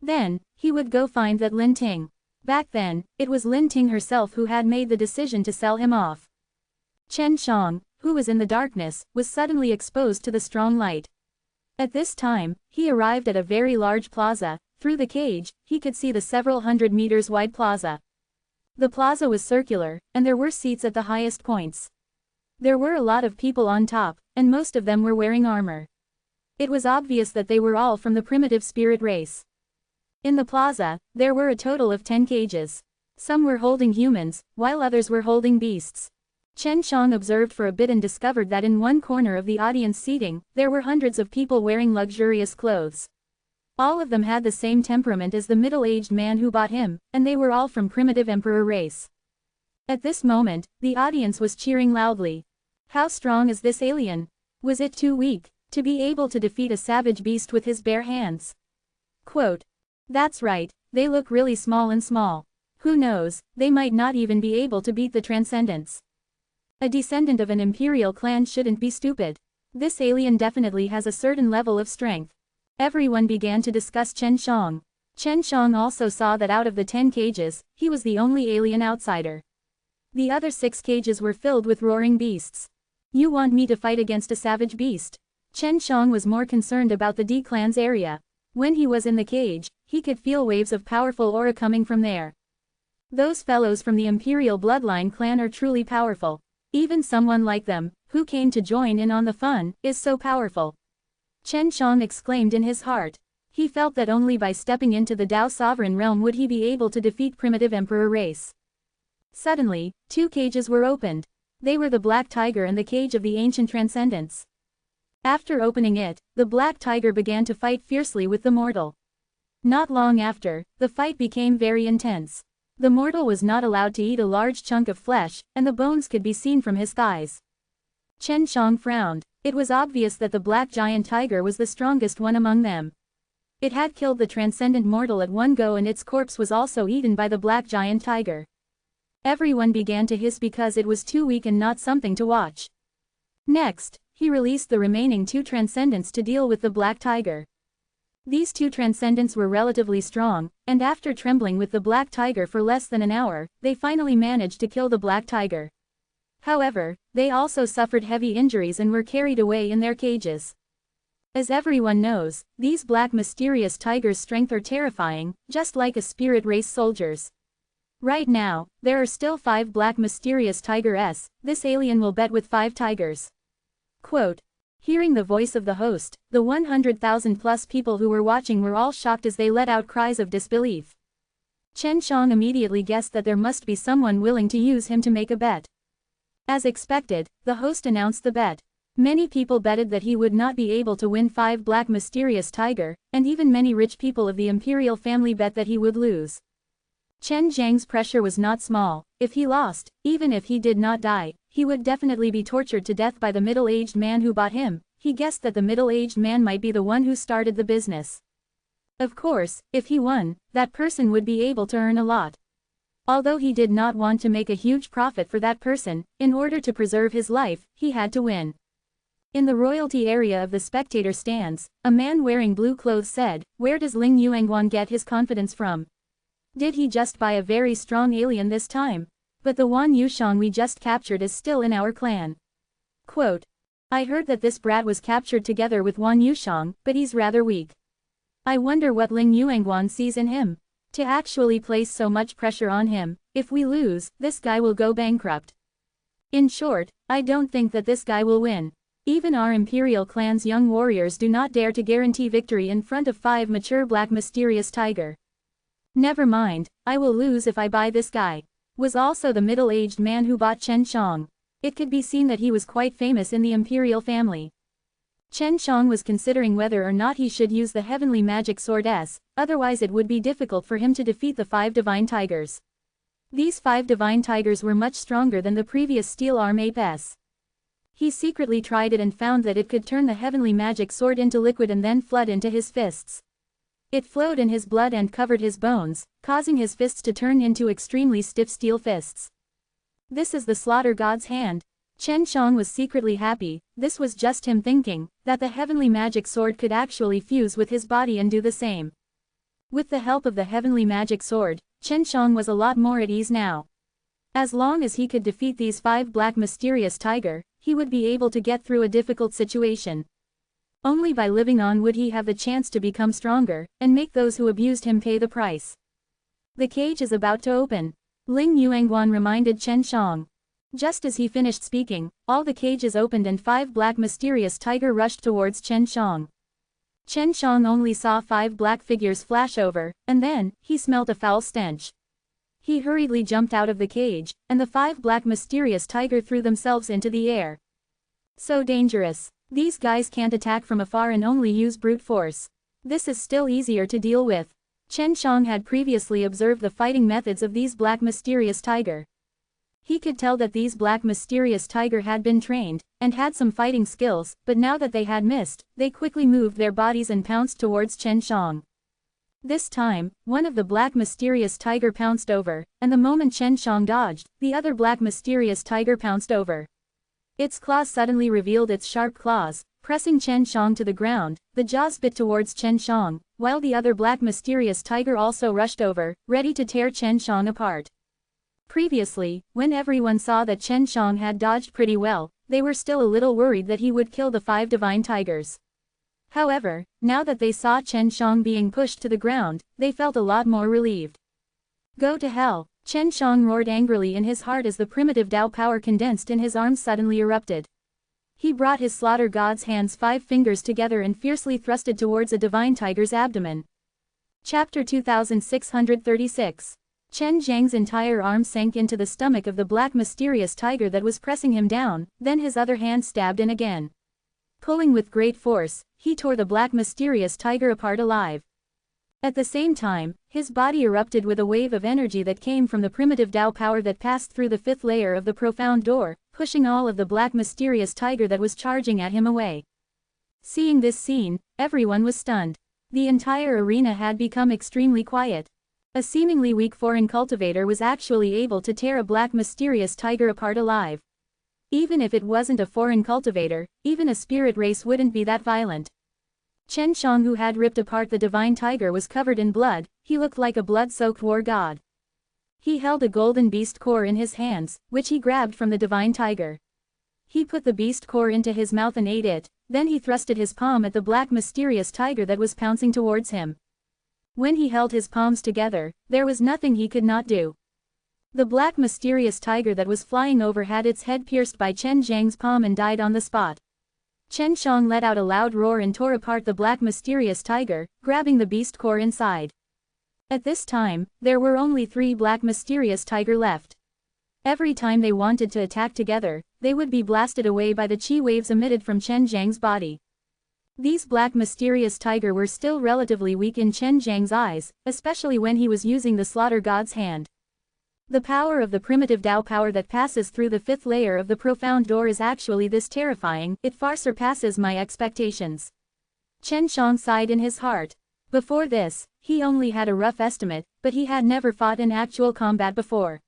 Then, he would go find that Lin Ting. Back then, it was Lin Ting herself who had made the decision to sell him off. Chen Shang, who was in the darkness, was suddenly exposed to the strong light. At this time, he arrived at a very large plaza. Through the cage, he could see the several hundred meters wide plaza. The plaza was circular, and there were seats at the highest points. There were a lot of people on top, and most of them were wearing armor. It was obvious that they were all from the primitive spirit race. In the plaza, there were a total of 10 cages. Some were holding humans, while others were holding beasts. Chen Shang observed for a bit and discovered that in one corner of the audience seating, there were hundreds of people wearing luxurious clothes. All of them had the same temperament as the middle-aged man who bought him, and they were all from primitive emperor race. At this moment, the audience was cheering loudly. How strong is this alien? Was it too weak to be able to defeat a savage beast with his bare hands? Quote. That's right, they look really small and small. Who knows, they might not even be able to beat the Transcendents. A descendant of an imperial clan shouldn't be stupid. This alien definitely has a certain level of strength. Everyone began to discuss Chen Shang. Chen Shang also saw that out of the 10 cages, he was the only alien outsider. The other 6 cages were filled with roaring beasts. You want me to fight against a savage beast? Chen Shang was more concerned about the D clan's area. When he was in the cage, he could feel waves of powerful aura coming from there. Those fellows from the Imperial Bloodline clan are truly powerful. Even someone like them, who came to join in on the fun, is so powerful. Chen Shang exclaimed in his heart. He felt that only by stepping into the Dao sovereign realm would he be able to defeat primitive emperor race. Suddenly, 2 cages were opened. They were the Black Tiger and the cage of the ancient Transcendents. After opening it, the Black Tiger began to fight fiercely with the mortal. Not long after, the fight became very intense. The mortal was not allowed to eat a large chunk of flesh, and the bones could be seen from his thighs. Chen Shang frowned. It was obvious that the Black Giant Tiger was the strongest one among them. It had killed the Transcendent Mortal at one go, and its corpse was also eaten by the Black Giant Tiger. Everyone began to hiss because it was too weak and not something to watch. Next, he released the remaining 2 Transcendents to deal with the Black Tiger. These 2 Transcendents were relatively strong, and after trembling with the Black Tiger for less than an hour, they finally managed to kill the Black Tiger. However, they also suffered heavy injuries and were carried away in their cages. As everyone knows, these black mysterious tigers' strength are terrifying, just like a spirit race soldiers. Right now, there are still 5 black mysterious tigers. This alien will bet with 5 tigers. Quote. Hearing the voice of the host, the 100,000 plus people who were watching were all shocked as they let out cries of disbelief. Chen Shang immediately guessed that there must be someone willing to use him to make a bet. As expected, the host announced the bet. Many people betted that he would not be able to win 5 black mysterious tiger, and even many rich people of the imperial family bet that he would lose. Chen Zhang's pressure was not small. If he lost, even if he did not die, he would definitely be tortured to death by the middle-aged man who bought him. He guessed that the middle-aged man might be the one who started the business. Of course, if he won, that person would be able to earn a lot. Although he did not want to make a huge profit for that person, in order to preserve his life, he had to win. In the royalty area of the spectator stands, a man wearing blue clothes said, "Where does Ling Yuanguan get his confidence from? Did he just buy a very strong alien this time? But the Wan Yushang we just captured is still in our clan." Quote. I heard that this brat was captured together with Wan Yushang, but he's rather weak. I wonder what Ling Yuanguan sees in him. To actually place so much pressure on him, if we lose, this guy will go bankrupt. In short, I don't think that this guy will win. Even our imperial clan's young warriors do not dare to guarantee victory in front of 5 mature black mysterious tiger. Never mind, I will lose if I buy this guy. Was also the middle-aged man who bought Chen Shang. It could be seen that he was quite famous in the imperial family. Chen Shang was considering whether or not he should use the heavenly magic sword S, otherwise it would be difficult for him to defeat the 5 divine tigers. These 5 divine tigers were much stronger than the previous steel arm ape S. He secretly tried it and found that it could turn the heavenly magic sword into liquid and then flood into his fists. It flowed in his blood and covered his bones, causing his fists to turn into extremely stiff steel fists. This is the slaughter god's hand. Chen Shang was secretly happy. This was just him thinking that the heavenly magic sword could actually fuse with his body and do the same. With the help of the heavenly magic sword, Chen Shang was a lot more at ease now. As long as he could defeat these 5 black mysterious tiger, he would be able to get through a difficult situation. Only by living on would he have the chance to become stronger, and make those who abused him pay the price. The cage is about to open. Ling Yuanguan reminded Chen Shang. Just as he finished speaking, all the cages opened and 5 black mysterious tiger rushed towards Chen Shang. Chen Shang only saw 5 black figures flash over, and then, he smelt a foul stench. He hurriedly jumped out of the cage, and the 5 black mysterious tiger threw themselves into the air. So dangerous. These guys can't attack from afar and only use brute force. This is still easier to deal with. Chen Shang had previously observed the fighting methods of these black mysterious tiger. He could tell that these black mysterious tiger had been trained, and had some fighting skills, but now that they had missed, they quickly moved their bodies and pounced towards Chen Shang. This time, one of the black mysterious tiger pounced over, and the moment Chen Shang dodged, the other black mysterious tiger pounced over. Its claws suddenly revealed its sharp claws, pressing Chen Shang to the ground. The jaws bit towards Chen Shang, while the other black mysterious tiger also rushed over, ready to tear Chen Shang apart. Previously, when everyone saw that Chen Shang had dodged pretty well, they were still a little worried that he would kill the 5 divine tigers. However, now that they saw Chen Shang being pushed to the ground, they felt a lot more relieved. Go to hell! Chen Shang roared angrily in his heart as the primitive Tao power condensed in his arms suddenly erupted. He brought his slaughter god's hands 5 fingers together and fiercely thrusted towards a divine tiger's abdomen. Chapter 2636. Chen Zhang's entire arm sank into the stomach of the black mysterious tiger that was pressing him down, then his other hand stabbed in again. Pulling with great force, he tore the black mysterious tiger apart alive. At the same time, his body erupted with a wave of energy that came from the primitive Tao power that passed through the 5th layer of the profound door, pushing all of the black mysterious tiger that was charging at him away. Seeing this scene, everyone was stunned. The entire arena had become extremely quiet. A seemingly weak foreign cultivator was actually able to tear a black mysterious tiger apart alive. Even if it wasn't a foreign cultivator, even a spirit race wouldn't be that violent. Chen Shang, who had ripped apart the divine tiger, was covered in blood. He looked like a blood-soaked war god. He held a golden beast core in his hands, which he grabbed from the divine tiger. He put the beast core into his mouth and ate it, then he thrusted his palm at the black mysterious tiger that was pouncing towards him. When he held his palms together, there was nothing he could not do. The black mysterious tiger that was flying over had its head pierced by Chen Zhang's palm and died on the spot. Chen Shang let out a loud roar and tore apart the black mysterious tiger, grabbing the beast core inside. At this time, there were only 3 black mysterious tiger left. Every time they wanted to attack together, they would be blasted away by the chi waves emitted from Chen Zhang's body. These black mysterious tiger were still relatively weak in Chen Zhang's eyes, especially when he was using the slaughter god's hand. The power of the primitive Tao power that passes through the 5th layer of the profound door is actually this terrifying, it far surpasses my expectations. Chen Shang sighed in his heart. Before this, he only had a rough estimate, but he had never fought in actual combat before.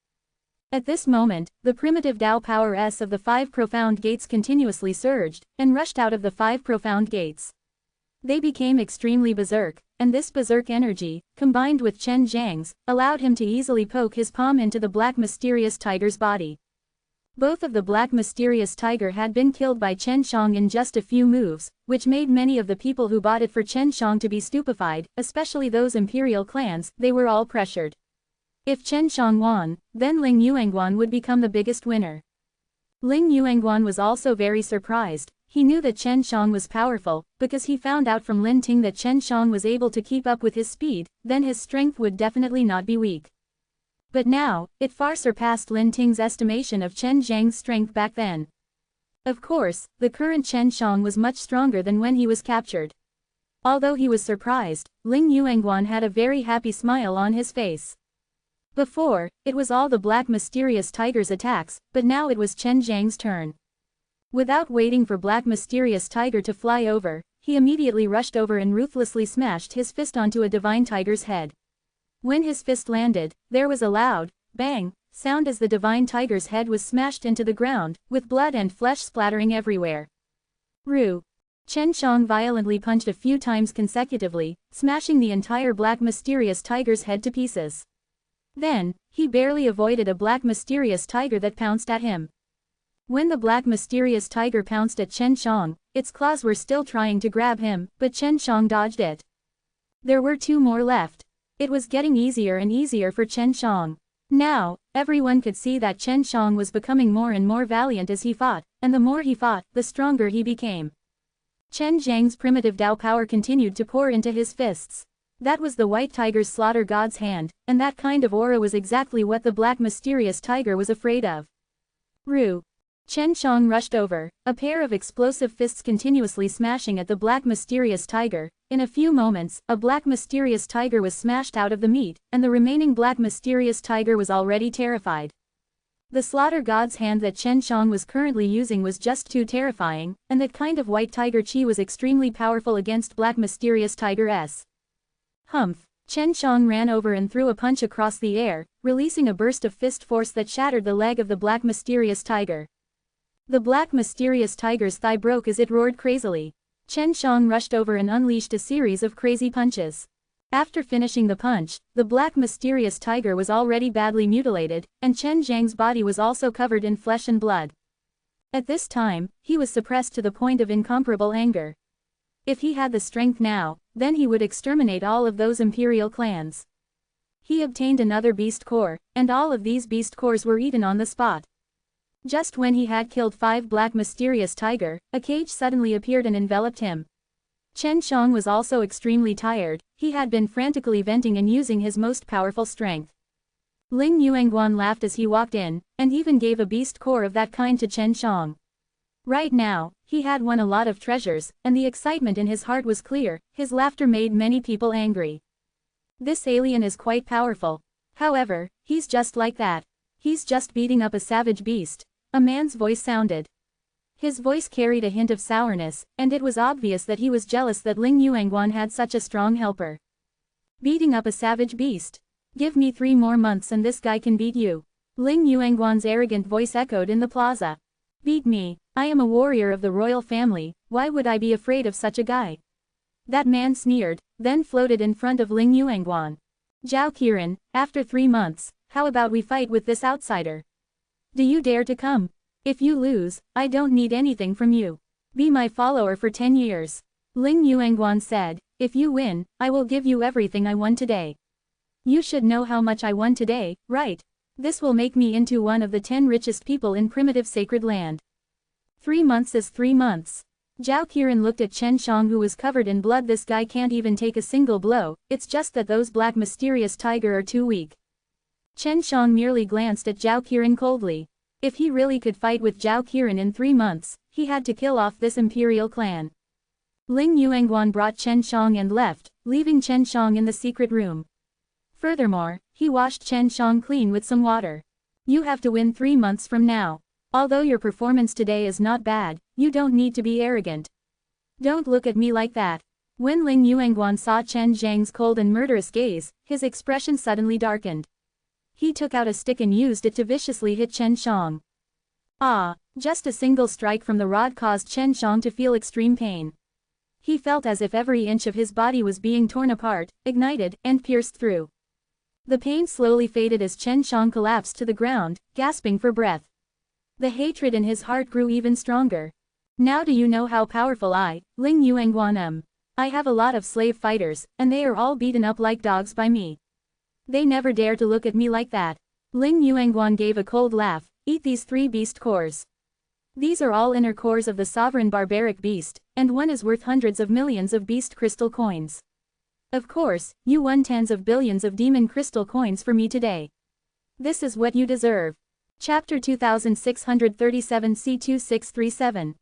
At this moment, the primitive Tao power S of the 5 profound gates continuously surged, and rushed out of the 5 profound gates. They became extremely berserk, and this berserk energy, combined with Chen Zhang's, allowed him to easily poke his palm into the black mysterious tiger's body. Both of the black mysterious tiger had been killed by Chen Shang in just a few moves, which made many of the people who bought it for Chen Shang to be stupefied, especially those imperial clans. They were all pressured. If Chen Shang won, then Ling Yuanguan would become the biggest winner. Ling Yuanguan was also very surprised. He knew that Chen Shang was powerful, because he found out from Lin Ting that Chen Shang was able to keep up with his speed, then his strength would definitely not be weak. But now, it far surpassed Lin Ting's estimation of Chen Zhang's strength back then. Of course, the current Chen Shang was much stronger than when he was captured. Although he was surprised, Ling Yuanguan had a very happy smile on his face. Before, it was all the black mysterious tiger's attacks, but now it was Chen Zhang's turn. Without waiting for black mysterious tiger to fly over, he immediately rushed over and ruthlessly smashed his fist onto a divine tiger's head. When his fist landed, there was a loud, bang, sound as the divine tiger's head was smashed into the ground, with blood and flesh splattering everywhere. Ru. Chen Shang violently punched a few times consecutively, smashing the entire black mysterious tiger's head to pieces. Then, he barely avoided a black mysterious tiger that pounced at him. When the black mysterious tiger pounced at Chen Shang, its claws were still trying to grab him, but Chen Shang dodged it. There were 2 more left. It was getting easier and easier for Chen Shang. Now, everyone could see that Chen Shang was becoming more and more valiant as he fought, and the more he fought, the stronger he became. Chen Zhang's primitive Tao power continued to pour into his fists. That was the white tiger's slaughter god's hand, and that kind of aura was exactly what the black mysterious tiger was afraid of. Ru. Chen Shang rushed over, a pair of explosive fists continuously smashing at the black mysterious tiger. In a few moments, a black mysterious tiger was smashed out of the meat, and the remaining black mysterious tiger was already terrified. The slaughter god's hand that Chen Shang was currently using was just too terrifying, and that kind of white tiger chi was extremely powerful against black mysterious tiger-s. Humph! Chen Shang ran over and threw a punch across the air, releasing a burst of fist force that shattered the leg of the black mysterious tiger. The black mysterious tiger's thigh broke as it roared crazily. Chen Shang rushed over and unleashed a series of crazy punches. After finishing the punch, the black mysterious tiger was already badly mutilated, and Chen Zhang's body was also covered in flesh and blood. At this time, he was suppressed to the point of incomparable anger. If he had the strength now, then he would exterminate all of those imperial clans. He obtained another beast core, and all of these beast cores were eaten on the spot. Just when he had killed 5 black mysterious tiger, a cage suddenly appeared and enveloped him. Chen Shang was also extremely tired. He had been frantically venting and using his most powerful strength. Ling Yuanguan laughed as he walked in, and even gave a beast core of that kind to Chen Shang. Right now, he had won a lot of treasures, and the excitement in his heart was clear. His laughter made many people angry. This alien is quite powerful. However, he's just like that. He's just beating up a savage beast. A man's voice sounded. His voice carried a hint of sourness, and it was obvious that he was jealous that Ling Yuanguan had such a strong helper. Beating up a savage beast. Give me 3 more months and this guy can beat you. Ling Yuanguan's arrogant voice echoed in the plaza. Beat me, I am a warrior of the royal family, why would I be afraid of such a guy? That man sneered, then floated in front of Ling Yuanguan. Zhao Qiren, after 3 months, how about we fight with this outsider? Do you dare to come? If you lose, I don't need anything from you. Be my follower for 10 years. Ling Yuanguan said, if you win, I will give you everything I won today. You should know how much I won today, right? This will make me into one of the 10 richest people in primitive sacred land. 3 months is 3 months. Zhao Qiren looked at Chen Shang who was covered in blood. This guy can't even take a single blow, it's just that those black mysterious tiger are too weak. Chen Shang merely glanced at Zhao Qiren coldly. If he really could fight with Zhao Qiren in 3 months, he had to kill off this imperial clan. Ling Yuanguan brought Chen Shang and left, leaving Chen Shang in the secret room. Furthermore, he washed Chen Shang clean with some water. You have to win 3 months from now. Although your performance today is not bad, you don't need to be arrogant. Don't look at me like that. When Ling Yuanguan saw Chen Zhang's cold and murderous gaze, his expression suddenly darkened. He took out a stick and used it to viciously hit Chen Shang. Ah, just a single strike from the rod caused Chen Shang to feel extreme pain. He felt as if every inch of his body was being torn apart, ignited, and pierced through. The pain slowly faded as Chen Shang collapsed to the ground, gasping for breath. The hatred in his heart grew even stronger. Now do you know how powerful I, Ling Yuanguan am? I have a lot of slave fighters, and they are all beaten up like dogs by me. They never dare to look at me like that. Ling Yuanguan gave a cold laugh. Eat these 3 beast cores. These are all inner cores of the sovereign barbaric beast, and one is worth hundreds of millions of beast crystal coins. Of course, you won tens of billions of demon crystal coins for me today. This is what you deserve. Chapter 2637 C2637.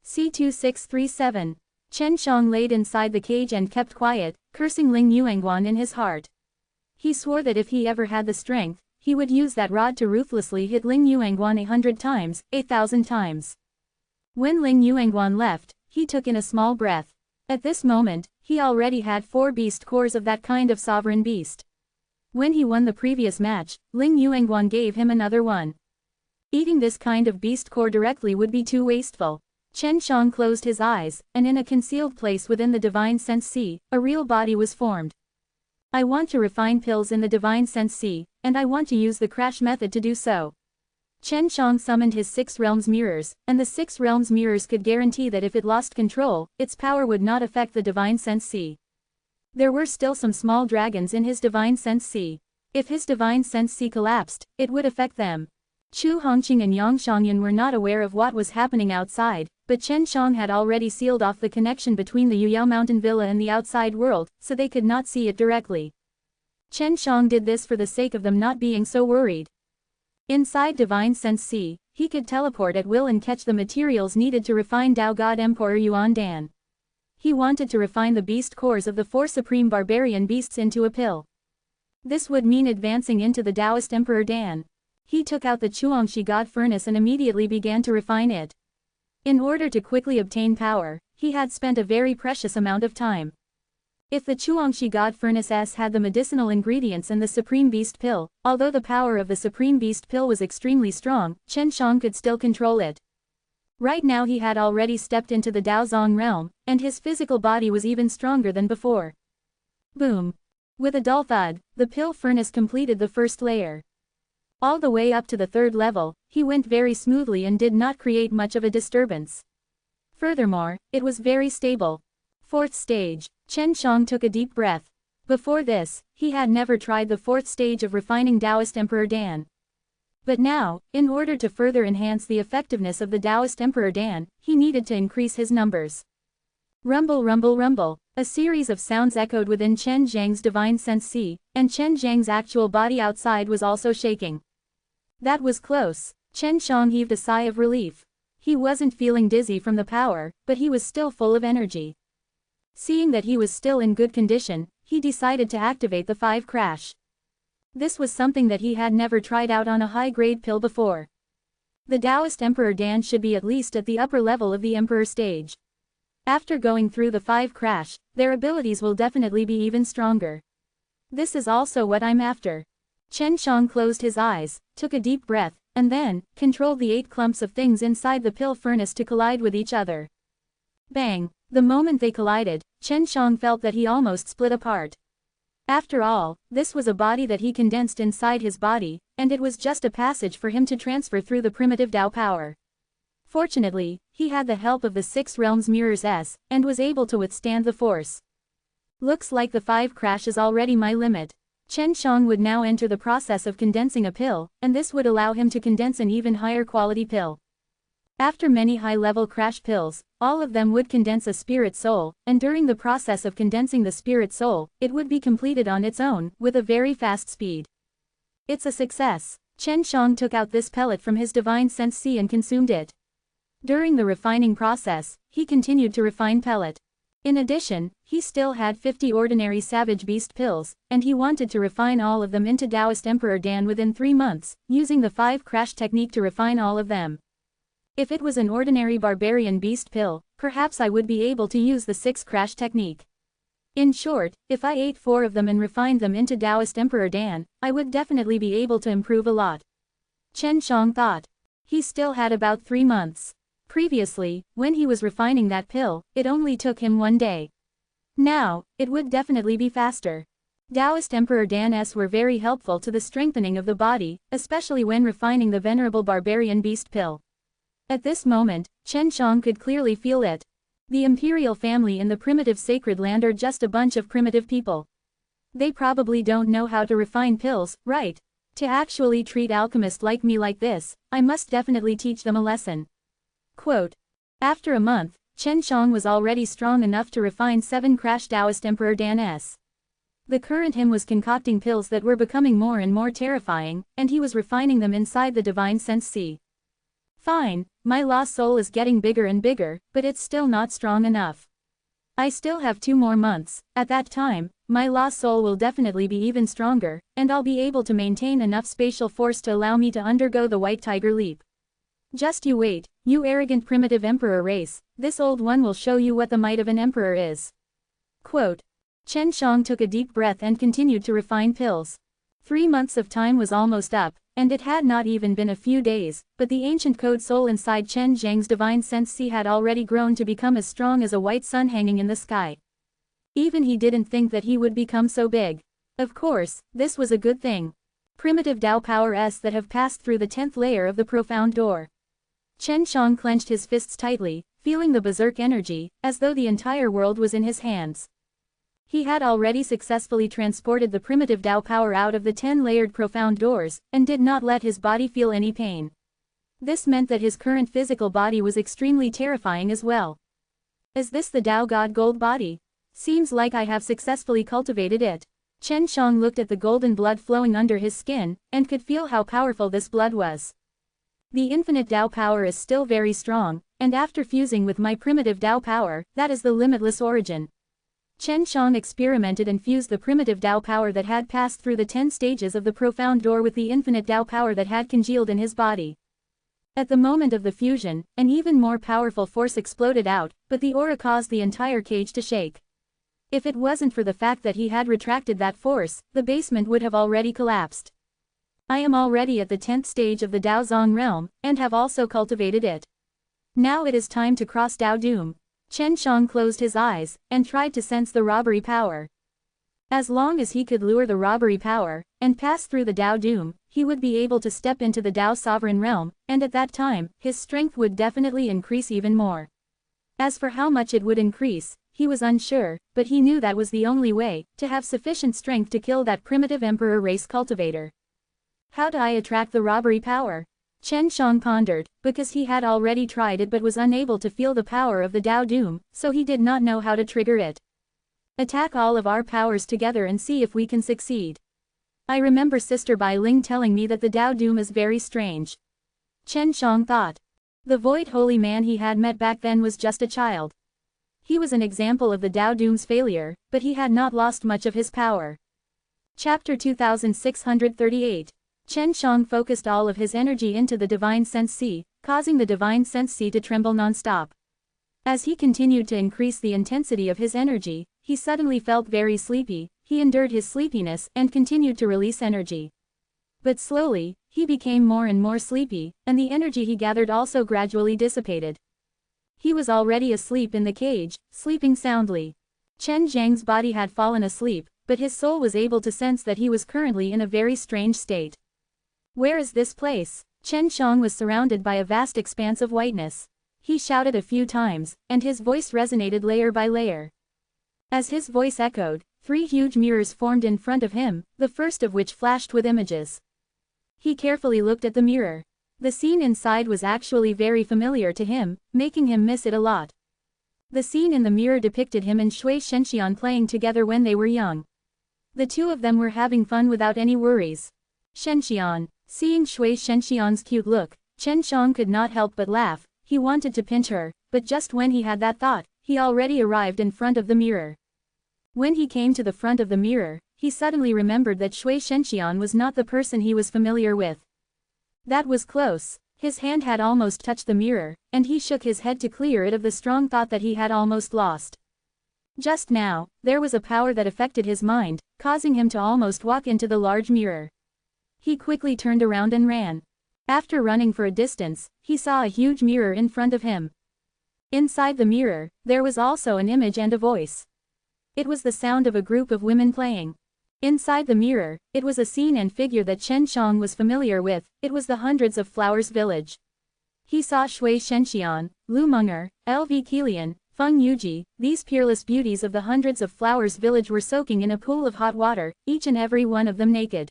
C2637. Chen Shang laid inside the cage and kept quiet, cursing Ling Yuanguan in his heart. He swore that if he ever had the strength, he would use that rod to ruthlessly hit Ling Yuanguan 100 times, 1,000 times. When Ling Yuanguan left, he took in a small breath. At this moment, he already had 4 beast cores of that kind of sovereign beast. When he won the previous match, Ling Yuanguan gave him another one. Eating this kind of beast core directly would be too wasteful. Chen Shang closed his eyes, and in a concealed place within the Divine Sense Sea, a real body was formed. I want to refine pills in the Divine Sense Sea, and I want to use the crash method to do so. Chen Shang summoned his 6 realms mirrors, and the 6 realms mirrors could guarantee that if it lost control, its power would not affect the Divine Sense Sea. There were still some small dragons in his Divine Sense Sea. If his Divine Sense Sea collapsed, it would affect them. Chu Hongqing and Yang Shangyan were not aware of what was happening outside, but Chen Shang had already sealed off the connection between the Yuyao Mountain Villa and the outside world, so they could not see it directly. Chen Shang did this for the sake of them not being so worried. Inside Divine Sense Sea, he could teleport at will and catch the materials needed to refine Tao God Emperor Yuan Dan. He wanted to refine the beast cores of the 4 supreme barbarian beasts into a pill. This would mean advancing into the Taoist Emperor Dan. He took out the Chuangshi God furnace and immediately began to refine it. In order to quickly obtain power, he had spent a very precious amount of time. If the Chuangshi God Furnace had the medicinal ingredients and the Supreme Beast Pill, although the power of the Supreme Beast Pill was extremely strong, Chen Shang could still control it. Right now he had already stepped into the Daozong realm, and his physical body was even stronger than before. Boom! With a dull thud, the pill furnace completed the first layer. All the way up to the 3rd level, he went very smoothly and did not create much of a disturbance. Furthermore, it was very stable. 4th stage. Chen Shang took a deep breath. Before this, he had never tried the 4th stage of refining Taoist Emperor Dan. But now, in order to further enhance the effectiveness of the Taoist Emperor Dan, he needed to increase his numbers. Rumble rumble rumble, a series of sounds echoed within Chen Zhang's divine sense C, and Chen Zhang's actual body outside was also shaking. That was close. Chen Shang heaved a sigh of relief. He wasn't feeling dizzy from the power, but he was still full of energy. Seeing that he was still in good condition, he decided to activate the 5 crash. This was something that he had never tried out on a high-grade pill before. The Taoist Emperor Dan should be at least at the upper level of the Emperor stage. After going through the 5 crash, their abilities will definitely be even stronger. This is also what I'm after. Chen Shang closed his eyes, took a deep breath, and then controlled the 8 clumps of things inside the pill furnace to collide with each other. Bang! The moment they collided, Chen Shang felt that he almost split apart. After all, this was a body that he condensed inside his body, and it was just a passage for him to transfer through the primitive Tao power. Fortunately, he had the help of the 6 realms mirrors and was able to withstand the force. Looks like the 5 crash is already my limit. Chen Shang would now enter the process of condensing a pill, and this would allow him to condense an even higher quality pill. After many high-level crash pills, all of them would condense a spirit soul, and during the process of condensing the spirit soul, it would be completed on its own, with a very fast speed. It's a success. Chen Shang took out this pellet from his divine sense C and consumed it. During the refining process, he continued to refine pellet. In addition, he still had 50 ordinary savage beast pills, and he wanted to refine all of them into Taoist Emperor Dan within 3 months, using the 5 crash technique to refine all of them. If it was an ordinary barbarian beast pill, perhaps I would be able to use the 6 crash technique. In short, if I ate 4 of them and refined them into Taoist Emperor Dan, I would definitely be able to improve a lot. Chen Shang thought. He still had about 3 months. Previously, when he was refining that pill, it only took him 1 day. Now, it would definitely be faster. Taoist Emperor Dan's were very helpful to the strengthening of the body, especially when refining the Venerable Barbarian Beast Pill. At this moment, Chen Shang could clearly feel it. The imperial family in the primitive sacred land are just a bunch of primitive people. They probably don't know how to refine pills, right? To actually treat alchemists like me like this, I must definitely teach them a lesson. Quote. After a month, Chen Shang was already strong enough to refine 7 crash Taoist Emperor Dan. The current him was concocting pills that were becoming more and more terrifying, and he was refining them inside the divine sense C. Fine, my lost soul is getting bigger and bigger, but it's still not strong enough. I still have 2 more months. At that time, my lost soul will definitely be even stronger, and I'll be able to maintain enough spatial force to allow me to undergo the White Tiger Leap. Just you wait, you arrogant primitive emperor race, this old one will show you what the might of an emperor is. Quote. Chen Shang took a deep breath and continued to refine pills. 3 months of time was almost up, and it had not even been a few days, but the ancient code soul inside Chen Zhang's divine sense C had already grown to become as strong as a white sun hanging in the sky. Even he didn't think that he would become so big. Of course, this was a good thing. Primitive Tao powers that have passed through the 10th layer of the profound door. Chen Shang clenched his fists tightly, feeling the berserk energy, as though the entire world was in his hands. He had already successfully transported the primitive Tao power out of the 10-layered profound doors, and did not let his body feel any pain. This meant that his current physical body was extremely terrifying as well. Is this the Tao God Gold body? Seems like I have successfully cultivated it. Chen Shang looked at the golden blood flowing under his skin, and could feel how powerful this blood was. The infinite Tao power is still very strong, and after fusing with my primitive Tao power, that is the limitless origin. Chen Shang experimented and fused the primitive Tao power that had passed through the 10 stages of the profound door with the infinite Tao power that had congealed in his body. At the moment of the fusion, an even more powerful force exploded out, but the aura caused the entire cage to shake. If it wasn't for the fact that he had retracted that force, the basement would have already collapsed. I am already at the 10th stage of the Dao Zong realm, and have also cultivated it. Now it is time to cross Dao Doom. Chen Shang closed his eyes, and tried to sense the robbery power. As long as he could lure the robbery power, and pass through the Dao Doom, he would be able to step into the Dao Sovereign realm, and at that time, his strength would definitely increase even more. As for how much it would increase, he was unsure, but he knew that was the only way, to have sufficient strength to kill that primitive emperor race cultivator. How do I attract the robbery power? Chen Shang pondered, because he had already tried it but was unable to feel the power of the Dao Doom, so he did not know how to trigger it. Attack all of our powers together and see if we can succeed. I remember Sister Bai Ling telling me that the Dao Doom is very strange. Chen Shang thought. The void holy man he had met back then was just a child. He was an example of the Dao Doom's failure, but he had not lost much of his power. Chapter 2638. Chen Shang focused all of his energy into the Divine Sense Sea, causing the Divine Sense Sea to tremble non-stop. As he continued to increase the intensity of his energy, he suddenly felt very sleepy. He endured his sleepiness and continued to release energy. But slowly, he became more and more sleepy, and the energy he gathered also gradually dissipated. He was already asleep in the cage, sleeping soundly. Chen Zhang's body had fallen asleep, but his soul was able to sense that he was currently in a very strange state. Where is this place? Chen Shang was surrounded by a vast expanse of whiteness. He shouted a few times, and his voice resonated layer by layer. As his voice echoed, 3 huge mirrors formed in front of him, the first of which flashed with images. He carefully looked at the mirror. The scene inside was actually very familiar to him, making him miss it a lot. The scene in the mirror depicted him and Shui Shenxian playing together when they were young. The two of them were having fun without any worries. Shenxian. Seeing Shui Shenxian's cute look, Chen Shang could not help but laugh. He wanted to pinch her, but just when he had that thought, he already arrived in front of the mirror. When he came to the front of the mirror, he suddenly remembered that Shui Shenxian was not the person he was familiar with. That was close. His hand had almost touched the mirror, and he shook his head to clear it of the strong thought that he had almost lost. Just now, there was a power that affected his mind, causing him to almost walk into the large mirror. He quickly turned around and ran. After running for a distance, he saw a huge mirror in front of him. Inside the mirror, there was also an image and a voice. It was the sound of a group of women playing. Inside the mirror, it was a scene and figure that Chen Shang was familiar with. It was the Hundreds of Flowers village. He saw Shui Shenxian, Lu Meng'er, Lv Kilian, Feng Yuji. These peerless beauties of the Hundreds of Flowers village were soaking in a pool of hot water, each and every one of them naked.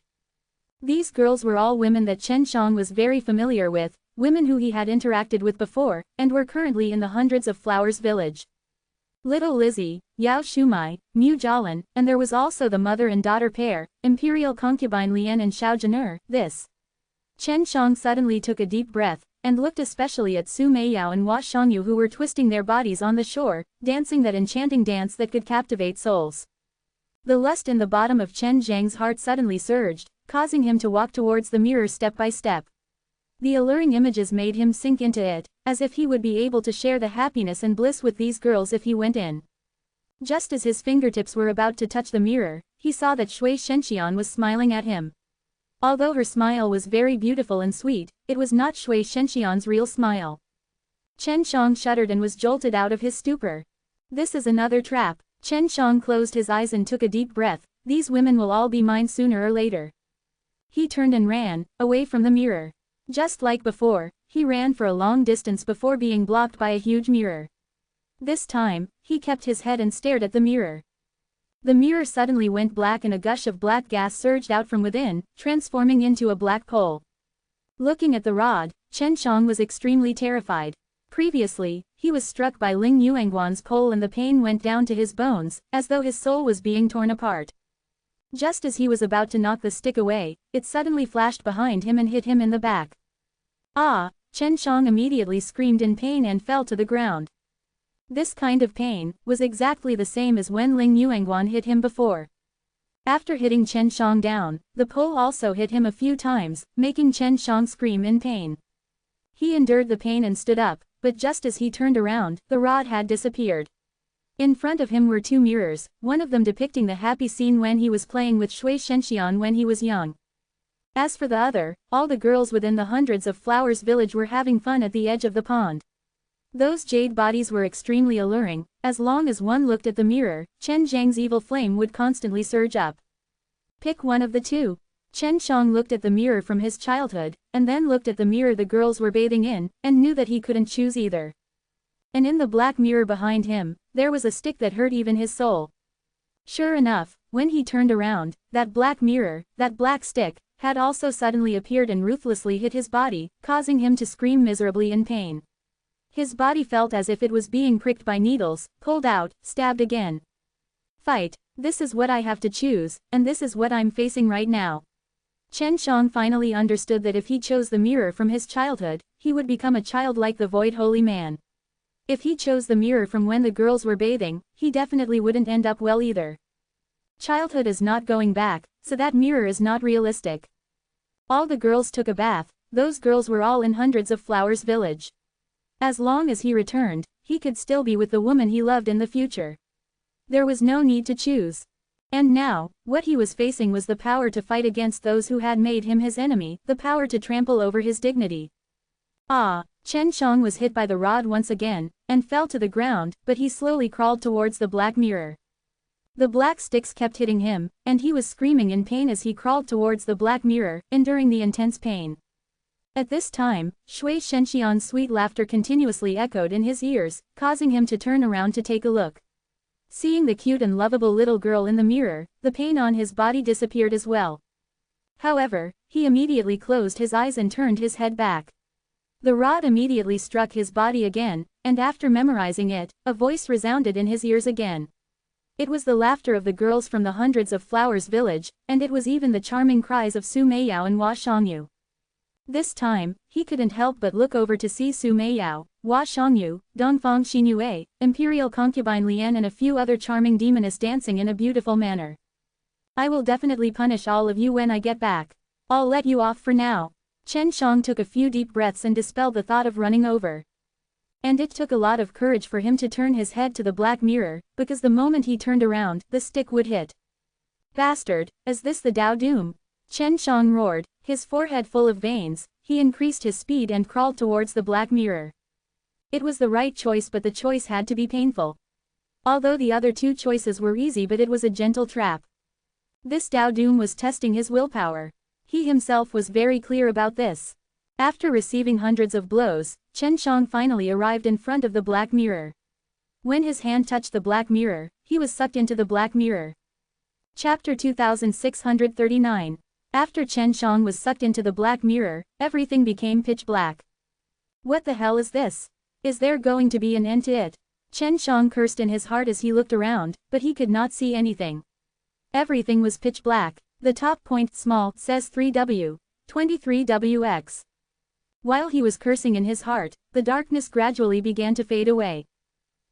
These girls were all women that Chen Shang was very familiar with, women who he had interacted with before, and were currently in the Hundreds of Flowers village. Little Lizzie, Yao Shumai, Mu Jialan, and there was also the mother and daughter pair, Imperial concubine Lian and Xiao Zhener. Chen Shang suddenly took a deep breath, and looked especially at Su Meiyao and Hua Shangyu who were twisting their bodies on the shore, dancing that enchanting dance that could captivate souls. The lust in the bottom of Chen Zhang's heart suddenly surged, causing him to walk towards the mirror step by step. The alluring images made him sink into it, as if he would be able to share the happiness and bliss with these girls if he went in. Just as his fingertips were about to touch the mirror, he saw that Shui Shenxian was smiling at him. Although her smile was very beautiful and sweet, it was not Shui Shenxian's real smile. Chen Shang shuddered and was jolted out of his stupor. This is another trap. Chen Shang closed his eyes and took a deep breath. These women will all be mine sooner or later. He turned and ran, away from the mirror. Just like before, he ran for a long distance before being blocked by a huge mirror. This time, he kept his head and stared at the mirror. The mirror suddenly went black and a gush of black gas surged out from within, transforming into a black pole. Looking at the rod, Chen Shang was extremely terrified. Previously, he was struck by Ling Yuanguan's pole and the pain went down to his bones, as though his soul was being torn apart. Just as he was about to knock the stick away, it suddenly flashed behind him and hit him in the back. Ah! Chen Shang immediately screamed in pain and fell to the ground. This kind of pain was exactly the same as when Ling Yuanguan hit him before. After hitting Chen Shang down, the pole also hit him a few times, making Chen Shang scream in pain. He endured the pain and stood up, but just as he turned around, the rod had disappeared. In front of him were two mirrors, one of them depicting the happy scene when he was playing with Shui Shenxian when he was young. As for the other, all the girls within the Hundreds of Flowers village were having fun at the edge of the pond. Those jade bodies were extremely alluring. As long as one looked at the mirror, Chen Zhang's evil flame would constantly surge up. Pick one of the two. Chen Shang looked at the mirror from his childhood, and then looked at the mirror the girls were bathing in, and knew that he couldn't choose either. And in the black mirror behind him, there was a stick that hurt even his soul. Sure enough, when he turned around, that black mirror, that black stick, had also suddenly appeared and ruthlessly hit his body, causing him to scream miserably in pain. His body felt as if it was being pricked by needles, pulled out, stabbed again. Fight. This is what I have to choose, and this is what I'm facing right now. Chen Shang finally understood that if he chose the mirror from his childhood, he would become a child like the Void Holy Man. If he chose the mirror from when the girls were bathing, he definitely wouldn't end up well either. Childhood is not going back, so that mirror is not realistic. All the girls took a bath. Those girls were all in Hundreds of Flowers village. As long as he returned, he could still be with the woman he loved in the future. There was no need to choose. And now, what he was facing was the power to fight against those who had made him his enemy, the power to trample over his dignity. Ah! Chen Shang was hit by the rod once again, and fell to the ground, but he slowly crawled towards the black mirror. The black sticks kept hitting him, and he was screaming in pain as he crawled towards the black mirror, enduring the intense pain. At this time, Shui Shenxian's sweet laughter continuously echoed in his ears, causing him to turn around to take a look. Seeing the cute and lovable little girl in the mirror, the pain on his body disappeared as well. However, he immediately closed his eyes and turned his head back. The rod immediately struck his body again, and after memorizing it, a voice resounded in his ears again. It was the laughter of the girls from the Hundreds of Flowers village, and it was even the charming cries of Su Meiyao and Hua Shangyu. This time, he couldn't help but look over to see Su Meiyao, Hua Shangyu, Dongfang Xinyue, Imperial Concubine Lian and a few other charming demonists dancing in a beautiful manner. I will definitely punish all of you when I get back. I'll let you off for now. Chen Shang took a few deep breaths and dispelled the thought of running over. And it took a lot of courage for him to turn his head to the black mirror, because the moment he turned around, the stick would hit. Bastard, is this the Dao Doom? Chen Shang roared, his forehead full of veins. He increased his speed and crawled towards the black mirror. It was the right choice, but the choice had to be painful. Although the other two choices were easy, but it was a gentle trap. This Dao Doom was testing his willpower. He himself was very clear about this. After receiving hundreds of blows, Chen Shang finally arrived in front of the black mirror. When his hand touched the black mirror, he was sucked into the black mirror. Chapter 2639. After Chen Shang was sucked into the black mirror, everything became pitch black. What the hell is this? Is there going to be an end to it? Chen Shang cursed in his heart as he looked around, but he could not see anything. Everything was pitch black. The top point small says 3W, 23WX. While he was cursing in his heart, the darkness gradually began to fade away.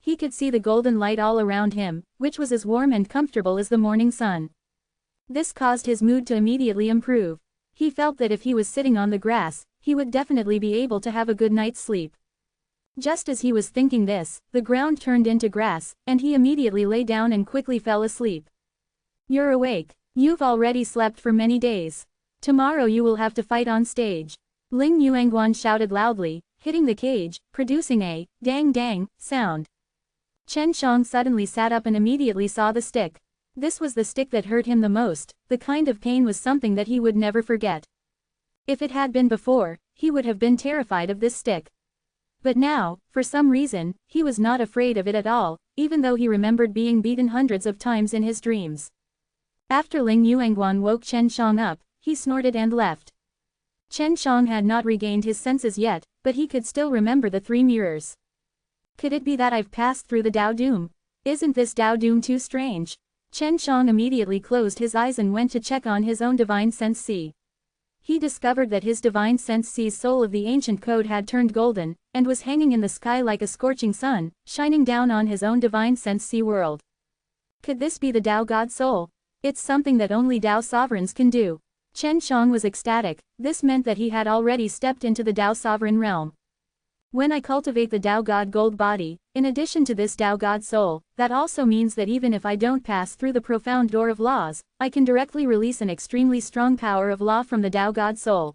He could see the golden light all around him, which was as warm and comfortable as the morning sun. This caused his mood to immediately improve. He felt that if he was sitting on the grass, he would definitely be able to have a good night's sleep. Just as he was thinking this, the ground turned into grass, and he immediately lay down and quickly fell asleep. You're awake. You've already slept for many days. Tomorrow you will have to fight on stage. Ling Yuanguan shouted loudly, hitting the cage, producing a dang sound. Chen Shang suddenly sat up and immediately saw the stick. This was the stick that hurt him the most. The kind of pain was something that he would never forget. If it had been before, he would have been terrified of this stick. But now, for some reason, he was not afraid of it at all, even though he remembered being beaten hundreds of times in his dreams. After Ling Yuanguan woke Chen Shang up, he snorted and left. Chen Shang had not regained his senses yet, but he could still remember the three mirrors. Could it be that I've passed through the Dao Doom? Isn't this Dao Doom too strange? Chen Shang immediately closed his eyes and went to check on his own divine sense. he discovered that his divine sense sees soul of the ancient code had turned golden, and was hanging in the sky like a scorching sun, shining down on his own divine sense see world. Could this be the Tao God soul? It's something that only Tao sovereigns can do. Chen Shang was ecstatic. This meant that he had already stepped into the Tao sovereign realm. When I cultivate the Tao God gold body, in addition to this Tao God soul, that also means that even if I don't pass through the profound door of laws, I can directly release an extremely strong power of law from the Tao God soul.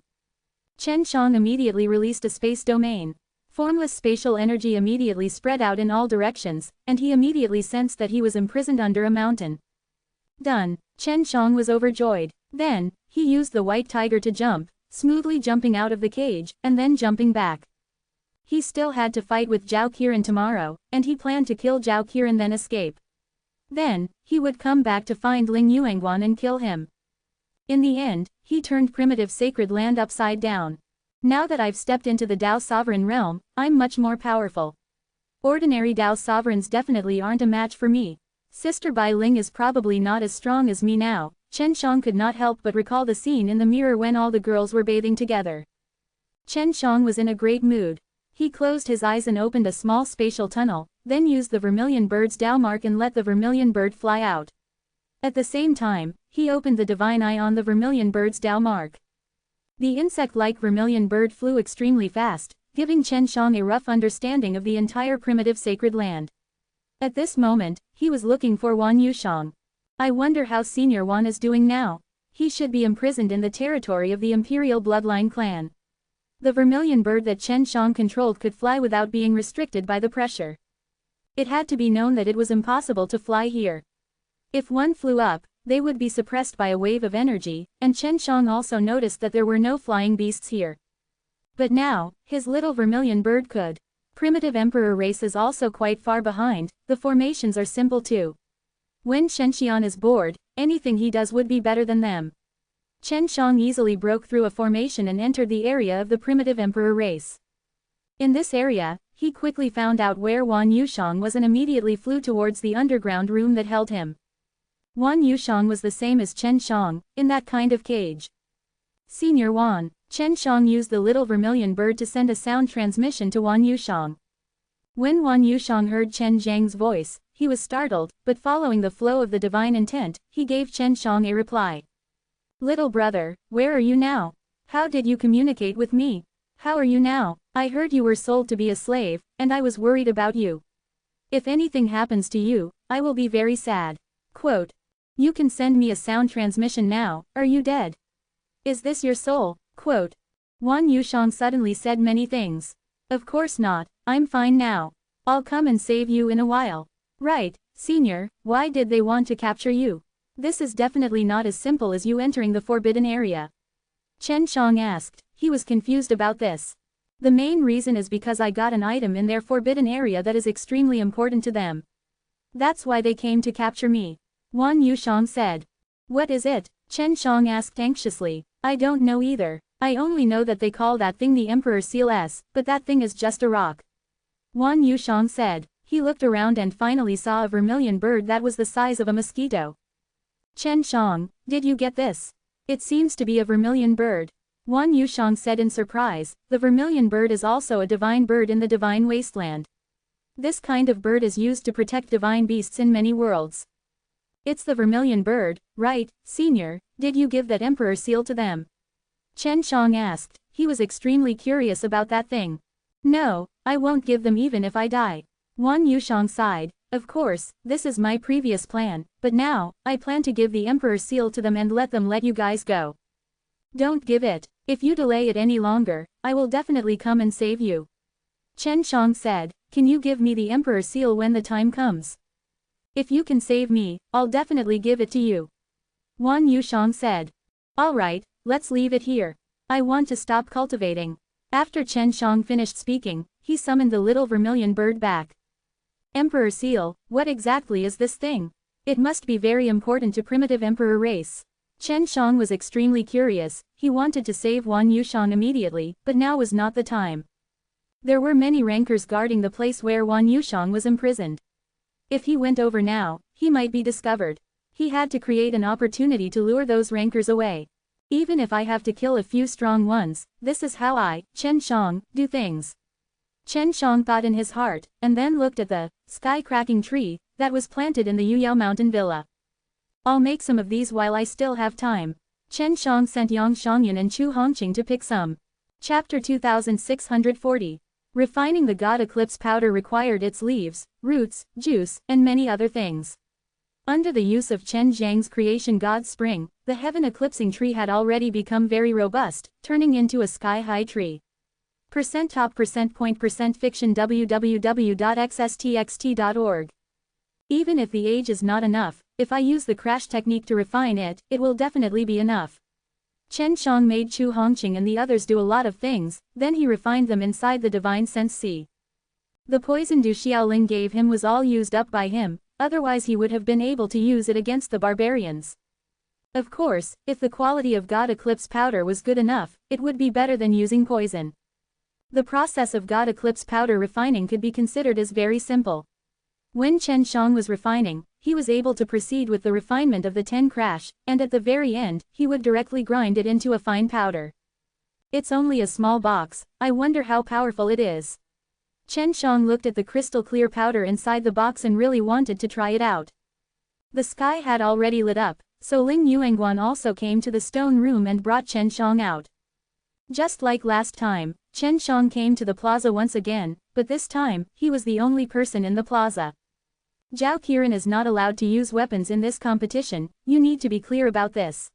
Chen Shang immediately released a space domain. Formless spatial energy immediately spread out in all directions, and he immediately sensed that he was imprisoned under a mountain. Done. Chen Shang was overjoyed. Then, he used the white tiger to jump, smoothly jumping out of the cage, and then jumping back. He still had to fight with Zhao Qiran tomorrow, and he planned to kill Zhao Qiran then escape. Then, he would come back to find Ling Yuanguan and kill him. In the end, he turned primitive sacred land upside down. Now that I've stepped into the Tao sovereign realm, I'm much more powerful. Ordinary Tao sovereigns definitely aren't a match for me. Sister Bai Ling is probably not as strong as me now. Chen Shang could not help but recall the scene in the mirror when all the girls were bathing together. Chen Shang was in a great mood. He closed his eyes and opened a small spatial tunnel, then used the vermilion bird's Tao mark and let the vermilion bird fly out. At the same time, he opened the divine eye on the vermilion bird's Tao mark. The insect-like vermilion bird flew extremely fast, giving Chen Shang a rough understanding of the entire primitive sacred land. At this moment, he was looking for Wan Yushang. I wonder how Senior Wan is doing now. He should be imprisoned in the territory of the Imperial Bloodline clan. The vermilion bird that Chen Shang controlled could fly without being restricted by the pressure. It had to be known that it was impossible to fly here. If one flew up, they would be suppressed by a wave of energy, and Chen Shang also noticed that there were no flying beasts here. But now, his little vermilion bird could. Primitive emperor race is also quite far behind, the formations are simple too. When Chen Xian is bored, anything he does would be better than them. Chen Shang easily broke through a formation and entered the area of the primitive emperor race. In this area, he quickly found out where Wan Yushang was and immediately flew towards the underground room that held him. Wan Yushang was the same as Chen Shang, in that kind of cage. Senior Wan. Chen Shang used the little vermilion bird to send a sound transmission to Wan Yushang. When Wan Yushang heard Chen Zhang's voice, he was startled, but following the flow of the divine intent, he gave Chen Shang a reply. Little brother, where are you now? How did you communicate with me? How are you now? I heard you were sold to be a slave, and I was worried about you. If anything happens to you, I will be very sad. Quote. You can send me a sound transmission now. Are you dead? Is this your soul? Quote. Wan Yushang suddenly said many things. Of course not, I'm fine now. I'll come and save you in a while. Right, Senior, why did they want to capture you? This is definitely not as simple as you entering the forbidden area. Chen Shang asked. He was confused about this. The main reason is because I got an item in their forbidden area that is extremely important to them. That's why they came to capture me. Wan Yushang said. What is it? Chen Shang asked anxiously. I don't know either. I only know that they call that thing the Emperor Seal S, but that thing is just a rock. Wan Yushang said. He looked around and finally saw a vermilion bird that was the size of a mosquito. Chen Shang, did you get this? It seems to be a vermilion bird. Wan Yushang said in surprise. The vermilion bird is also a divine bird in the divine wasteland. This kind of bird is used to protect divine beasts in many worlds. It's the vermilion bird, right, Senior? Did you give that emperor seal to them? Chen Shang asked. He was extremely curious about that thing. No, I won't give them even if I die. Wan Yushang sighed. Of course, this is my previous plan, but now, I plan to give the Emperor's seal to them and let them let you guys go. Don't give it. If you delay it any longer, I will definitely come and save you. Chen Shang said, can you give me the Emperor's seal when the time comes? If you can save me, I'll definitely give it to you. Wan Yushang said. Alright, let's leave it here. I want to stop cultivating. After Chen Shang finished speaking, he summoned the little vermilion bird back. Emperor Seal, what exactly is this thing? It must be very important to primitive emperor race. Chen Shang was extremely curious. He wanted to save Wan Yushang immediately, but now was not the time. There were many rankers guarding the place where Wan Yushang was imprisoned. If he went over now, he might be discovered. He had to create an opportunity to lure those rankers away. Even if I have to kill a few strong ones, this is how I, Chen Shang, do things. Chen Shang thought in his heart, and then looked at the sky-cracking tree that was planted in the Yuyao Mountain Villa. I'll make some of these while I still have time. Chen Shang sent Yang Shangyan and Chu Hongqing to pick some. Chapter 2640. Refining the God Eclipse powder required its leaves, roots, juice, and many other things. Under the use of Chen Zhang's creation God's spring, the heaven-eclipsing tree had already become very robust, turning into a sky-high tree. Top %point fiction www.xstxt.org. Even if the age is not enough, if I use the crash technique to refine it, it will definitely be enough. Chen Shang made Chu Hongqing and the others do a lot of things, then he refined them inside the divine sense sea. The poison Du Xiaoling gave him was all used up by him, otherwise he would have been able to use it against the barbarians. Of course, if the quality of God Eclipse powder was good enough, it would be better than using poison. The process of God Eclipse powder refining could be considered as very simple. When Chen Shang was refining, he was able to proceed with the refinement of the 10 crash, and at the very end, he would directly grind it into a fine powder. It's only a small box, I wonder how powerful it is. Chen Shang looked at the crystal clear powder inside the box and really wanted to try it out. The sky had already lit up, so Ling Yuanguan also came to the stone room and brought Chen Shang out. Just like last time, Chen Shang came to the plaza once again, but this time, he was the only person in the plaza. Zhao Qiren is not allowed to use weapons in this competition, you need to be clear about this.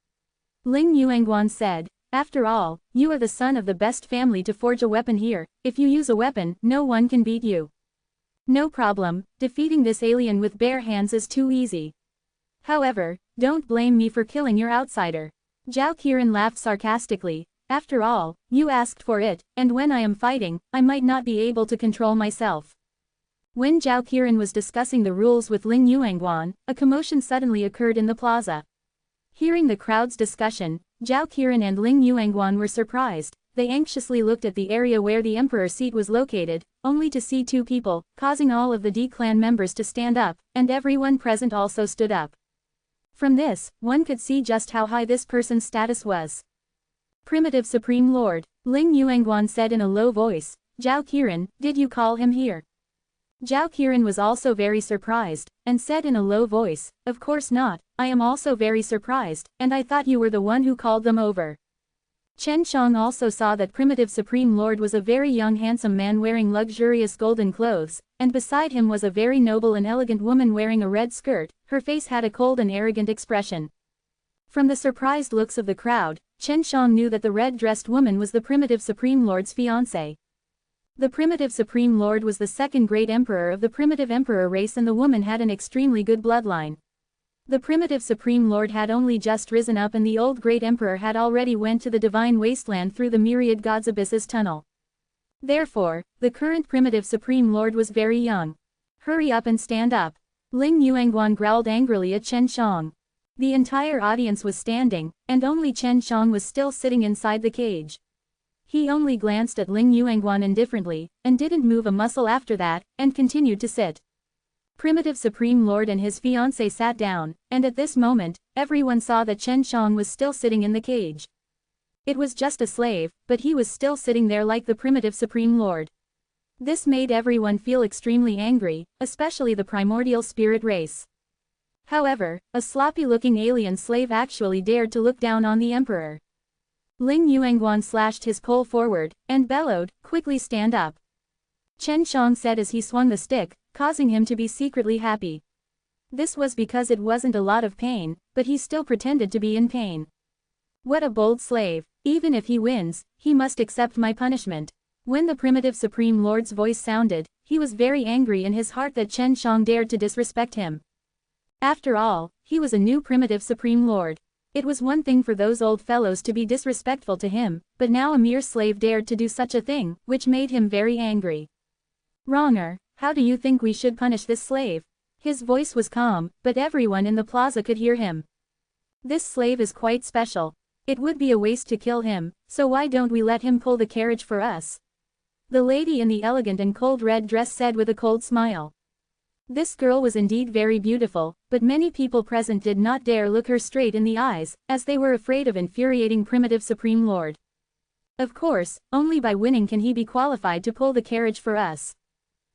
Ling Yuanguan said, after all, you are the son of the best family to forge a weapon here, if you use a weapon, no one can beat you. No problem, defeating this alien with bare hands is too easy. However, don't blame me for killing your outsider. Zhao Qiren laughed sarcastically, after all, you asked for it, and when I am fighting, I might not be able to control myself. When Zhao Qiren was discussing the rules with Ling Yuanguan, a commotion suddenly occurred in the plaza. Hearing the crowd's discussion, Zhao Qiren and Ling Yuanguan were surprised. They anxiously looked at the area where the emperor's seat was located, only to see two people, causing all of the D clan members to stand up, and everyone present also stood up. From this, one could see just how high this person's status was. Primitive Supreme Lord, Ling Yuanguan said in a low voice, Zhao Qiren, did you call him here? Zhao Qiren was also very surprised, and said in a low voice, of course not, I am also very surprised, and I thought you were the one who called them over. Chen Shang also saw that Primitive Supreme Lord was a very young handsome man wearing luxurious golden clothes, and beside him was a very noble and elegant woman wearing a red skirt, her face had a cold and arrogant expression. From the surprised looks of the crowd, Chen Shang knew that the red-dressed woman was the Primitive Supreme Lord's fiancée. The Primitive Supreme Lord was the second great emperor of the Primitive Emperor race and the woman had an extremely good bloodline. The Primitive Supreme Lord had only just risen up and the old great emperor had already went to the divine wasteland through the myriad gods' abysses tunnel. Therefore, the current Primitive Supreme Lord was very young. Hurry up and stand up. Ling Yuanguan growled angrily at Chen Shang. The entire audience was standing, and only Chen Shang was still sitting inside the cage. He only glanced at Ling Yuanguan indifferently, and didn't move a muscle after that, and continued to sit. Primitive Supreme Lord and his fiancée sat down, and at this moment, everyone saw that Chen Shang was still sitting in the cage. It was just a slave, but he was still sitting there like the Primitive Supreme Lord. This made everyone feel extremely angry, especially the primordial spirit race. However, a sloppy-looking alien slave actually dared to look down on the emperor. Ling Yuanguan slashed his pole forward, and bellowed, quickly stand up. Chen Shang said as he swung the stick, causing him to be secretly happy. This was because it wasn't a lot of pain, but he still pretended to be in pain. What a bold slave, even if he wins, he must accept my punishment. When the Primitive Supreme Lord's voice sounded, he was very angry in his heart that Chen Shang dared to disrespect him. After all, he was a new Primitive Supreme Lord. It was one thing for those old fellows to be disrespectful to him, but now a mere slave dared to do such a thing, which made him very angry. Wronger, how do you think we should punish this slave? His voice was calm, but everyone in the plaza could hear him. This slave is quite special. It would be a waste to kill him, so why don't we let him pull the carriage for us? The lady in the elegant and cold red dress said with a cold smile. This girl was indeed very beautiful, but many people present did not dare look her straight in the eyes, as they were afraid of infuriating primitive Supreme Lord. Of course, only by winning can he be qualified to pull the carriage for us.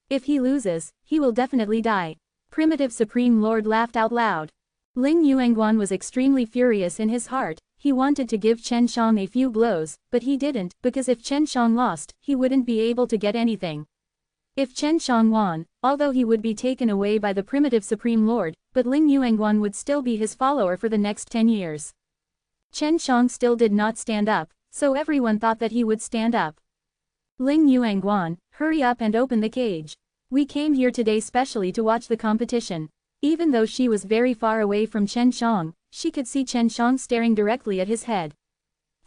If he loses, he will definitely die. Primitive Supreme Lord laughed out loud. Ling Yuanguan was extremely furious in his heart. He wanted to give Chen Shang a few blows, but he didn't, because if Chen Shang lost, he wouldn't be able to get anything. If Chen Shang won, although he would be taken away by the primitive Supreme Lord, but Ling Yuanguan would still be his follower for the next 10 years. Chen Shang still did not stand up, so everyone thought that he would stand up. Ling Yuanguan, hurry up and open the cage. We came here today specially to watch the competition. Even though she was very far away from Chen Shang, she could see Chen Shang staring directly at his head.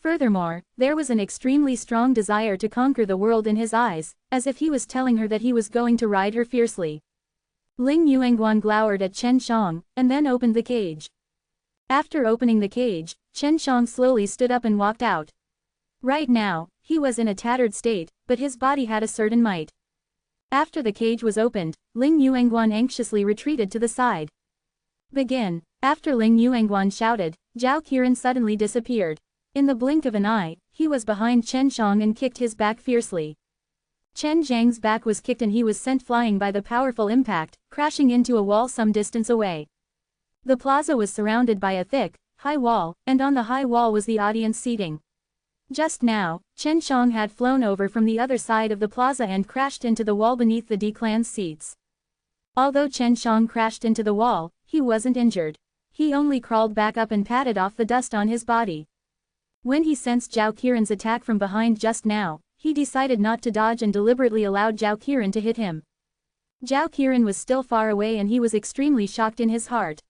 Furthermore, there was an extremely strong desire to conquer the world in his eyes, as if he was telling her that he was going to ride her fiercely. Ling Yuanguan glowered at Chen Shang, and then opened the cage. After opening the cage, Chen Shang slowly stood up and walked out. Right now, he was in a tattered state, but his body had a certain might. After the cage was opened, Ling Yuanguan anxiously retreated to the side. Begin. After Ling Yuanguan shouted, Zhao Qiren suddenly disappeared. In the blink of an eye, he was behind Chen Shang and kicked his back fiercely. Chen Zhang's back was kicked and he was sent flying by the powerful impact, crashing into a wall some distance away. The plaza was surrounded by a thick, high wall, and on the high wall was the audience seating. Just now, Chen Shang had flown over from the other side of the plaza and crashed into the wall beneath the D-clan's seats. Although Chen Shang crashed into the wall, he wasn't injured. He only crawled back up and patted off the dust on his body. When he sensed Zhao Qiren's attack from behind just now, he decided not to dodge and deliberately allowed Zhao Qiren to hit him. Zhao Qiren was still far away and he was extremely shocked in his heart.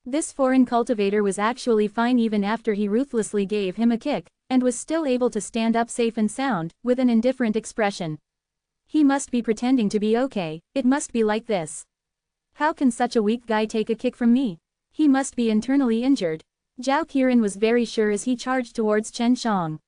This foreign cultivator was actually fine even after he ruthlessly gave him a kick, and was still able to stand up safe and sound, with an indifferent expression. He must be pretending to be okay, it must be like this. How can such a weak guy take a kick from me? He must be internally injured. Zhao Qiren was very sure as he charged towards Chen Shang.